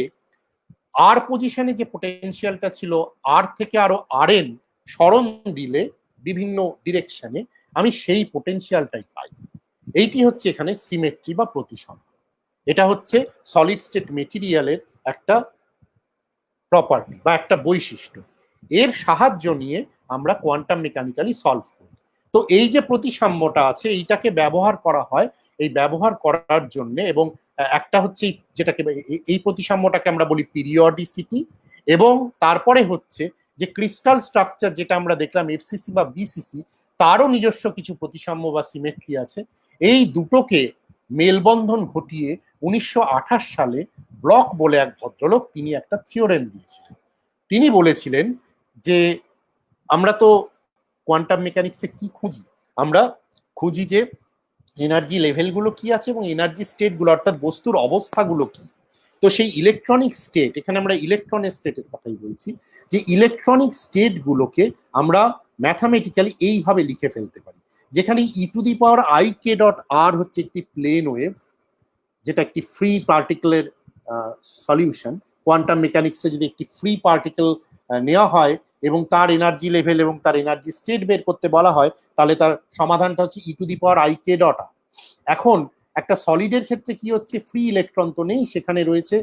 আর পজিশনে যে পোটেনশিয়ালটা ছিল, আর থেকে আরো আর এন সরণ দিলে বিভিন্ন ডিরেকশনে, আমি সেই পোটেনশিয়ালটাই পাই। এইটি হচ্ছে এখানে সিমেট্রি বা প্রতিসাম্য। এটা হচ্ছে সলিড স্টেট মেটেরিয়ালের একটা প্রপার্টি বা একটা বৈশিষ্ট্য। এর সাহায্য নিয়ে আমরা কোয়ান্টাম মেকানিক্যালি সলভ করি। তো এই যে প্রতিসাম্যটা আছে, এইটাকে ব্যবহার করা হয় এই ব্যবহার করার জন্য, এবং একটা হচ্ছে যেটাকে এই প্রতিসাম্যটাকে আমরা বলি পিরিয়ডিসিটি, এবং তারপরে হচ্ছে যে ক্রিস্টাল স্ট্রাকচার যেটা আমরা দেখলাম এফসিসি বা বিসিসি, তারও নিজস্ব কিছু প্রতিসাম্য বা সিমেট্রি আছে। এই দুটোকে মেলবন্ধন ঘটিয়ে 1928 সালে ব্লক বলে এক ভদ্রলোক, তিনি একটা থিওরেম দিয়েছিলেন। তিনি বলেছিলেন যে আমরা তো কোয়ান্টাম মেকানিক্সে কি খুঁজি, আমরা খুঁজি যে এনার্জি লেভেলগুলো কি আছে এবং এনার্জি স্টেটগুলো, অর্থাৎ বস্তুর অবস্থাগুলো কি। তো সেই ইলেকট্রনিক স্টেট, এখানে আমরা ইলেকট্রনের স্টেটের কথাই বলছি, যে ইলেকট্রনিক স্টেটগুলোকে আমরা ম্যাথামেটিক্যালি এইভাবে লিখে ফেলতে পারি, যেখানে e⁻ik.r হচ্ছে একটি প্লেন ওয়েভ, যেটা একটি ফ্রি পার্টিকেলের সলিউশন। কোয়ান্টাম মেকানিক্সে যদি একটি ফ্রি পার্টিকেল নেওয়া হয় এবং তার এনার্জি লেভেল এবং তার এনার্জি স্টেট বের করতে বলা হয়, তাহলে তার সমাধানটা হচ্ছে e⁻ik.r। এখন একটা সলিডের ক্ষেত্রে কি হচ্ছে, ফ্রি ইলেকট্রন তো নেই, সেখানে রয়েছে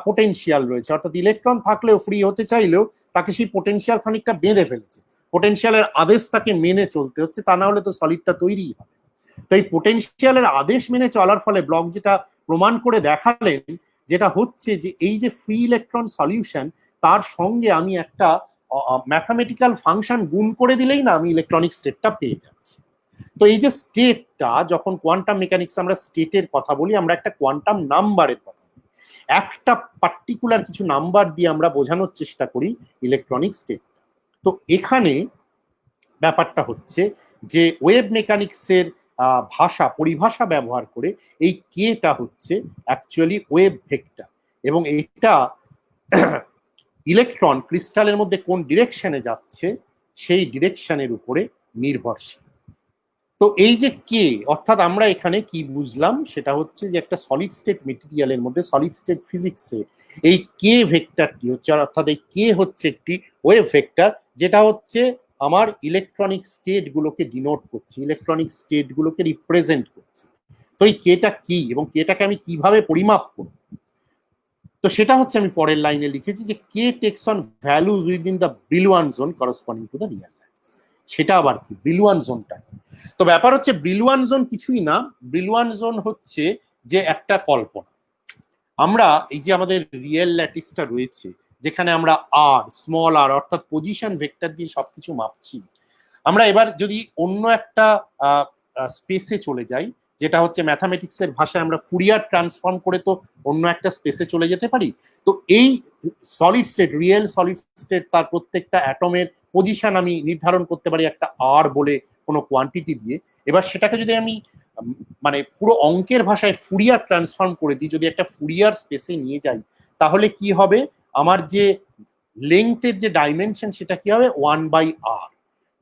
পোটেনশিয়াল রয়েছে, অর্থাৎ ইলেকট্রন থাকলেও ফ্রি হতে চাইলেও তাকে সেই পোটেনশিয়াল খানিকটা বেঁধে ফেলেছে, পোটেনশিয়ালের আদেশ তাকে মেনে চলতে হচ্ছে, তা না হলে তো সলিডটা তৈরি হবে। তো এই পোটেনশিয়ালের আদেশ মেনে চলার ফলে ব্লক যেটা প্রমাণ করে দেখালেন, যেটা হচ্ছে যে এই যে ফ্রি ইলেকট্রন সলিউশন, তার সঙ্গে আমি একটা ম্যাথামেটিক্যাল ফাংশন গুণ করে দিলেই না আমি ইলেকট্রনিক স্টেটটা পেয়ে যাচ্ছি। তো এই যে স্টেটটা, যখন কোয়ান্টাম মেকানিক্স আমরা স্টেটের কথা বলি, আমরা একটা কোয়ান্টাম নাম্বারের কথা বলি, একটা পার্টিকুলার কিছু নাম্বার দিয়ে আমরা বোঝানোর চেষ্টা করি ইলেকট্রনিক স্টেট। তো এখানে ব্যাপারটা হচ্ছে যে ওয়েভ মেকানিক্সের ভাষা পরিভাষা ব্যবহার করে এই কেটা হচ্ছে অ্যাকচুয়ালি ওয়েভ ভেক্টর, এবং এটা ইলেকট্রন ক্রিস্টালের মধ্যে কোন ডিরেকশনে যাচ্ছে সেই ডিরেকশনের উপরে নির্ভরশীল। তো এই যে কে, অর্থাৎ আমরা এখানে কি বুঝলাম সেটা হচ্ছে যে একটা সলিড স্টেট মেটেরিয়ালের মধ্যে, সলিড স্টেট ফিজিক্সে এই কে ভেক্টরটি হচ্ছে, অর্থাৎ এই কে হচ্ছে একটি ওয়েভ ভেক্টর, যেটা হচ্ছে আমার ইলেকট্রনিক স্টেট গুলোকে ডিনোট করছে, ইলেকট্রনিক স্টেট গুলোকে রিপ্রেজেন্ট করছে। তো এই কেটা কি এবং কেটাকে আমি কিভাবে পরিমাপ করব, তো সেটা হচ্ছে আমি পরের লাইনে লিখেছি যে K takes on values within the Brillouin zone corresponding to the real values. সেটা আবার কি ব্রিলুয়ান জোনটা? তো ব্যাপার হচ্ছে ব্রিলুয়ান জোন কিছুই না, ব্রিলুয়ান জোন হচ্ছে যে একটা কল্পনা। আমরা এই যে আমাদের রিয়েল ল্যাটিসটা রয়েছে, যেখানে আমরা আর স্মল আর অর্থাৎ পজিশন ভেক্টর দিয়ে সবকিছু মাপছি, আমরা এবার যদি অন্য একটা স্পেসে চলে যাই, যেটা হচ্ছে ম্যাথামেটিক্সের ভাষায় আমরা ফুরিয়ার ট্রান্সফর্ম করে তো অন্য একটা স্পেসে চলে যেতে পারি। তো এই solid state, real solid state, তার প্রত্যেকটা অ্যাটমের পজিশন আমি নির্ধারণ করতে পারি একটা আর বলে কোনো কোয়ান্টিটি দিয়ে। এবার সেটাকে যদি আমি মানে পুরো অঙ্কের ভাষায় ফুরিয়ার ট্রান্সফর্ম করে দিই, যদি একটা ফুরিয়ার স্পেসে নিয়ে যাই, তাহলে কি হবে, আমার যে লেংথের যে ডাইমেনশন সেটা কি হবে 1/r।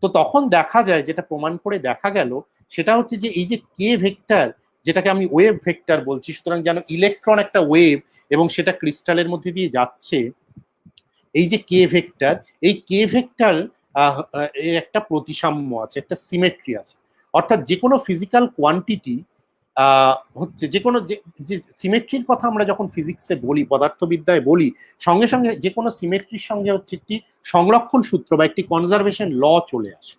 তো তখন দেখা যায়, যেটা প্রমাণ করে দেখা গেল, সেটা হচ্ছে যে এই যে কে ভেক্টর, যেটাকে আমি ওয়েভ ভেক্টর বলছি, সুতরাং যেন ইলেকট্রন একটা ওয়েভ এবং সেটা ক্রিস্টালের মধ্যে দিয়ে যাচ্ছে, এই যে কে ভেক্টর, এই কে ভেক্টর এর একটা প্রতিসাম্য আছে, একটা সিমেট্রি আছে। অর্থাৎ যে কোনো ফিজিক্যাল কোয়ান্টিটি হচ্ছে যে কোনো যে সিমেট্রির কথা আমরা যখন ফিজিক্সে বলি, পদার্থবিদ্যায় বলি, সঙ্গে সঙ্গে যে কোনো সিমেট্রির সঙ্গে হচ্ছে একটি সংরক্ষণ সূত্র বা একটি কনজারভেশন ল চলে আসে।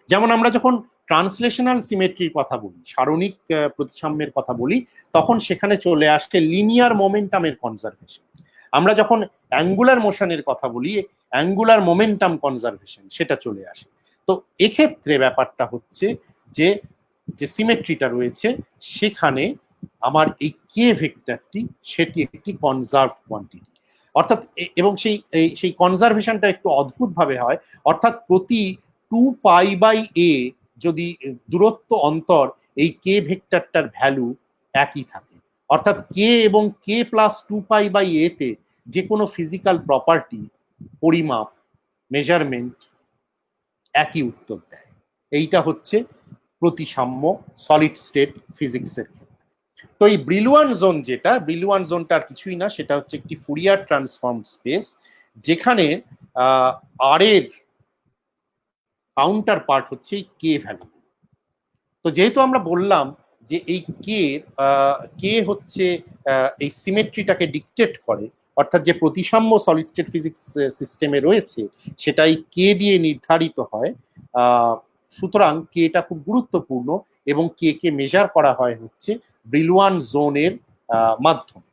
যেমন আমরা যখন ট্রান্সলেশনাল সিমেট্রির কথা বলি, সারণিক প্রতিসাম্যের কথা বলি, তখন সেখানে চলে আসছে লিনিয়ার মোমেন্টামের কনজারভেশন। আমরা যখন অ্যাঙ্গুলার মোশনের কথা বলি, অ্যাঙ্গুলার মোমেন্টাম কনজারভেশন সেটা চলে আসে। তো এক্ষেত্রে ব্যাপারটা হচ্ছে যে যে সিমেট্রিটা রয়েছে সেখানে আমার এই কে ভেক্টরটি সেটি একটি কনজার্ভড কোয়ান্টিটি, অর্থাৎ এবং সেই কনজারভেশনটা একটু অদ্ভুত ভাবে হয়, অর্থাৎ প্রতি 2π/a যদি দূরত্ব অন্তর এই কে ভেক্টরটার ভ্যালু একই থাকে, অর্থাৎ কে এবং কে প্লাস 2π/a তে যে কোনো ফিজিক্যাল প্রপার্টি, পরিমাপ, মেজারমেন্ট একই উত্তর দেয়। এইটা হচ্ছে প্রতিসাম্য সলিড স্টেট ফিজিক্সের ক্ষেত্রে। তো এই ব্রিলুয়ান জোন, যেটা ব্রিলুয়ান জোনটা আর কিছুই না, সেটা হচ্ছে একটি ফুরিয়ার ট্রান্সফর্ম স্পেস, যেখানে আর এর কাউন্টার পার্ট হচ্ছে এই কে ভ্যালু। তো যেহেতু আমরা বললাম যে এই কে হচ্ছে এই সিমেট্রিটাকে ডিকটেট করে, অর্থাৎ যে প্রতিসাম্য সলিড স্টেট ফিজিক্স সিস্টেমে রয়েছে সেটাই কে দিয়ে নির্ধারিত হয়, সুতরাং কেটা খুব গুরুত্বপূর্ণ এবং কে মেজার করা হয় হচ্ছে ব্রিলুয়ান জোনের মাধ্যমে।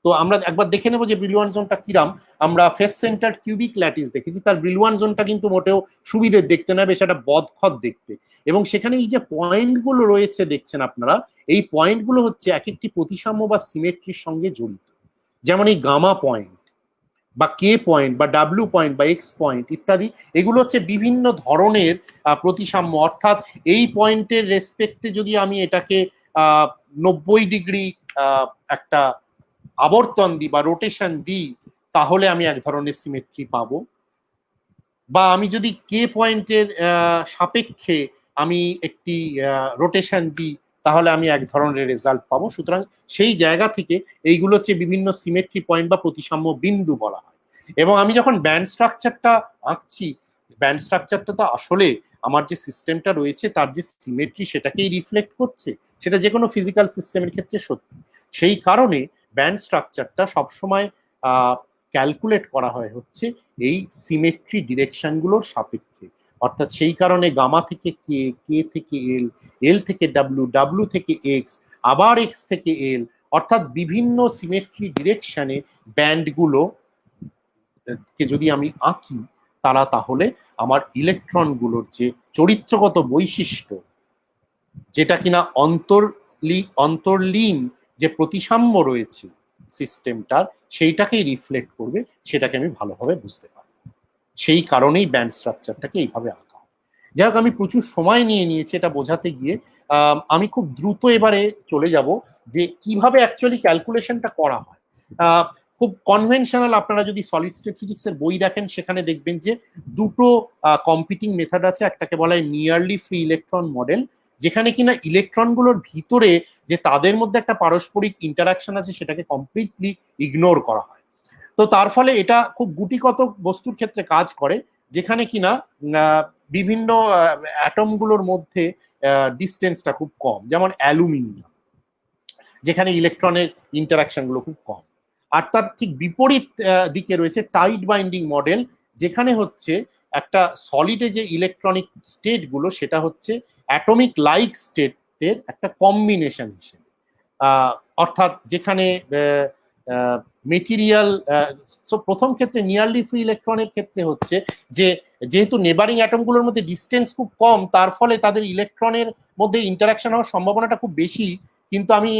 তো আমরা একবার দেখে নেবো যে ব্রিলুয়ান জোনটা কিরাম। আমরা ফেস সেন্টার কিউবিক ল্যাটিস দেখেছি, তার ব্রিলুয়ান জোনটা কিন্তু মোটেও সুবিধের দেখতে নয়, বেশ একটা বদখত দেখতে, এবং সেখানে এই যে পয়েন্টগুলো রয়েছে দেখছেন আপনারা, এই পয়েন্টগুলো হচ্ছে এক একটি প্রতিসাম্য বা সিমেট্রির সঙ্গে জড়িত। যেমন এই গামা পয়েন্ট বা কে পয়েন্ট বা ডাব্লিউ পয়েন্ট বা এক্স পয়েন্ট ইত্যাদি, এগুলো হচ্ছে বিভিন্ন ধরনের প্রতিসাম্য, অর্থাৎ এই পয়েন্টের রেসপেক্টে যদি আমি এটাকে 90 ডিগ্রি একটা আবর্তন দিই বা রোটেশন দিই, তাহলে আমি এক ধরনের সিমেট্রি পাবো। বা আমি যদি কে পয়েন্টের সাপেক্ষে আমি একটি রোটেশন দিই, তাহলে আমি এক ধরনের রেজাল্ট পাবো। সুতরাং সেই জায়গা থেকে এইগুলো হচ্ছে বিভিন্ন সিমেট্রি পয়েন্ট বা প্রতিসাম্য বিন্দু বলা হয়। এবং আমি যখন ব্যান্ড স্ট্রাকচারটা আঁকছি, ব্যান্ড স্ট্রাকচারটা তো আসলে আমার যে সিস্টেমটা রয়েছে তার যে সিমেট্রি সেটাকেই রিফ্লেক্ট করছে, সেটা যে কোনো ফিজিক্যাল সিস্টেমের ক্ষেত্রে সত্যি। সেই কারণে ব্যান্ড স্ট্রাকচারটা সবসময় ক্যালকুলেট করা হয় হচ্ছে এই সিমেট্রি ডিরেকশনগুলোর সাপেক্ষে। অর্থাৎ সেই কারণে গামা থেকে কে, কে থেকে এল, এল থেকে ডাব্লিউ, ডাব্লিউ থেকে এক্স, আবার এক্স থেকে এল, অর্থাৎ বিভিন্ন সিমেট্রি ডিরেকশনে ব্যান্ডগুলো কে যদি আমি আঁকি, তারা তাহলে আমার ইলেকট্রনগুলোর যে চরিত্রগত বৈশিষ্ট্য, যেটা কিনা অন্তর্লীন যে প্রতিসাম্য রয়েছে সিস্টেমটার, সেইটাকেই রিফ্লেক্ট করবে, সেটাকে আমি ভালোভাবে বুঝতে পারি। সেই কারণেই ব্যান্ড স্ট্রাকচারটাকে এইভাবে আঁকা। যাই হোক, আমি প্রচুর সময় নিয়েছি এটা বোঝাতে গিয়ে। আমি খুব দ্রুত এবারে চলে যাব যে কিভাবে অ্যাকচুয়ালি ক্যালকুলেশনটা করা হয়। খুব কনভেনশনাল, আপনারা যদি সলিড স্টেট ফিজিক্সের বই দেখেন সেখানে দেখবেন যে দুটো কম্পিটিং মেথড আছে। একটাকে বলা হয় নিয়ারলি ফ্রি ইলেকট্রন মডেল, যেখানে কিনা ইলেকট্রনগুলোর ভিতরে যে তাদের মধ্যে একটা পারস্পরিক ইন্টারাকশন আছে সেটাকে কমপ্লিটলি ইগনোর করা হয়। তো তার ফলে এটা খুব গুটিকত বস্তুর ক্ষেত্রে কাজ করে, যেখানে কিনা বিভিন্ন অ্যাটমগুলোর মধ্যে ডিস্টেন্সটা খুব কম, যেমন অ্যালুমিনিয়াম, যেখানে ইলেকট্রনের ইন্টারাকশন গুলো খুব কম। আর তার ঠিক বিপরীত দিকে রয়েছে টাইট বাইন্ডিং মডেল, যেখানে হচ্ছে একটা সলিডে যে ইলেকট্রনিক স্টেট গুলো সেটা হচ্ছে অ্যাটমিক লাইক স্টেটের একটা কম্বিনেশন হিসেবে। অর্থাৎ যেখানে মেটেরিয়াল, প্রথম ক্ষেত্রে নিয়ারলি ফ্রি ইলেকট্রনের ক্ষেত্রে হচ্ছে যে যেহেতু নেবারিং অ্যাটমগুলোর মধ্যে ডিস্টেন্স খুব কম, তার ফলে তাদের ইলেকট্রনের মধ্যে ইন্টারাকশন হওয়ার সম্ভাবনাটা খুব বেশি, কিন্তু আমি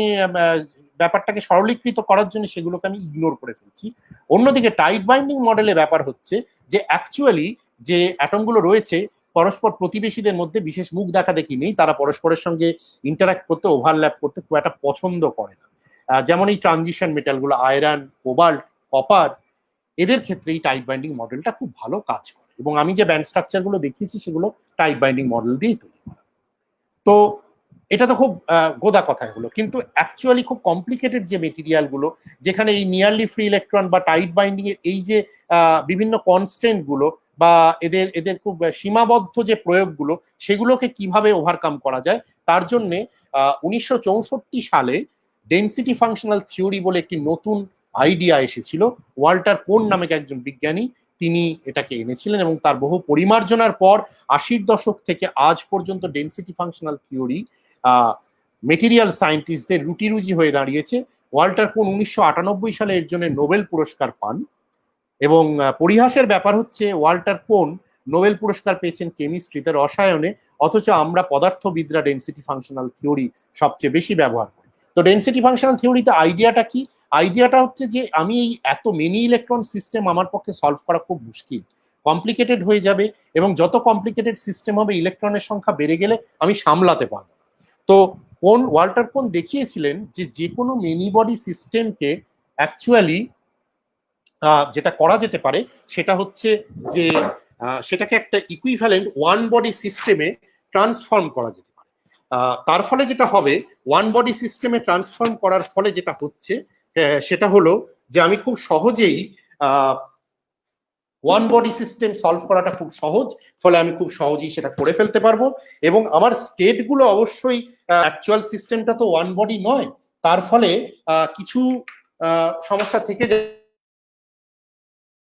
ব্যাপারটাকে সরলীকৃত করার জন্য সেগুলোকে আমি ইগনোর করে ফেলছি। অন্যদিকে টাইট বাইন্ডিং মডেলে ব্যাপার হচ্ছে যে অ্যাকচুয়ালি যে অ্যাটমগুলো রয়েছে পরস্পর প্রতিবেশীদের মধ্যে বিশেষ মুখ দেখা দেখি নেই, তারা পরস্পরের সঙ্গে ইন্টারাক্ট করতে, ওভারল্যাপ করতে খুব একটা পছন্দ করে না। যেমন এই ট্রানজিশন মেটালগুলো আয়রন, কোবাল্ট, কপার, এদের ক্ষেত্রে এই টাইট বাইন্ডিং মডেলটা খুব ভালো কাজ করে, এবং আমি যে ব্যান্ড স্ট্রাকচার গুলো দেখিয়েছি সেগুলো টাইট বাইন্ডিং মডেল দিয়েই তৈরি করা। তো এটা তো খুব গোদা কথা হলো, কিন্তু অ্যাকচুয়ালি খুব কমপ্লিকেটেড যে মেটেরিয়াল গুলো, যেখানে এই নিয়ারলি ফ্রি ইলেকট্রন বা টাইট বাইন্ডিং এর এই যে বিভিন্ন কনস্ট্রেন্ট গুলো বা এদের এদের খুব সীমাবদ্ধ যে প্রয়োগগুলো, সেগুলোকে কিভাবে ওভারকাম করা যায়, তার জন্যে 1964 সালে ডেনসিটি ফাংশনাল থিওরি বলে একটি নতুন আইডিয়া এসেছিল। ওয়াল্টার কোন নামে একজন বিজ্ঞানী, তিনি এটাকে এনেছিলেন, এবং তার বহু পরিমার্জনার পর 80-র দশক থেকে আজ পর্যন্ত ডেনসিটি ফাংশনাল থিওরি মেটেরিয়াল সায়েন্টিস্টদের রুটি-রুজি হয়ে দাঁড়িয়েছে। ওয়াল্টার কোন 1998 সালে এর জন্য নোবেল পুরস্কার পান, এবং পরিহাসের ব্যাপার হচ্ছে ওয়াল্টার কোন নোবেল পুরস্কার পেয়েছেন কেমিস্ট্রিতে, রসায়নে, অথচ আমরা পদার্থবিদরা ডেনসিটি ফাংশনাল থিওরি সবচেয়ে বেশি ব্যবহার করি। তো ডেনসিটি ফাংশনাল থিওরিতে আইডিয়াটা কি? আইডিয়াটা হচ্ছে যে আমি এই এত মেনি ইলেকট্রন সিস্টেম আমার পক্ষে সলভ করা খুব মুশকিল, কমপ্লিকেটেড হয়ে যাবে, এবং যত কমপ্লিকেটেড সিস্টেম হবে ইলেকট্রনের সংখ্যা বেড়ে গেলে আমি সামলাতে পারবো। তো ওয়াল্টার কোন দেখিয়েছিলেন যে যে কোনো মেনি বডি সিস্টেমকে অ্যাকচুয়ালি যেটা করা যেতে পারে সেটা হচ্ছে যে সেটাকে একটা ইকুইভ্যালেন্ট ওয়ান বডি সিস্টেমে ট্রান্সফর্ম করা যেতে পারে। তার ফলে যেটা হবে, ওয়ান বডি সিস্টেমে ট্রান্সফর্ম করার ফলে যেটা হচ্ছে সেটা হলো যে আমি খুব সহজেই ওয়ান বডি সিস্টেম সলভ করাটা খুব সহজ, ফলে আমি খুব সহজেই সেটা করে ফেলতে পারবো, এবং আমার স্টেটগুলো অবশ্যই, অ্যাকচুয়াল সিস্টেমটা তো ওয়ান বডি নয়, তার ফলে কিছু সমস্যা থেকে যায়।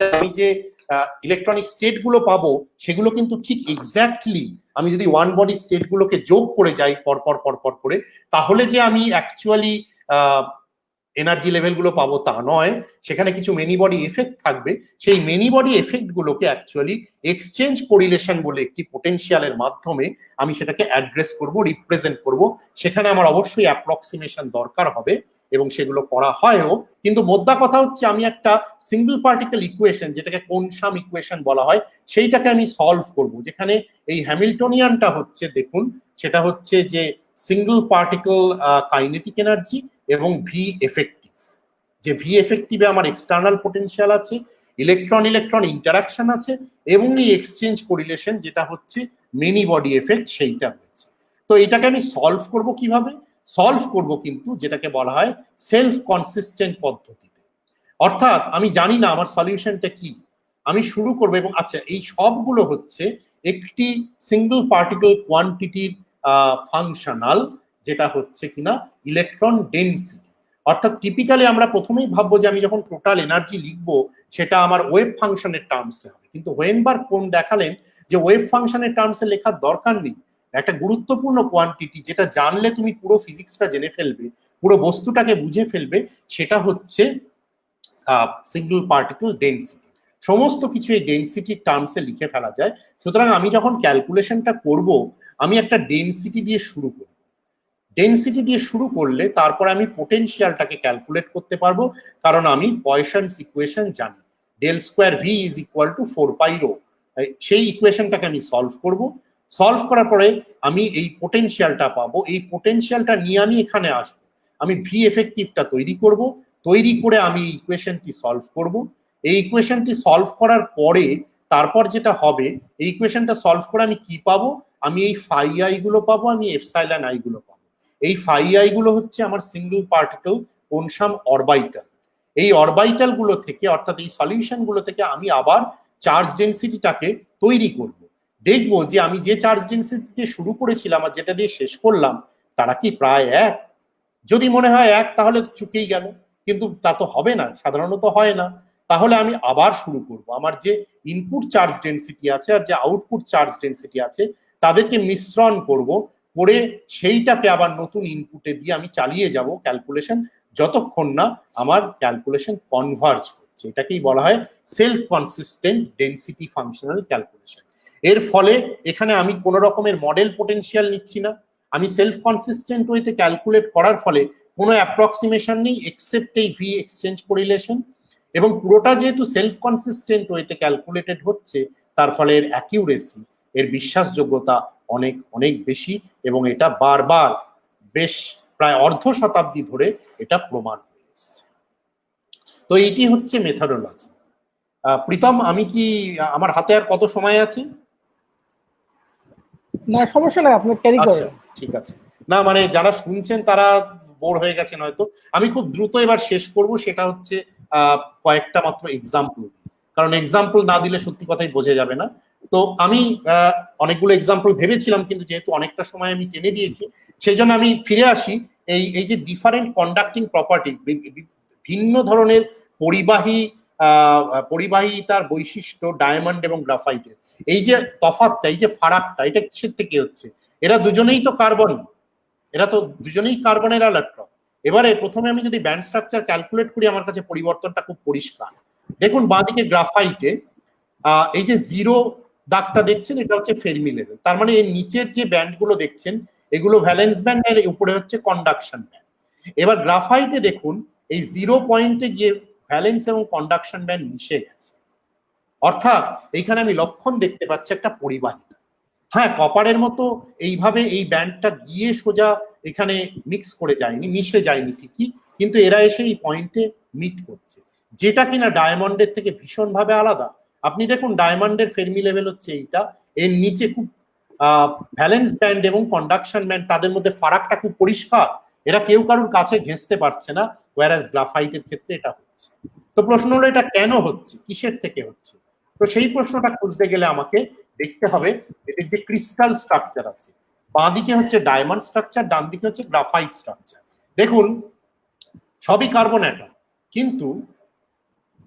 আমি যে ইলেকট্রনিক স্টেট গুলো পাবো সেগুলো কিন্তু ঠিক এক্স্যাক্টলি আমি যদি ওয়ান বডি স্টেট গুলোকে যোগ করে যাই পরপর পরপর করে, তাহলে যে আমি অ্যাকচুয়ালি এনার্জি লেভেল গুলো পাবো তা নয়, সেখানে কিছু মেনি বডি এফেক্ট থাকবে। সেই মেনি বডি এফেক্ট গুলোকে অ্যাকচুয়ালি এক্সচেঞ্জ কোরিলেশন বলে একটি পোটেনশিয়ালের মাধ্যমে আমি সেটাকে অ্যাড্রেস করব, রিপ্রেজেন্ট করব। সেখানে আমার অবশ্যই অ্যাপ্রক্সিমেশন দরকার হবে, এবং সেগুলো করা হয়ও। কিন্তু মোদ্দা কথা হচ্ছে আমি একটা সিঙ্গল পার্টিকেল ইকুয়েশন, যেটাকে কোনসাম ইকুয়েশন বলা হয়, সেইটাকে আমি সলভ করব, যেখানে এই হ্যামিল্টনিয়ানটা হচ্ছে, দেখুন সেটা হচ্ছে যে সিঙ্গল পার্টিকেল কাইনেটিক এনার্জি এবং ভি এফেক্টিভ, যে ভি এফেক্টিভে আমার এক্সটার্নাল পোটেনশিয়াল আছে, ইলেকট্রন ইলেকট্রন ইন্টারাকশন আছে, এবং এই এক্সচেঞ্জ কোরিলেশন যেটা হচ্ছে মেনি বডি এফেক্ট, সেইটা হচ্ছে। তো এটাকে আমি সলভ করব কিভাবে? সলভ করব কিন্তু যেটাকে বলা হয় সেলফ কনসিস্টেন্ট পদ্ধতিতে। অর্থাৎ আমি জানি না আমার সলিউশনটা কি, আমি শুরু করবো, এবং আচ্ছা এই সবগুলো হচ্ছে একটি সিঙ্গল পার্টিকেল কোয়ান্টিটির ফাংশনাল, যেটা হচ্ছে কিনা ইলেকট্রন ডেনসিটি। অর্থাৎ টিপিক্যালি আমরা প্রথমেই ভাববো যে আমি যখন টোটাল এনার্জি লিখবো সেটা আমার ওয়েভ ফাংশনের টার্মসে হবে, কিন্তু হোয়েনবার্গ কোন দেখালেন যে ওয়েভ ফাংশনের টার্মসে লেখার দরকার নেই। একটা গুরুত্বপূর্ণ কোয়ান্টিটি যেটা জানলে তুমি পুরো ফিজিক্সটা জেনে ফেলবে, পুরো বস্তুটাকে বুঝে ফেলবে, সেটা হচ্ছে সিঙ্গল পার্টিকেল ডেনসিটি। সমস্ত কিছু এই ডেনসিটির টার্মসে লিখে ফেলা যায়। সুতরাং আমি যখন ক্যালকুলেশনটা করব আমি একটা ডেনসিটি দিয়ে শুরু করব। ডেনসিটি দিয়ে শুরু করলে তারপর আমি পোটেনশিয়ালটাকে ক্যালকুলেট করতে পারবো, কারণ আমি পয়সনস ইকুয়েশন জানি, del square V is equal to 4πρ। সেই ইকুয়েশনটাকে আমি সলভ করব। সলভ করার পরে আমি এই পোটেনশিয়ালটা পাবো। এই পোটেনশিয়ালটা নিয়ে আমি এখানে আসবো, আমি ভি এফেক্টিভটা তৈরি করব। তৈরি করে আমি এই ইকুয়েশনটি সলভ করব। এই ইকুয়েশনটি সলভ করার পরে তারপর যেটা হবে, এই ইকুয়েশনটা সলভ করে আমি কি পাবো, আমি এই ফাই আই গুলো পাবো, আমি এপসাইলন আই গুলো পাবো। এই ফাই আই গুলো হচ্ছে আমার সিঙ্গল পার্টিকেল কোনসাম অরবাইটাল। এই অরবাইটাল গুলো থেকে, অর্থাৎ এই সলিউশন গুলো থেকে আমি আবার চার্জ ডেনসিটিটাকে তৈরি করব। দেখবো যে আমি যে চার্জ ডেনসিটি দিয়ে শুরু করেছিলাম আর যেটা দিয়ে শেষ করলাম তারা কি প্রায় এক। যদি মনে হয় এক তাহলে চুকেই গেল, কিন্তু তা তো হবে না, সাধারণত হয় না। তাহলে আমি আবার শুরু করব, আমার যে ইনপুট চার্জ ডেনসিটি আছে আর যে আউটপুট চার্জ ডেনসিটি আছে তাদেরকে মিশ্রণ করব, করে সেইটাকে আবার নতুন ইনপুটে দিয়ে আমি চালিয়ে যাব ক্যালকুলেশন, যতক্ষণ না আমার ক্যালকুলেশন কনভার্জ করছে। এটাকেই বলা হয় self consistent density functional calculation. এর ফলে এখানে আমি কোন রকমের মডেল পোটেনশিয়াল নিচ্ছি না, আমি সেলফ কনসিস্টেন্ট ওয়েতে ক্যালকুলেট করার ফলে কোনো অ্যাপ্রক্সিমেশন নেই এক্সেপ্ট এই ভি এক্সচেঞ্জ কোরিলেশন, এবং পুরোটা যেহেতু সেলফ কনসিস্টেন্ট ওয়েতে ক্যালকুলেটেড হচ্ছে তার ফলে এর অ্যাকিউরেসি, এর বিশ্বাসযোগ্যতা অনেক অনেক বেশি, এবং এটা বারবার বেশ প্রায় অর্ধ শতাব্দী ধরে এটা প্রমাণ হয়ে এসছে। তো এইটি হচ্ছে মেথডোলজি। প্রীতম, আমি কি, আমার হাতে আর কত সময় আছে? না সমস্যা নাই, আপনি ক্যারি করেন। ঠিক আছে। না মানে যারা শুনছেন তারা বোর হয়ে গেছেন হয়তো। আমি খুব দ্রুত এবার শেষ করব, সেটা হচ্ছে কয়েকটা মাত্র এক্সাম্পল, কারণ এক্সাম্পল না দিলে সত্যি কথাই বোঝা যাবে না। তো আমি অনেকগুলো এক্সাম্পল ভেবেছিলাম, কিন্তু যেহেতু অনেকটা সময় আমি টেনে দিয়েছি সেই জন্য আমি ফিরে আসি এই যে ডিফারেন্ট কন্ডাক্টিং প্রপার্টি, ভিন্ন ধরনের পরিবাহিতার বৈশিষ্ট্য ডায়মন্ড এবং গ্রাফাইটের, এই যে তফাৎটা, এই যে ফারাকটা, এটা কিসের থেকে হচ্ছে? এরা দুজনেই তো কার্বন, এরা তো দুজনেই কার্বনের ইলেকট্রন। এবারে প্রথমে আমি যদি ব্যান্ড স্ট্রাকচার ক্যালকুলেট করি আমার কাছে পরিবর্তনটা খুব পরিষ্কার। দেখুন বাঁদিকে গ্রাফাইটে এই যে জিরো দাগটা দেখছেন এটা হচ্ছে ফেরমি লেভেল, তার মানে এর নিচের যে ব্যান্ড গুলো দেখছেন এগুলো ভ্যালেন্স ব্যান্ড আর উপরে হচ্ছে কন্ডাকশন ব্যান্ড। এবার গ্রাফাইটে দেখুন এই 0 পয়েন্টে গিয়ে ভ্যালেন্স এবং কন্ডাকশন ব্যান্ড মিশে গেছে, অর্থাৎ এইখানে আমি লক্ষণ দেখতে পাচ্ছি একটা পরিবাহিতা। হ্যাঁ, কপারের মতো এইভাবে এই ব্যান্ডটা গিয়ে সোজা এখানে মিক্স করে যায়নি, মিশে যায়নি ঠিকই, কিন্তু এরা এসে এই পয়েন্টে মিট করছে, যেটা কিনা ডায়মন্ডের থেকে ভীষণভাবে আলাদা। আপনি দেখুন ডায়মন্ডের ফেরমি লেভেল হচ্ছে এইটা, এর নিচে খুব ভ্যালেন্স ব্যান্ড এবং কন্ডাকশন ব্যান্ড তাদের মধ্যে ফারাকটা খুব পরিষ্কার, এরা কেউ কারোর কাছে ঘেঁষতে পারছে না, ওয়ারাস গ্রাফাইটের ক্ষেত্রে এটা হচ্ছে। তো প্রশ্ন হলো এটা কেন হচ্ছে, কিসের থেকে হচ্ছে? তো সেই প্রশ্নটা খুঁজতে গেলে আমাকে দেখতে হবে এদের যে ক্রিস্টাল স্ট্রাকচার আছে, বাঁ দিকে হচ্ছে ডায়মন্ড স্ট্রাকচার, ডান দিকে হচ্ছে গ্রাফাইট স্ট্রাকচার। দেখুন সবই কার্বন অ্যাটম, কিন্তু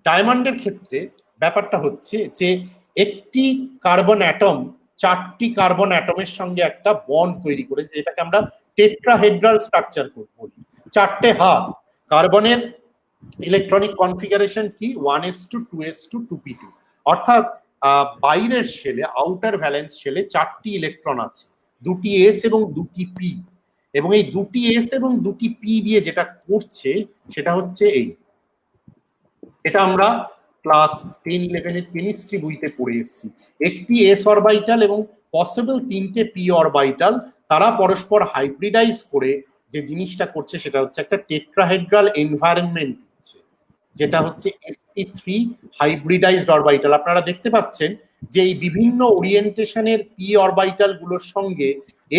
ডায়মন্ডের ক্ষেত্রে ব্যাপারটা হচ্ছে যে একটি কার্বন অ্যাটম 4টি কার্বন অ্যাটমের সঙ্গে একটা বন্ড তৈরি করে, এটাকে আমরা টেট্রাহেড্রাল স্ট্রাকচার বলি। 4টে হাত, কার্বনের ইলেকট্রনিক কনফিগারেশন কি 1s2 2s2 2p2, অর্থাৎ বাইরের শেলে, আউটার ভ্যালেন্স শেলে 4টি ইলেকট্রন আছে, 2টি এস এবং 2টি পি, এবং এই 2টি এস এবং 2টি পি দিয়ে যেটা করছে সেটা হচ্ছে এই, এটা আমরা ক্লাস 10-11 এর কেমিস্ট্রি বইতে পড়ে এসেছি। একটি এস অরবাইটাল এবং পসিবল 3টে পি অরবাইটাল তারা পরস্পর হাইব্রিডাইজ করে যে জিনিসটা করছে সেটা হচ্ছে একটা টেট্রাহেড্রাল এনভায়রনমেন্ট দিচ্ছে, যেটা হচ্ছে sp3 হাইব্রিডাইজড অরবাইটাল। আপনারা দেখতে পাচ্ছেন যে এই বিভিন্ন ওরিয়েন্টেশনের পি অরবাইটাল গুলোর সঙ্গে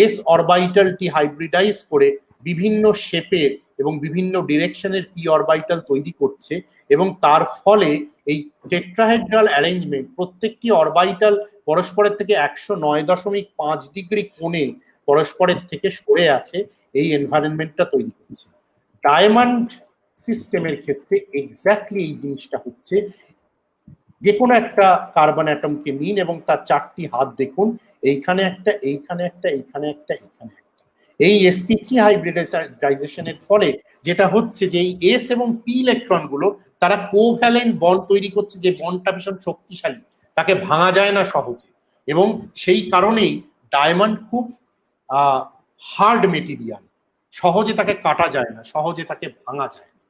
এস অরবাইটালটি হাইব্রিডাইজ করে বিভিন্ন শেপের এবং বিভিন্ন ডিরেকশনের পি অরবিটাল তৈরি করছে, এবং তার ফলে এই টেট্রাহেড্রাল অ্যারেঞ্জমেন্ট প্রত্যেকটি অরবিটাল পরস্পরের থেকে 109.5 ডিগ্রি কোণে পরস্পরের থেকে সরে আছে, এই এনভায়রনমেন্টটা তৈরি করছে। ডায়মন্ড সিস্টেমের ক্ষেত্রে এক্স্যাক্টলি এই জিনিসটা হচ্ছে। যে কোনো একটা কার্বন অ্যাটমকে নিন এবং তার 4টি হাত দেখুন, এইখানে একটা, এইখানে একটা, এইখানে একটা, এইখানে একটা। এই sp3 হাইব্রিডাইজেশনের ফলে যেটা হচ্ছে যে এই এস এবং পি ইলেকট্রন গুলো তারা কোভ্যালেন্ট বন্ড তৈরি করছে, যে বন্ডটা ভীষণ শক্তিশালী, তাকে ভাঙা যায় না সহজে, এবং সেই কারণেই ডায়মন্ড খুব হার্ড মেটেরিয়াল, সহজে তাকে কাটা যায় না, সহজে তাকে ভাঙা যায় না,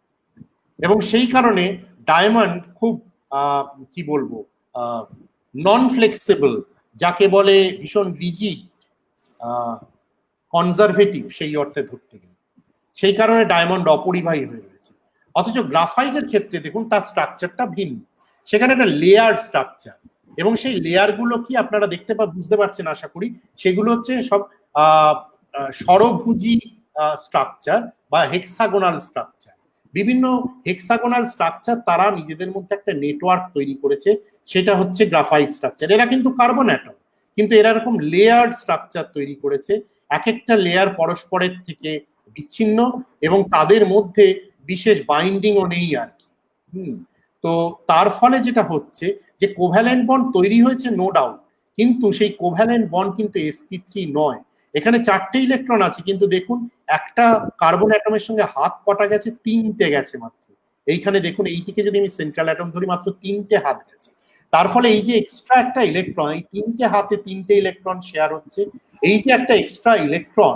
এবং সেই কারণে ডায়মন্ড খুব কি বলবো নন ফ্লেক্সিবল, যাকে বলে ভীষণ রিজিড, কনজারভেটিভ সেই অর্থে ধরতে গেলে, সেই কারণে ডায়মন্ড অপরিবাহী হয়ে রয়েছে। অথচ গ্রাফাইটের ক্ষেত্রে দেখুন তার স্ট্রাকচারটা ভিন্ন, সেখানে একটা লেয়ার স্ট্রাকচার, এবং সেই লেয়ার গুলো কি আপনারা দেখতে বুঝতে পারছেন আশা করি, সেগুলো হচ্ছে সব ষড়ভুজি স্ট্রাকচার বা হেক্সাগোনাল স্ট্রাকচার। বিভিন্ন হেক্সাগোনাল স্ট্রাকচার তারা নিজেদের মধ্যে একটা নেটওয়ার্ক তৈরি করেছে, সেটা হচ্ছে গ্রাফাইট স্ট্রাকচার। এরা কিন্তু কার্বন অ্যাটম, কিন্তু এরা এরকম লেয়ার স্ট্রাকচার তৈরি করেছে, এক একটা লেয়ার পরস্পরের থেকে বিচ্ছিন্ন, এবং তাদের মধ্যে বিশেষ বাইন্ডিংও নেই আর কি। তো তার ফলে যেটা হচ্ছে যে কোভ্যালেন্ট বন্ড তৈরি হয়েছে নো ডাউট, কিন্তু সেই কোভ্যালেন্ট বন্ড কিন্তু sp3 নয়। এখানে 4টে ইলেকট্রন আছে, কিন্তু দেখুন একটা কার্বন অ্যাটমের সঙ্গে হাত কটা গেছে, 3টে গেছে মাত্র। এইখানে দেখুন, এইটিকে যদি আমি সেন্ট্রাল অ্যাটম ধরি, মাত্র 3টে হাত গেছে। তার ফলে এই যে এক্সট্রা একটা ইলেকট্রন, এই 3টে হাতে 3টে ইলেকট্রন শেয়ার হচ্ছে, এই যে একটা এক্সট্রা ইলেকট্রন,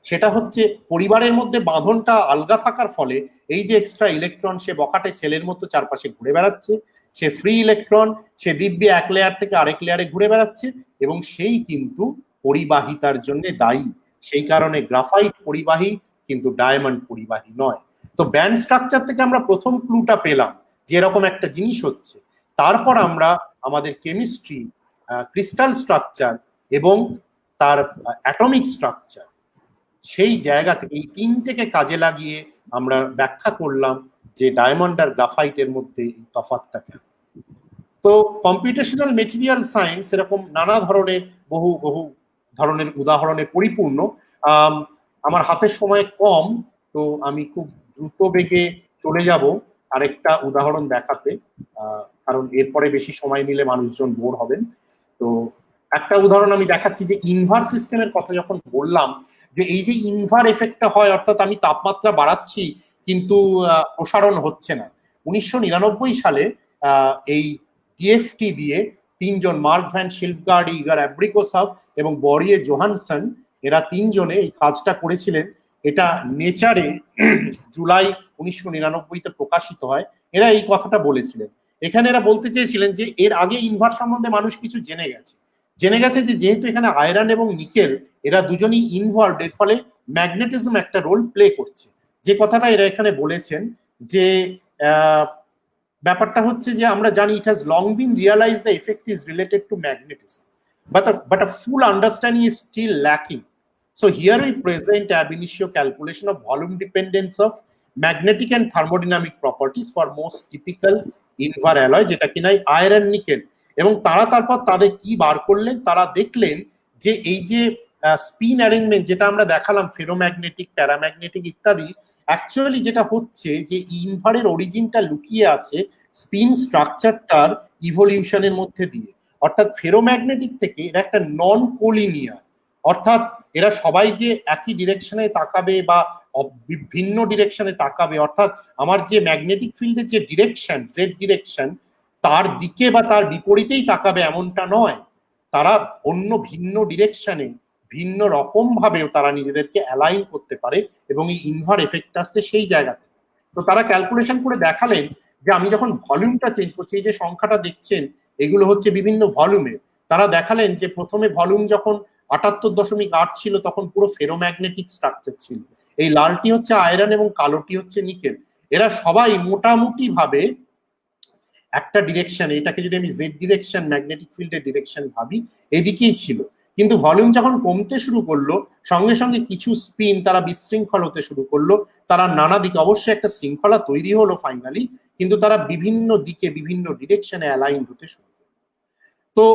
সেটা হচ্ছে পরিবারের মধ্যে বাঁধনটা আলগা থাকার ফলে এই যে এক্সট্রা ইলেকট্রন, সে বখাটে ছেলের মতো চারপাশে ঘুরে বেড়াচ্ছে, সে ফ্রি ইলেকট্রন, সে দিব্যি এক লেয়ার থেকে আরেক লেয়ারে ঘুরে বেড়াচ্ছে, এবং সেই কিন্তু পরিবাহিতার জন্য দায়ী। সেই কারণে গ্রাফাইট পরিবাহী, কিন্তু ডায়মন্ড পরিবাহী নয়। তো ব্যান্ড স্ট্রাকচার থেকে আমরা প্রথম ক্লুটা পেলাম যে এরকম একটা জিনিস হচ্ছে। তারপর আমরা আমাদের কেমিস্ট্রি, ক্রিস্টাল স্ট্রাকচার এবং তার অ্যাটমিক স্ট্রাকচার, সেই জায়গা থেকে এই 3টেকে কাজে লাগিয়ে আমরা ব্যাখ্যা করলাম যে ডায়মন্ড আর গ্রাফাইটের মধ্যে এই তফাৎটা কেন। তো কম্পিউটেশনাল মেটেরিয়াল সায়েন্স এরকম নানা ধরনের বহু ধরনের উদাহরণে পরিপূর্ণ। আমার হাতের সময় কম, তো আমি খুব দ্রুত বেগে চলে যাব আরেকটা উদাহরণ দেখাতে, কারণ এরপরে বেশি সময় নিলে মানুষজন বোর হবেন। তো একটা উদাহরণ আমি দেখাচ্ছি, যে ইনভার সিস্টেমের কথা যখন বললাম, যে এই যে ইনভার এফেক্টটা হয়, অর্থাৎ আমি তাপমাত্রা বাড়াচ্ছি কিন্তু প্রসারণ হচ্ছে না। 1999 সালে এই টিএফটি দিয়ে 3জন, মার্ক ভ্যান শিল্পগার্ড, ইগার অ্যাব্রিকোসাভ এবং বরিয়ে জোহানসন, এরা 3জনে এই কাজটা করেছিলেন। এটা নেচারে জুলাই 1999-তে প্রকাশিত হয়। এরা এই কথাটা বলেছিলেন। এখানে এরা বলতে চেয়েছিলেন যে এর আগে ইনভার সম্বন্ধে মানুষ কিছু জেনে গেছে যে যেহেতু এখানে আয়রন এবং নিকেল এরা দুজনই ইনভলভড, এর ফলে ম্যাগনেটিজম একটা রোল প্লে করছে। যে কথাটা এরা এখানে বলেছেন, যে ব্যাপারটা হচ্ছে যে আমরা জানি it has long bin realise the effect is related to magnetism, but a full understanding is still lacking. So here we present ab initio calculation of volume dependence of magnetic and thermodynamic properties for most typical invar alloy, যেটা কিনা iron nickel. এবং তারা তারপর তাদের কি বার করলেন, তারা দেখলেন যে এই যে স্পিন অ্যারেঞ্জমেন্ট যেটা আমরা দেখালাম, ফেরোম্যাগনেটিক, প্যারাম্যাগনেটিক ইত্যাদি, অ্যাকচুয়ালি যেটা হচ্ছে যে ইনভারের অরিজিনটা লুকিয়ে আছে স্পিন স্ট্রাকচারটার ইভলিউশনের মধ্যে দিয়ে। অর্থাৎ ফেরোম্যাগনেটিক থেকে এরা একটা নন কোলিনিয়ার, অর্থাৎ এরা সবাই যে একই ডিরেকশনে তাকাবে বা ভিন্ন ডিরেকশনে তাকাবে, অর্থাৎ আমার যে ম্যাগনেটিক ফিল্ডের যে ডিরেকশন, জেড ডিরেকশন, তার দিকে বা তার বিপরীতেই তাকাবে এমনটা নয়। তারা অন্য ভিন্ন ডিরেকশনে ভিন্ন রকম ভাবেও তারা নিজেদেরকে অ্যালাইন করতে পারে, এবং এই ইনভার এফেক্ট আসছে সেই জায়গাতে। তো তারা ক্যালকুলেশন করে দেখালেন যে আমি যখন ভলিউমটা চেঞ্জ করছি, এই যে সংখ্যাটা দেখছেন এগুলো হচ্ছে বিভিন্ন ভলিউমে। তারা দেখালেন যে প্রথমে ভলিউম যখন 78.8 ছিল তখন পুরো ফেরোম্যাগনেটিক স্ট্রাকচার ছিল। এই লালটি হচ্ছে আয়রন এবং কালোটি হচ্ছে নিকেল। এরা সবাই মোটামুটি ভাবে একটা ডিরেকশন, এটাকে যদি আমি জেড ডিরেকশন ম্যাগনেটিক ফিল্ডের ডিরেকশন ভাবি, এদিকেই ছিল। কিন্তু ভলিউম যখন কমতে শুরু করলো, সঙ্গে সঙ্গে কিছু স্পিন তারা বিশৃঙ্খল হতে শুরু করলো, তারা নানা দিকে, অবশ্যই একটা শৃঙ্খলা তৈরি হলো ফাইনালি, কিন্তু তারা বিভিন্ন দিকে বিভিন্ন ডিরেকশনে অ্যালাইন হতে শুরু করলো। তো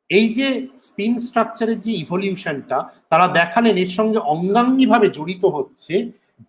এই যে স্পিন স্ট্রাকচারের যে ইভলিউশনটা তারা দেখালেন, এর সঙ্গে অঙ্গাঙ্গিভাবে জড়িত হচ্ছে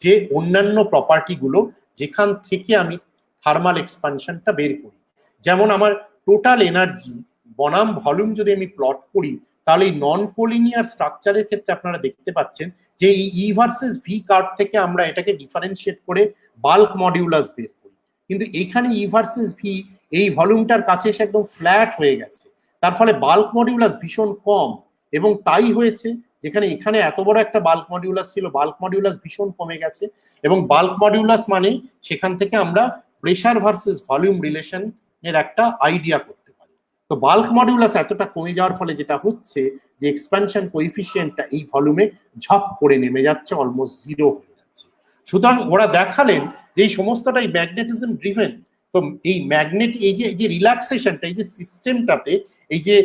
যে অন্যান্য প্রপার্টি গুলো, যেখান থেকে আমি থার্মাল এক্সপানশনটা বের করি। যেমন আমার টোটাল এনার্জি বনাম ভলিউম যদি আমি প্লট করি, তাহলে এই নন কোলিনিয়ার স্ট্রাকচারের ক্ষেত্রে আপনারা দেখতে পাচ্ছেন যে এই ই ভার্সেস ভি কার্ভ থেকে আমরা এটাকে ডিফারেন্সিয়েট করে বাল্ক মডিউলাস বের করি, কিন্তু এখানে ই ভার্সেস ভি এই ভলিউমটার কাছে এসে একদম ফ্ল্যাট হয়ে গেছে, তার ফলে বাল্ক মডিউলাস ভীষণ কম। এবং তাই হয়েছে, যেখানে এখানে এত বড় একটা বাল্ক মডিউলাস ছিল, বাল্ক মডিউলাস ভীষণ কমে গেছে। এবং বাল্ক মডিউলাস মানে সেখান থেকে আমরা প্রেসার ভার্সেস ভলিউম রিলেশন এর একটা আইডিয়া করতে পারি। তো বাল্ক মডিউলাস এতটা কমে যাওয়ার ফলে যেটা হচ্ছে যে এক্সপ্যানশন কোএফিসিয়েন্টটা এই ভলিউমে ঝপ করে নেমে যাচ্ছে, অলমোস্ট জিরো হয়ে যাচ্ছে। সুতরাং ওরা দেখালেন যে এই সমস্তটাই ম্যাগনেটিজম ড্রিভেন। তো এই ম্যাগনেট, এই যে রিল্যাক্সেশনটা, এই যে সিস্টেমটাতে, এই যে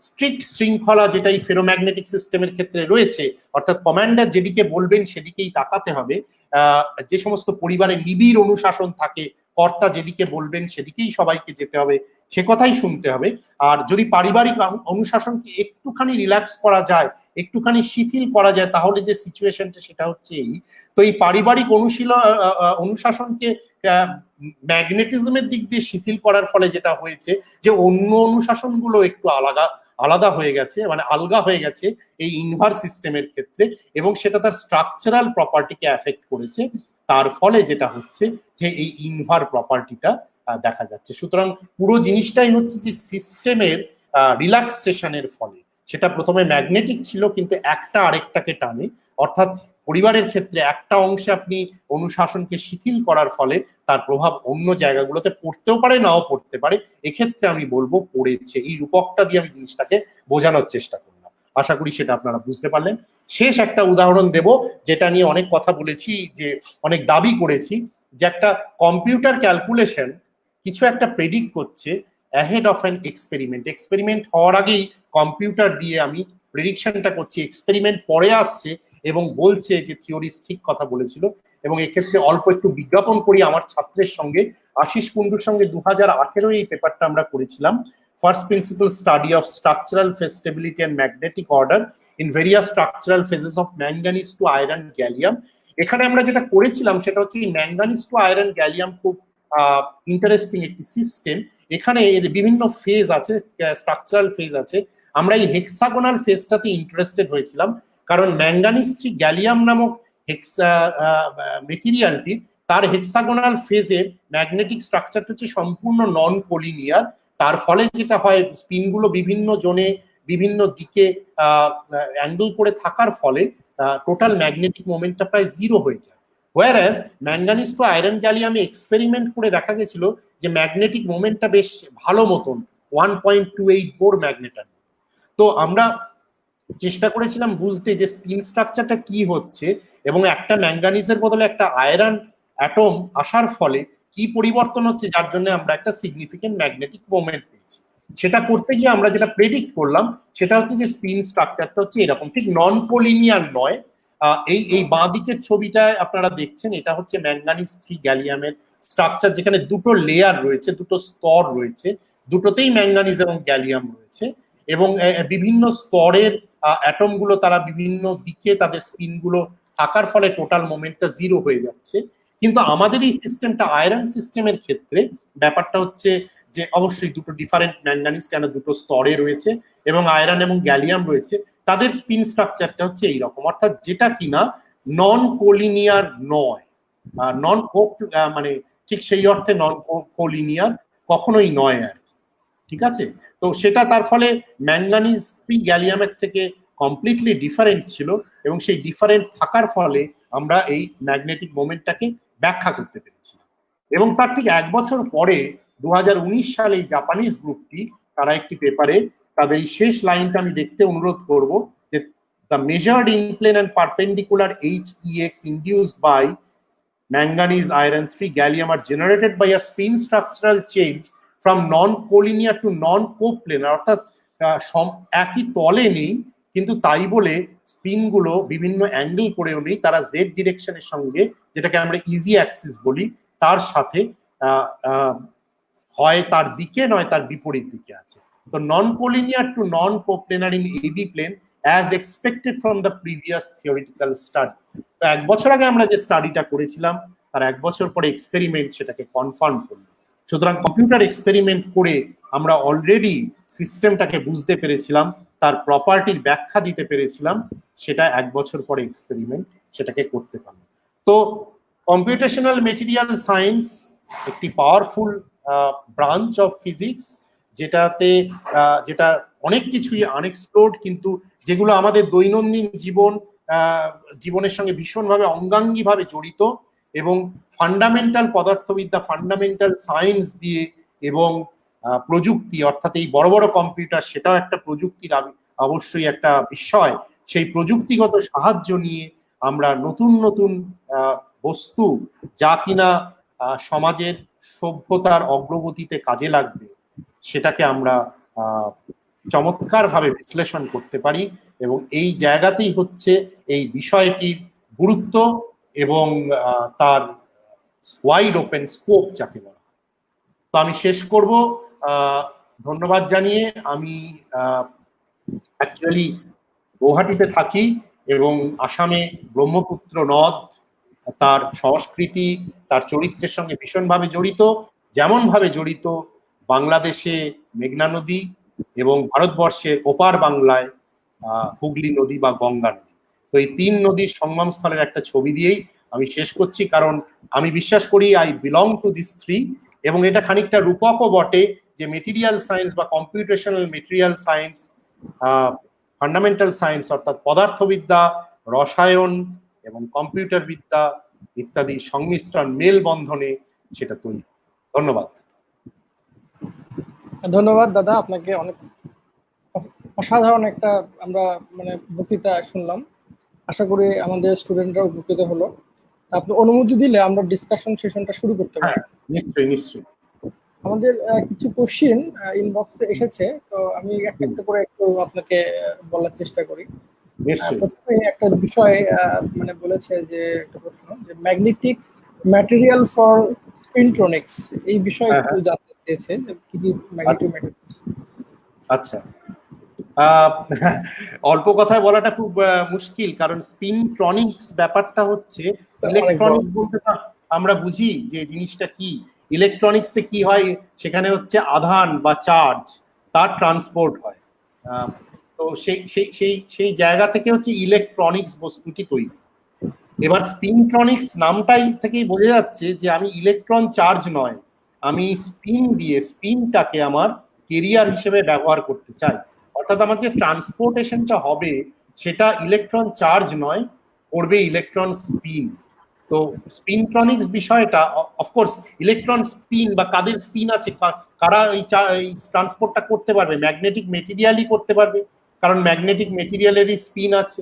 স্ট্রিক্ট শৃঙ্খলা যেটা এই ফেরোম্যাগনেটিক সিস্টেমের ক্ষেত্রে রয়েছে, অর্থাৎ কমান্ডার যেদিকে বলবেন সেদিকেই তাকাতে হবে, যে সমস্ত পরিবারে নিবিড় অনুশাসন থাকে, কর্তা যেদিকে বলবেন সেদিকেই সবাইকে যেতে হবে, সে কথাই শুনতে হবে। আর যদি পারিবারিক অনুশাসনকে একটুখানি রিল্যাক্স করা যায়, একটুখানি শিথিল করা যায়, তাহলে যে সিচুয়েশনটা সেটা হচ্ছে এই। তো এই পারিবারিক অনুশাসনকে ম্যাগনেটিজমের দিক দিয়ে শিথিল করার ফলে যেটা হয়েছে যে অন্য অনুশাসনগুলো একটু আলাদা হয়ে গেছে, মানে আলগা হয়ে গেছে এই ইনভার সিস্টেমের ক্ষেত্রে, এবং সেটা তার স্ট্রাকচারাল প্রপার্টিকে এফেক্ট করেছে। তার ফলে যেটা হচ্ছে যে এই ইনভার প্রপার্টিটা দেখা যাচ্ছে। সুতরাং পুরো জিনিসটাই হচ্ছে যে সিস্টেমের রিল্যাক্সেশনের ফলে, সেটা প্রথমে ম্যাগনেটিক ছিল কিন্তু একটা আরেকটাকে টানে, অর্থাৎ পরিবারের ক্ষেত্রে একটা অংশে আপনি অনুশাসনকে শিথিল করার ফলে তার প্রভাব অন্য জায়গাগুলোতে পড়তেও পারে, নাও পড়তে পারে। এক্ষেত্রে আমি বলবো পড়েছে। এই রূপকটা দিয়ে আমি জিনিসটাকে বোঝানোর চেষ্টা করলাম, আশা করি সেটা আপনারা বুঝতে পারলেন। শেষ একটা উদাহরণ দেব, যেটা নিয়ে অনেক কথা বলেছি, যে অনেক দাবি করেছি, যে একটা কম্পিউটার ক্যালকুলেশন কিছু একটা প্রেডিক্ট করছে ahead of an experiment. Experiment হওয়ার আগেই কম্পিউটার দিয়ে আমি প্রেডিকশনটা করছি, এক্সপেরিমেন্ট পরে আসছে এবং বলছে যে থিওরিস ঠিক কথা বলেছিল। এবং এক্ষেত্রে অল্প একটু বিজ্ঞাপন করি আমার ছাত্রের সঙ্গে, আশিস কুন্ডুর সঙ্গে 2018 এই পেপারটা আমরা করেছিলাম, first principle study of structural phase stability and magnetic order in various structural phases of manganese two iron gallium. এখানে আমরা যেটা করেছিলাম সেটা হচ্ছে ম্যাঙ্গানিজ টু আয়রন গ্যালিয়াম খুব ইন্টারেস্টিং একটি সিস্টেম। এখানে এর বিভিন্ন ফেজ আছে, স্ট্রাকচারাল ফেজ আছে। আমরা এই হেক্সাগোনাল ফেজটাতে ইন্টারেস্টেড হয়েছিলাম, কারণ ম্যাঙ্গানিজ 3 গ্যালিয়াম নামক মেটেরিয়ালটি, তার হেক্সাগোনাল ফেজের ম্যাগনেটিক স্ট্রাকচারটা হচ্ছে সম্পূর্ণ নন কোলিনিয়ার। তার ফলে যেটা হয়, স্পিনগুলো বিভিন্ন জোনে বিভিন্ন দিকে অ্যাঙ্গেল করে থাকার ফলে টোটাল ম্যাগনেটিক মোমেন্টটা প্রায় জিরো হয়ে যায়। হোয়ারাস ম্যাঙ্গানিজ টু আয়রন গ্যালিয়ামে এক্সপেরিমেন্ট করে দেখা গেছিল যে ম্যাগনেটিক মোমেন্টটা বেশ ভালো মতন 1.284 ম্যাগনেটার। তো আমরা চেষ্টা করেছিলাম বুঝতে যে স্পিন স্ট্রাকচারটা কি হচ্ছে, এবং একটা ম্যাঙ্গানিজের বদলে একটা আয়রন অ্যাটম আসার ফলে কি পরিবর্তন হচ্ছে, যার জন্য আমরা একটা সিগনিফিকেন্ট ম্যাগনেটিক মোমেন্ট পেয়েছি। সেটা করতে গিয়ে আমরা যেটা প্রেডিক্ট করলাম সেটা হচ্ছে যে স্পিন স্ট্রাকচারটা হচ্ছে এরকম, ঠিক নন কোলিনিয়ার নয়। এই বাঁ দিকের ছবিটায় আপনারা দেখছেন, এটা হচ্ছে ম্যাঙ্গানিজ 3 গ্যালিয়ামের স্ট্রাকচার, যেখানে দুটো লেয়ার রয়েছে, দুটো স্তর রয়েছে, দুটোতেই ম্যাঙ্গানিজ এবং গ্যালিয়াম রয়েছে, এবং বিভিন্ন স্তরের অ্যাটম গুলো তারা বিভিন্ন দিকে তাদের স্পিন গুলো থাকার ফলে টোটাল মোমেন্টটা জিরো হয়ে যাচ্ছে। কিন্তু আমাদের এই সিস্টেমটা আয়রন সিস্টেমের ক্ষেত্রে ব্যাপারটা হচ্ছে যে অবশ্যই দুটো ডিফারেন্ট ম্যাঙ্গানিজ কেন দুটো স্তরে রয়েছে, এবং আয়রন এবং গ্যালিয়াম রয়েছে, তাদের স্পিন স্ট্রাকচারটা হচ্ছে এইরকম, অর্থাৎ যেটা কিনা নন কোলিনিয়ার নয়, নন মানে ঠিক সেই অর্থে নন কোলিনিয়ার কখনোই নয় আর কি, ঠিক আছে। তো সেটা তার ফলে ম্যাঙ্গানিজ 3 গ্যালিয়ামের থেকে কমপ্লিটলি ডিফারেন্ট ছিল, এবং সেই ডিফারেন্ট থাকার ফলে আমরা এই ম্যাগনেটিক মোমেন্টটাকে ব্যাখ্যা করতে পেরেছিলাম। এবং তার ঠিক 1 বছর পরে 2019 সালে এই জাপানিজ গ্রুপটি তারা একটি পেপারে তাদের এই শেষ লাইনটা আমি দেখতে অনুরোধ করব, যে the measured in plane and perpendicular HEX induced by manganese iron 3 gallium are generated by a spin structural change from non-collinear to non-coplanar, অর্থাৎ একই তলে নেই, কিন্তু তাই বলে স্পিনগুলো বিভিন্ন অ্যাঙ্গেল করেও নেই, তারা জেড ডিরেকশনের সঙ্গে, যেটাকে আমরা ইজি অ্যাক্সিস বলি, তার সাথে হয় তার দিকে নয় তার বিপরীত দিকে আছে। তো non collinear to non coplanar in AB plane as expected from the previous theoretical study. তো 1 বছর আগে আমরা যে স্টাডিটা করেছিলাম তার 1 বছর পরে এক্সপেরিমেন্ট সেটাকে কনফার্ম করলো। সুতরাং কম্পিউটার এক্সপেরিমেন্ট করে আমরা অলরেডি সিস্টেমটাকে বুঝতে পেরেছিলাম, তার প্রপার্টির ব্যাখ্যা দিতে পেরেছিলাম, সেটা 1 বছর পরে এক্সপেরিমেন্ট সেটাকে করতে পারলো। তো কম্পিউটেশনাল মেটেরিয়াল সায়েন্স একটি পাওয়ারফুল ব্রাঞ্চ অফ ফিজিক্স, যেটা অনেক কিছুই আনএক্সপ্লোর্ড, কিন্তু যেগুলো আমাদের দৈনন্দিন জীবনের সঙ্গে ভীষণভাবে অঙ্গাঙ্গিভাবে জড়িত, এবং ফান্ডামেন্টাল পদার্থবিদ্যা, ফান্ডামেন্টাল সায়েন্স দিয়ে এবং প্রযুক্তি, অর্থাৎ এই বড় বড় কম্পিউটার, সেটাও একটা প্রযুক্তির অবশ্যই একটা বিষয়। সেই প্রযুক্তিগত সাহায্য নিয়ে আমরা নতুন নতুন বস্তু, যা কিনা সমাজের সভ্যতার অগ্রগতিতে কাজে লাগবে, সেটাকে আমরা চমৎকারভাবে বিশ্লেষণ করতে পারি। এবং এই জায়গাতেই হচ্ছে এই বিষয়টির গুরুত্ব এবং তার ওয়াইড ওপেন স্কোপ যাকে বলা। তো আমি শেষ করব ধন্যবাদ জানিয়ে। আমি অ্যাকচুয়ালি গৌহাটিতে থাকি এবং আসামে ব্রহ্মপুত্র নদ তার সংস্কৃতি, তার চরিত্রের সঙ্গে ভীষণভাবে জড়িত, যেমন ভাবে জড়িত বাংলাদেশে মেঘনা নদী এবং ভারতবর্ষের ওপার বাংলায় হুগলি নদী বা গঙ্গা নদী। তো এই 3 নদীর সঙ্গমস্থলের একটা ছবি দিয়েই আমি শেষ করছি, কারণ আমি বিশ্বাস করি আই বিলং টু দিস 3, এবং এটা খানিকটা রূপকও বটে যে মেটেরিয়াল সায়েন্স বা computational material science, fundamental science অর্থাৎ পদার্থবিদ্যা, রসায়ন এবং কম্পিউটার বিদ্যা ইত্যাদি সংমিশ্রণ মেলবন্ধনে সেটা তৈরি। ধন্যবাদ। ধন্যবাদ দাদা, আপনাকে অনেক অসাধারণ একটা আমরা বক্তৃতা শুনলাম। আশা করি আমাদের স্টুডেন্টরাও উপকৃত হলো। আপনি অনুমতি দিলে আমরা ডিসকাশন সেশনটা শুরু করতে পারি? নিশ্চয়ই নিশ্চয়ই। আমাদের কিছু কোশ্চেন ইনবক্সে এসেছে, তো আমি একটা একটা করে একটু আপনাকে বলার চেষ্টা করি। প্রথমে একটা বিষয় বলেছে যে একটা প্রশ্ন, যে ম্যাগনেটিক ম্যাটেরিয়াল ফর স্পিনট্রনিক্স, এই বিষয়ে একটু জানতে চেয়েছে যে কি কি ম্যাগনেটিক ম্যাটেরিয়াল। আচ্ছা, অল্প কথায় বলাটা খুব মুশকিল, কারণ স্পিনট্রনিক্স ব্যাপারটা হচ্ছে ইলেকট্রনিক্স বলতে আমরা বুঝি যে জিনিসটা কি, ইলেকট্রনিক্সে কি হয়, সেখানে হচ্ছে আধান বা চার্জ, তার ট্রান্সপোর্ট হয়। তো সেই জায়গা থেকে হচ্ছে ইলেকট্রনিক্স বস্তুটি তৈরি। এবার স্পিনট্রনিক্স নামটাই থেকেই বোঝা যাচ্ছে যে আমি ইলেকট্রন চার্জ নয়, আমি স্পিন দিয়ে স্পিনটাকে আমার কেরিয়ার হিসেবে ব্যবহার করতে চাই। অর্থাৎ আমার যে ট্রান্সপোর্টেশনটা হবে সেটা ইলেকট্রন চার্জ নয়, করবে ইলেকট্রন স্পিন। তো স্পিনট্রনিক্স বিষয়টা, অফকোর্স ইলেকট্রন স্পিন বা কাদের স্পিন আছে, কারা এই ট্রান্সপোর্টটা করতে পারবে, ম্যাগনেটিক মেটেরিয়ালই করতে পারবে, কারণ ম্যাগনেটিক মেটেরিয়ালেরই স্পিন আছে।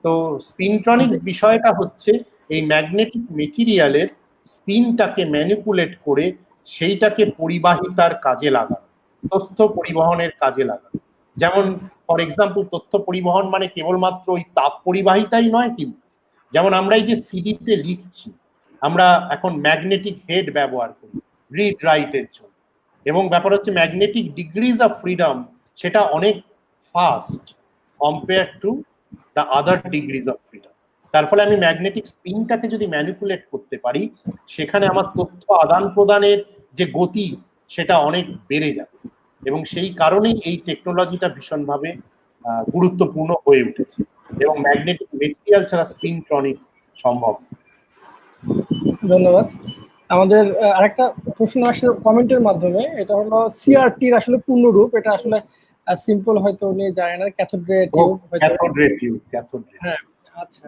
তো স্পিনট্রনিক্স বিষয়টা হচ্ছে এই ম্যাগনেটিক মেটেরিয়ালের স্পিনটাকে ম্যানিপুলেট করে সেইটাকে পরিবাহিতার কাজে লাগানো, তথ্য পরিবহনের কাজে লাগানো। যেমন ফর এক্সাম্পল, তথ্য পরিবহন মানে কেবলমাত্র ওই তাপ পরিবাহিতাই নয়, কিন্তু যেমন আমরা এই যে সিডিতে লিখছি, আমরা এখন ম্যাগনেটিক হেড ব্যবহার করি রিড রাইটের জন্য, এবং ব্যাপার হচ্ছে ম্যাগনেটিক ডিগ্রিজ অফ ফ্রিডম সেটা অনেক fast compare to the other degrees of freedom. তার ফলে আমি ম্যাগনেটিক স্পিনটাকে যদি ম্যানিপুলেট করতে পারি, সেখানে আমার তথ্য আদান প্রদানের যে গতি সেটা অনেক বেড়ে যাবে, এবং সেই কারণেই এই টেকনোলজিটা ভীষণভাবে গুরুত্বপূর্ণ হয়ে উঠেছে, এবং ম্যাগনেটিক মেটেরিয়াল ছাড়া স্পিনট্রনিক্স সম্ভব। ধন্যবাদ। আমাদের আরেকটা প্রশ্ন আসছে কমেন্টের মাধ্যমে, এটা হলো সিআরটির আসলে পূর্ণরূপ, এটা আসলে সিম্পল হয়তো উনি জানেন না, ক্যাথোড রে টিউব। হ্যাঁ, আচ্ছা।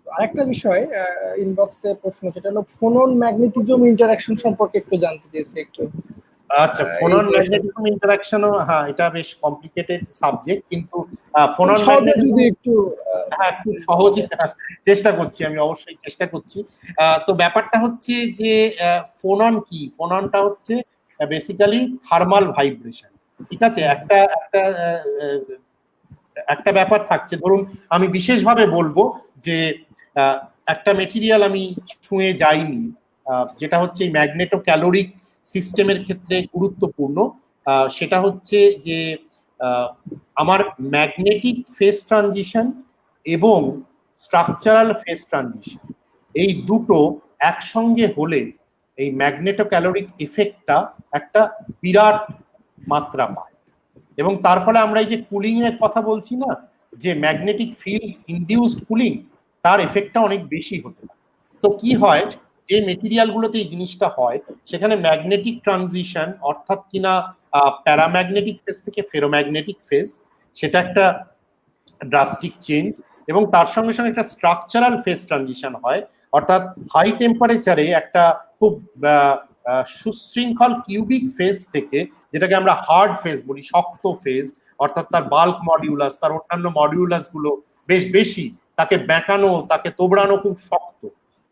আরেকটা বিষয় ইনবক্সে প্রশ্ন, যেটা হলো ফোনন ম্যাগনেটিজম ইন্টারঅ্যাকশন সম্পর্কে একটু জানতে চেয়েছি একটু। আচ্ছা, ফোনন ম্যাগনেটিজম ইন্টারঅ্যাকশনও, হ্যাঁ, এটা বেশ কমপ্লিকেটেড সাবজেক্ট, কিন্তু ফোনন ম্যাগনেটিজম একটু খুব সহজে চেষ্টা করছি, আমি অবশ্যই চেষ্টা করছি। তো ব্যাপারটা হচ্ছে যে ফোনন কি, ফোননটা হচ্ছে বেসিক্যালি থার্মাল ভাইব্রেশন। ঠিক আছে, একটা একটা একটা ব্যাপার থাকছে। ধরুন আমি বিশেষভাবে বলবো যে একটা মেটেরিয়াল আমি ছুঁয়ে যাইনি, যেটা হচ্ছে ম্যাগনেটো ক্যালোরিক সিস্টেমের ক্ষেত্রে গুরুত্বপূর্ণ, সেটা হচ্ছে যে আমার ম্যাগনেটিক ফেজ ট্রানজিশন এবং স্ট্রাকচারাল ফেজ ট্রানজিশন এই দুটো একসঙ্গে হলে এই ম্যাগনেটো ক্যালোরিক ইফেক্টটা একটা বিরাট মাত্রা পায়। এবং তার ফলে আমরা এই যে কুলিং এর কথা বলছি না, যে ম্যাগনেটিক ফিল্ড ইনডিউসড কুলিং, তার এফেক্টটা অনেক বেশি হতে পারে। তো কি হয়, যে মেটেরিয়াল গুলোতে এই জিনিসটা হয় সেখানে ম্যাগনেটিক ট্রানজিশন অর্থাৎ কিনা প্যারাম্যাগনেটিক ফেজ থেকে ফেরোম্যাগনেটিক ফেজ, সেটা একটা ড্রাস্টিক চেঞ্জ, এবং তার সঙ্গে সঙ্গে একটা স্ট্রাকচারাল ফেজ ট্রানজিশন হয়, অর্থাৎ হাই টেম্পারেচারে একটা খুব সুশৃঙ্খল কিউবিক ফেজ থেকে, যেটাকে আমরা হার্ড ফেজ বলি, শক্ত ফেজ, অর্থাৎ তার বাল্ক মডিউলাস, তার অন্যান্য মডিউলাস গুলো বেশ বেশি, তাকে বেঁকানো, তাকে তোবড়ানো খুব শক্ত,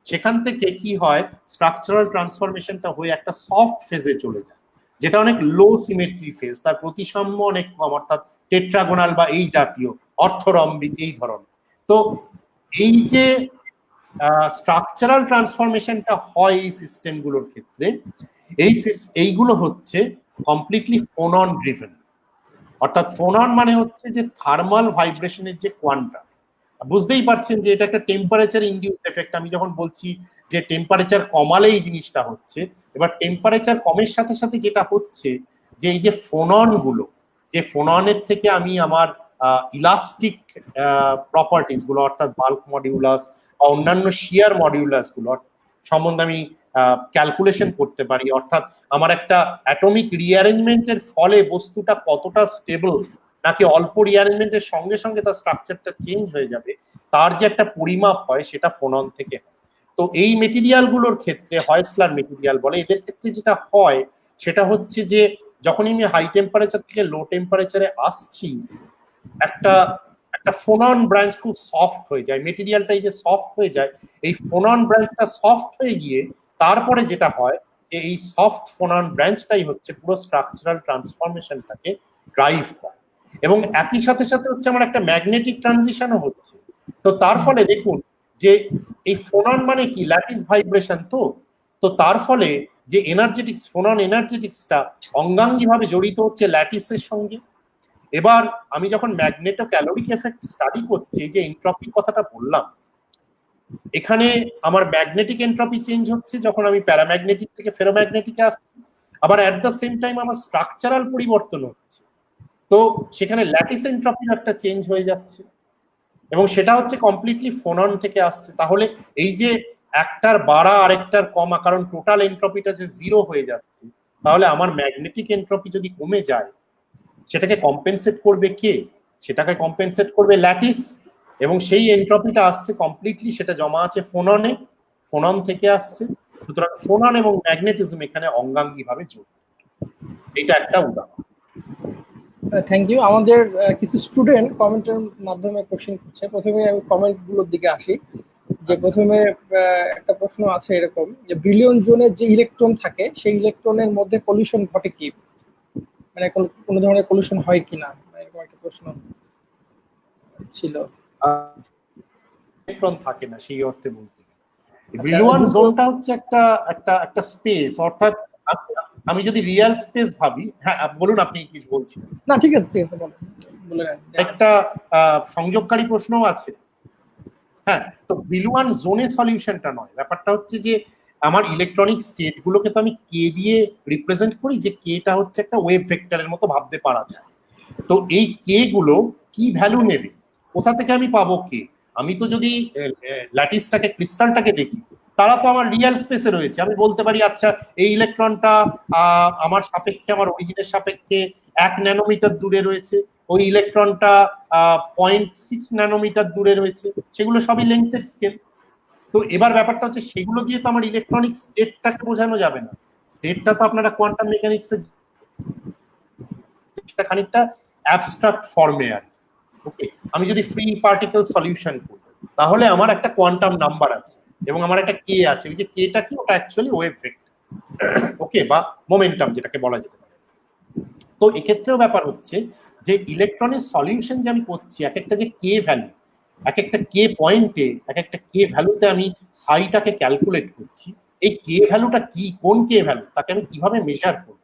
সেখান থেকে কি হয় স্ট্রাকচারাল ট্রান্সফরমেশনটা হয়ে একটা সফট ফেজে চলে যায়, যেটা অনেক লো সিমেট্রি ফেজ, তার প্রতিসাম্য অনেক কম, অর্থাৎ টেট্রাগোনাল বা এই জাতীয় অর্থরম্বিক এই ধরনের। তো এই যে স্ট্রাকচারাল ট্রান্সফরমেশনটা হয় এই সিস্টেমগুলোর ক্ষেত্রে, এইগুলো হচ্ছে কমপ্লিটলি ফোনন ড্রিভেন। অর্থাৎ ফোনন মানে হচ্ছে যে থার্মাল ভাইব্রেশনের যে কোয়ান্টাম, বুঝতেই পারছেন যে এটা একটা টেম্পারেচার ইনডিউসড এফেক্ট। আমি যখন বলছি যে টেম্পারেচার কমালে এই জিনিসটা হচ্ছে, এবার টেম্পারেচার কমের সাথে সাথে যেটা হচ্ছে যে এই যে ফোনন গুলো, যে ফোননের থেকে আমি আমার ইলাস্টিক প্রপার্টিস গুলো অর্থাৎ বাল্ক মডিউলাস বা অন্যান্য শিয়ার মডিউলাস গুলো সম্বন্ধে আমি ক্যালকুলেশন করতে পারি, অর্থাৎ আমার একটা অ্যাটমিক রিঅ্যারেঞ্জমেন্টের ফলে বস্তুটা কতটা স্টেবল নাকি অল্প রিঅ্যারেঞ্জমেন্টের সঙ্গে সঙ্গে তার স্ট্রাকচারটা চেঞ্জ হয়ে যাবে, তার যে একটা পরিমাপ হয় সেটা ফোনন থেকে হয়। তো এই মেটেরিয়াল গুলোর ক্ষেত্রে হয়েসলার মেটেরিয়াল বলে, এদের ক্ষেত্রে যেটা হয় সেটা হচ্ছে যে যখনই আমি হাই টেম্পারেচার থেকে লো টেম্পারেচারে আসছি, একটা একটা ফোনন ব্রাঞ্চ খুব সফট হয়ে যায়, মেটেরিয়ালটা এই যে সফট হয়ে যায়, এই ফোনন ব্রাঞ্চটা সফট হয়ে গিয়ে তারপরে যেটা হয় যে এই সফট ফোনন ব্রাঞ্চটাই হচ্ছে পুরো স্ট্রাকচারাল ট্রান্সফরমেশনটাকে ড্রাইভ করে, এবং একই সাথে সাথে হচ্ছে আমার একটা ম্যাগনেটিক ট্রানজিশনও হচ্ছে। তো তার ফলে দেখুন যে এই ফোনন মানে কি ল্যাটিস ভাইব্রেশন, তো তো তার ফলে যে এনার্জেটিক্স, ফোনন এনার্জেটিক্সটা অঙ্গাঙ্গিভাবে জড়িত হচ্ছে ল্যাটিসের সঙ্গে। এবার আমি যখন ম্যাগনেটো ক্যালোরিক এফেক্ট স্টাডি করছি, যে এন্ট্রপির কথাটা বললাম, এখানে আমার ম্যাগনেটিক এন্ট্রপি চেঞ্জ হচ্ছে যখন আমি প্যারাম্যাগনেটিক থেকে ফেরোম্যাগনেটিকে আসছি, আবার অ্যাট দ্য সেম টাইম আমার স্ট্রাকচারাল পরিবর্তন হচ্ছে, তো সেখানে ল্যাটিস এন্ট্রপির একটা চেঞ্জ হয়ে যাচ্ছে, এবং সেটা হচ্ছে কমপ্লিটলি ফোনন থেকে আসছে। তাহলে এই যে একটার বাড়া আরেকটার কমা, কারণ টোটাল এন্ট্রপিটা যে জিরো হয়ে যাচ্ছে, তাহলে আমার ম্যাগনেটিক এন্ট্রপি যদি কমে যায় সেটাকে কম্পেনসেট করবে কে? সেটাকে কম্পেনসেট করবে ল্যাটিস, এবং সেই এন্ট্রপিটা আসছে কমপ্লিটলি, সেটা জমা আছে ফোননে, ফোনন থেকে আসছে। সুতরাং ফোনন এবং ম্যাগনেটিজম এখানে অঙ্গাঙ্গিভাবে জড়িত। এটা একটা উদাহরণ। Thank you. আমাদের কিছু স্টুডেন্ট কমেন্টের মাধ্যমে কোশ্চেন করছে। প্রথমে আমি কমেন্ট গুলোর দিকে আসি। যে প্রথমে একটা প্রশ্ন আছে এরকম যে ব্রিলিয়ন জোনের যে ইলেকট্রন থাকে সেই ইলেকট্রনের মধ্যে কলিশন ঘটে কি, মানে কোনো ধরনের কলিশন হয় কিনা, এরকম একটা প্রশ্ন ছিল। ইলেকট্রন থাকে না সেই অর্থে বলতে গেলে। ব্রিলিয়ন জোনটা হচ্ছে একটা একটা একটা স্পেস, অর্থাৎ আমি যদি রিয়েল স্পেস ভাবি, হ্যাঁ বলুন আপনি কি বলছেন? না ঠিক আছে ঠিক আছে, বলে একটা সংযোগকারী প্রশ্নও আছে। হ্যাঁ, তো ব্রিলিয়ন জোনে সলিউশনটা নয়, ব্যাপারটা হচ্ছে যে আমার ইলেকট্রনিক স্টেট গুলোকে তো আমি কে দিয়ে রিপ্রেজেন্ট করি, যে কেটা হচ্ছে একটা ওয়েভ ভেক্টরের মতো ভাবতে পারা যায়। তো এই কে গুলো কি ভ্যালু নেবে, কোথা থেকে আমি পাবো কে? আমি তো যদি ল্যাটিসটাকে, ক্রিস্টালটাকে দেখি, তারা তো আমার রিয়েল স্পেসে রয়েছে। আমি বলতে পারি আচ্ছা এই ইলেকট্রনটা আমার সাপেক্ষে, আমার অরিজিনের সাপেক্ষে 1 ন্যানোমিটার দূরে রয়েছে, ওই ইলেকট্রনটা 0.6 ন্যানোমিটার দূরে রয়েছে, সেগুলো সবই লেংথের স্কেল। তো এবার ব্যাপারটা হচ্ছে সেগুলো দিয়ে তো আমার ইলেকট্রনিক স্টেটটাকে বোঝানো যাবে না। স্টেটটা তো আপনারা কোয়ান্টাম মেকানিক্সে খানিকটা অ্যাবস্ট্রাক্ট ফর্মে আর। ওকে, আমি যদি ফ্রি পার্টিকেল সলিউশন করি তাহলে আমার একটা কোয়ান্টাম নাম্বার আছে এবং আমার একটা কে আছে, ওই যে কেটা কি, ওটা অ্যাকচুয়ালি ওয়েভ ভেক্টর, ওকে, বা মোমেন্টাম যেটাকে বলা যেতে পারে। তো এক্ষেত্রেও ব্যাপার হচ্ছে যে ইলেকট্রনের সলিউশন যে আমি করছি, এক একটা যে কে ভ্যালু, এক একটা কে পয়েন্টে, এক একটা কে ভ্যালুতে আমি সাইটাকে ক্যালকুলেট করছি, এই কে ভ্যালুটা কি, কোন কে ভ্যালু, তাকে আমি কিভাবে মেজার করব।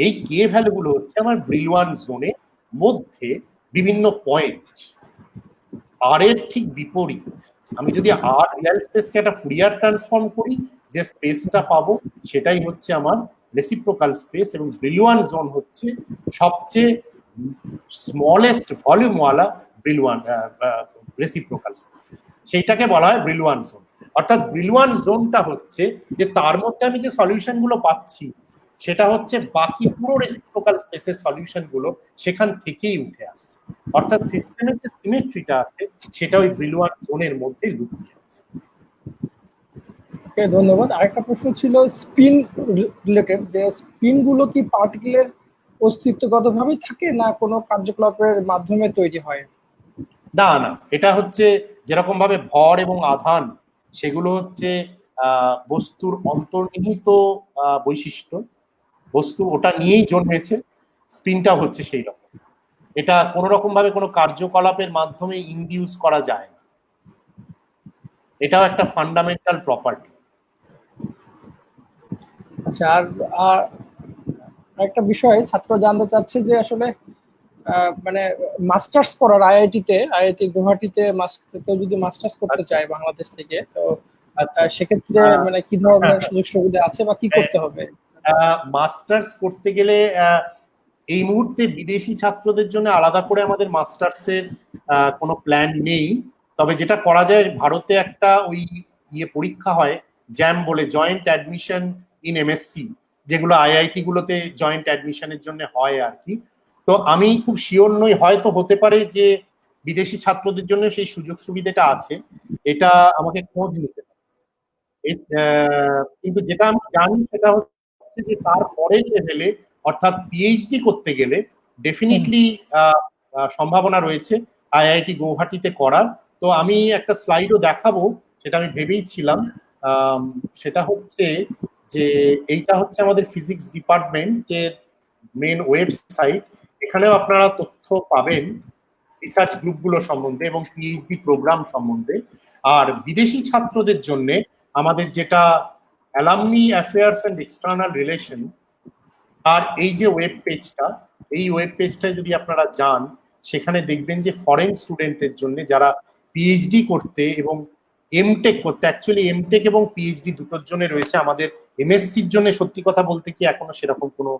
এই কে ভ্যালুগুলো হচ্ছে আমার ব্রিলওয়ান জোনের মধ্যে বিভিন্ন পয়েন্ট। আর এর ঠিক বিপরীত, আমি যদি আর রিয়েল স্পেসকে একটা ফুরিয়ার ট্রান্সফর্ম করি, যে স্পেসটা পাবো সেটাই হচ্ছে আমার রেসিপ্রোকাল স্পেস, এবং ব্রিলওয়ান জোন হচ্ছে সবচেয়ে স্মলেস্ট ভলিউমওয়ালা ব্রিলওয়ান রেসিপ্রোকাল স্পেস, সেইটাকে বলা হয় ব্রিলওয়ান জোন। অর্থাৎ ব্রিলওয়ান জোনটা হচ্ছে যে তার মধ্যে আমি যে সলিউশন গুলো পাচ্ছি সেটা হচ্ছে বাকি পুরো রেসিপ্রোকাল স্পেসের সলিউশন গুলো সেখান থেকেই উঠে আসছে। অর্থাৎ সিস্টেমের যে সিমেট্রিটা আছে সেটা ওই ব্রিলওয়ান জোনের মধ্যে লুকিয়ে আছে। ধন্যবাদ। আরেকটা প্রশ্ন ছিল স্পিন রিলেটেড, যে স্পিন গুলো কি পার্টিকেলের অস্তিত্বগতভাবেই থাকে না কোনো কার্যকলাপের মাধ্যমে তৈরি হয়? না না, এটা হচ্ছে যেরকম ভাবে ভর এবং আধান সেগুলো হচ্ছে বস্তুর অন্তর্নিহিত বৈশিষ্ট্য, বস্তু ওটা নিয়েই জন্মেছে, স্পিনটা হচ্ছে সেই রকম। এটা কোন রকম ভাবে কোনো কার্যকলাপের মাধ্যমে ইনডিউস করা যায় না, এটাও একটা ফান্ডামেন্টাল প্রপার্টি। আচ্ছা, আর একটা বিষয় ছাত্র জানতে চাচ্ছে যে আসলে মানে মাস্টার্স করার আইআইটি গুয়াহাটিতে কেউ যদি মাস্টার্স করতে চায় বাংলাদেশ থেকে, তো সেক্ষেত্রে মানে কি ধরনের সুযোগ সুবিধা আছে বা কি করতে হবে? মাস্টার্স করতে গেলে এই মুহূর্তে বিদেশি ছাত্রদের জন্য আলাদা করে আমাদের মাস্টার্সের কোনো প্ল্যান নেই। তবে যেটা করা যায়, ভারতে একটা ওই পরীক্ষা হয় জ্যাম বলে, জয়েন্ট অ্যাডমিশন ইন এমএসসি, যেগুলো আইআইটি গুলোতে জয়েন্ট অ্যাডমিশনের জন্য হয় আর কি। তো আমি খুব শিওর নই, হয়তো হতে পারে যে বিদেশি ছাত্রদের জন্য সেই সুযোগ সুবিধাটা আছে, এটা আমাকে খোঁজ নিতে হবে। কিন্তু যেটা আমি জানি সেটা হচ্ছে যে তারপরের লেভেলে অর্থাৎ পিএইচডি করতে গেলে ডেফিনেটলি সম্ভাবনা রয়েছে আইআইটি গুয়াহাটিতে করার। তো আমি একটা স্লাইডও দেখাবো, সেটা আমি ভেবেই ছিলাম। সেটা হচ্ছে যে এইটা হচ্ছে আমাদের ফিজিক্স ডিপার্টমেন্টের মেন ওয়েবসাইট, এখানেও আপনারা তথ্য পাবেন রিসার্চ গ্রুপগুলো সম্বন্ধে এবং পিএইচডি প্রোগ্রাম সম্বন্ধে। আর বিদেশি ছাত্রদের জন্য আমাদের যেটা alumni affairs and external relation, আর এই যে ওয়েব পেজটা, এই ওয়েব পেজটায় যদি আপনারা যান, সেখানে দেখবেন যে ফরেন স্টুডেন্টদের জন্য যারা পিএইচডি করতে এবং এমটেক করতে, অ্যাকচুয়ালি এমটেক এবং পিএইচডি দুটোর জন্য রয়েছে, আমাদের এমএসসির জন্য সত্যি কথা বলতে কি এখনো সেরকম কোনো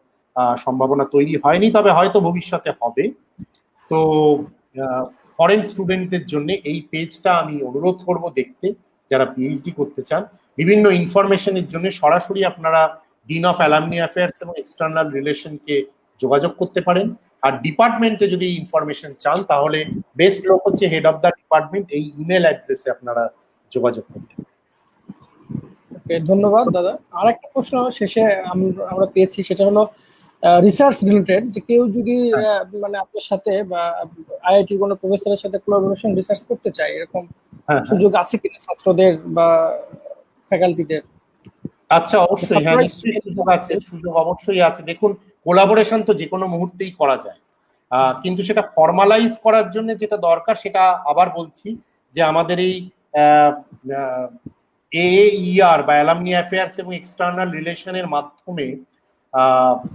সম্ভাবনা তৈরি হয়নি, তবে হয়তো ভবিষ্যতে হবে। তো ফরেন স্টুডেন্টদের জন্য এই পেজটা আমি অনুরোধ করব দেখতে, যারা পিএইচডি করতে চান। বিভিন্ন ইনফরমেশনের জন্য সরাসরি আপনারা ডিন অফ অ্যালামনি অ্যাফেয়ার্স এবং এক্সটার্নাল রিলেশনকে যোগাযোগ করতে পারেন। আর ডিপার্টমেন্টে যদি ইনফরমেশন চান তাহলে বেস্ট লোক হচ্ছে হেড অফ দ্য ডিপার্টমেন্ট, এই ইমেল অ্যাড্রেসে আপনারা যোগাযোগ করতে পারেন। ধন্যবাদ দাদা। আরেকটা প্রশ্ন শেষে আমরা পেয়েছি, সেটা হলো রিসার্চ রিলেটেড, যে কেউ যদি মানে আপনার সাথে বা আইআইটি কোনো প্রফেসরের সাথে কোলাবোরেশন রিসার্চ করতে চায়, এরকম সুযোগ আছে কিনা ছাত্রদের বা ফ্যাকাল্টিদের? আচ্ছা, অবশ্যই, হ্যাঁ নিশ্চয়ই সুযোগ আছে, সুযোগ অবশ্যই আছে। দেখুন, কোলাবোরেশন তো যে কোনো মুহূর্তেই করা যায়, কিন্তু সেটা ফর্মালাইজ করার জন্য যেটা দরকার, সেটা আবার বলছি যে আমাদের এই AAER বা অ্যালামনি অ্যাফেয়ার্স এবং এক্সটার্নাল রিলেশনের মাধ্যমে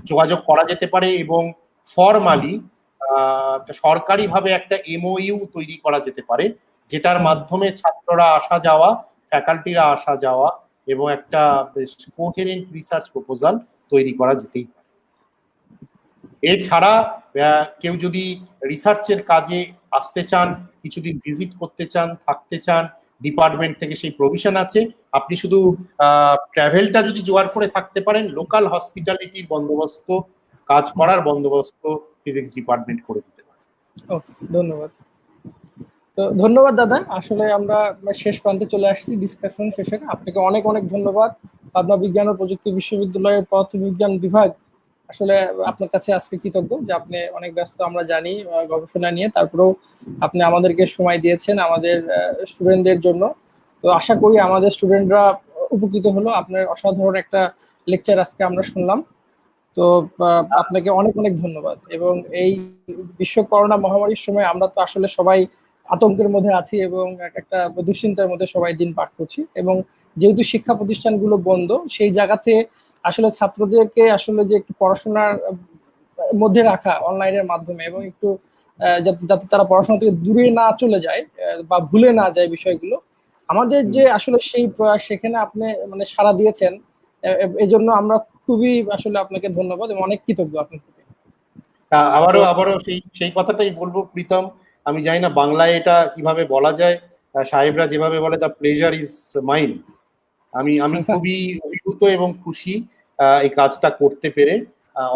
যোগাযোগ করা যেতে পারে, এবং ফর্মালি সরকারিভাবে একটা MOU তৈরি করা যেতে পারে, যেটার মাধ্যমে ছাত্ররা আসা যাওয়া, ফ্যাকাল্টিরা আসা যাওয়া এবং একটা কোহেরেন্ট রিসার্চ প্রপোজাল তৈরি করা যেতেই পারে। এছাড়া কেউ যদি রিসার্চের কাজে আসতে চান, কিছুদিন ভিজিট করতে চান, থাকতে চান, ডিপার্টমেন্ট থেকে সেই প্রভিশন আছে। আপনি শুধু ট্রাভেলটা যদি জোগাড় করে থাকতে পারেন, লোকাল হসপিটালিটির বন্দোবস্ত, কাজ করার বন্দোবস্ত ফিজিক্স ডিপার্টমেন্ট করে দিতে পারে। ধন্যবাদ। তো ধন্যবাদ দাদা, আসলে আমরা শেষ প্রান্তে চলে আসছি ডিসকাশন শেষে। আপনাকে অনেক অনেক ধন্যবাদ। পাবনা বিজ্ঞান ও প্রযুক্তি বিশ্ববিদ্যালয়ের পদার্থবিজ্ঞান বিভাগ আসলে আপনার কাছে আজকে কৃতজ্ঞ যে আপনি অনেক ব্যস্ত আমরা জানি গবেষণা নিয়ে, তারপরেও আপনি আমাদেরকে সময় দিয়েছেন আমাদের স্টুডেন্টদের জন্য। তো আশা করি আমাদের স্টুডেন্টরা উপকৃত হলো। আপনার অসাধারণ একটা লেকচার আজকে আমরা শুনলাম। তো আপনাকে অনেক অনেক ধন্যবাদ। এবং এই বিশ্ব করোনা মহামারীর সময় আমরা তো আসলে সবাই আতঙ্কের মধ্যে আছি এবং একটা দুশ্চিন্তার মধ্যে সবাই দিন পার করছি। এবং যেহেতু শিক্ষা প্রতিষ্ঠানগুলো বন্ধ, সেই জায়গাতে আসলে ছাত্রদেরকে আসলে যে একটু পড়াশোনার মধ্যে রাখা অনলাইনের মাধ্যমে, এবং একটু যাতে যাতে তারা পড়াশোনা থেকে দূরে না চলে যায় বা ভুলে না যায় বিষয়গুলো, আমাদের যে আসলে সেই প্রয়াস, সেখানে আপনি মানে সাড়া দিয়েছেন। এই জন্য আমরা খুবই আসলে আপনাকে ধন্যবাদ এবং অনেক কৃতজ্ঞ আপনার প্রতি। তো আবারও আবারও সেই সেই কথাটাই বলবো প্রীতম। আমি জানি না বাংলায় এটা কিভাবে বলা যায়, সাহেবরা যেভাবে বলে দ্য প্লেজার ইজ মাইন। আমি খুবই অভিভূত এবং খুশি এই কাজটা করতে পেরে।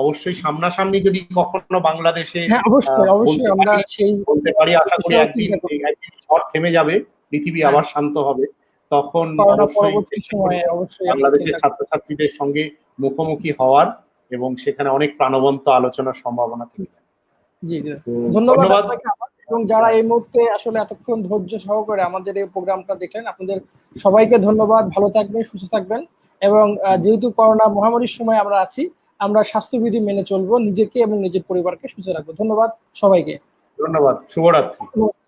অবশ্যই সামনাসামনি যদি কখনো বাংলাদেশে হ্যাঁ, অবশ্যই অবশ্যই আমরা সেই বলতে পারি, আশা করি বিষয়ে একদিন চিন্তা করি। একদিন ঝড় থেমে যাবে, পৃথিবী হ্যাঁ, আবার শান্ত হবে, তখন করোনা অবশ্যই পরবর্তী চেষ্টা সময়ে করব অবশ্যই আমরা বাংলাদেশের চিন্তা করি। ছাত্রছাত্রীদের সঙ্গে মুখোমুখি হওয়ার, এবং সেখানে অনেক প্রাণবন্ত আলোচনার সম্ভাবনা থেকে যায়। জি জি, তো ধন্যবাদ ধন্যবাদ। আপনাকে আবার। এবং যারা এই মুহূর্তে আসলে এতক্ষণ ধৈর্য সহকারে আমাদের এই প্রোগ্রামটা দেখলেন, আপনাদের সবাইকে ধন্যবাদ। ভালো থাকবেন, সুস্থ থাকবেন। এবং যেহেতু করোনা মহামারীর সময় আমরা আছি, আমরা স্বাস্থ্যবিধি মেনে চলবো, নিজেকে এবং নিজের পরিবারকে সুস্থ রাখবো। ধন্যবাদ সবাইকে। ধন্যবাদ, শুভরাত্রি।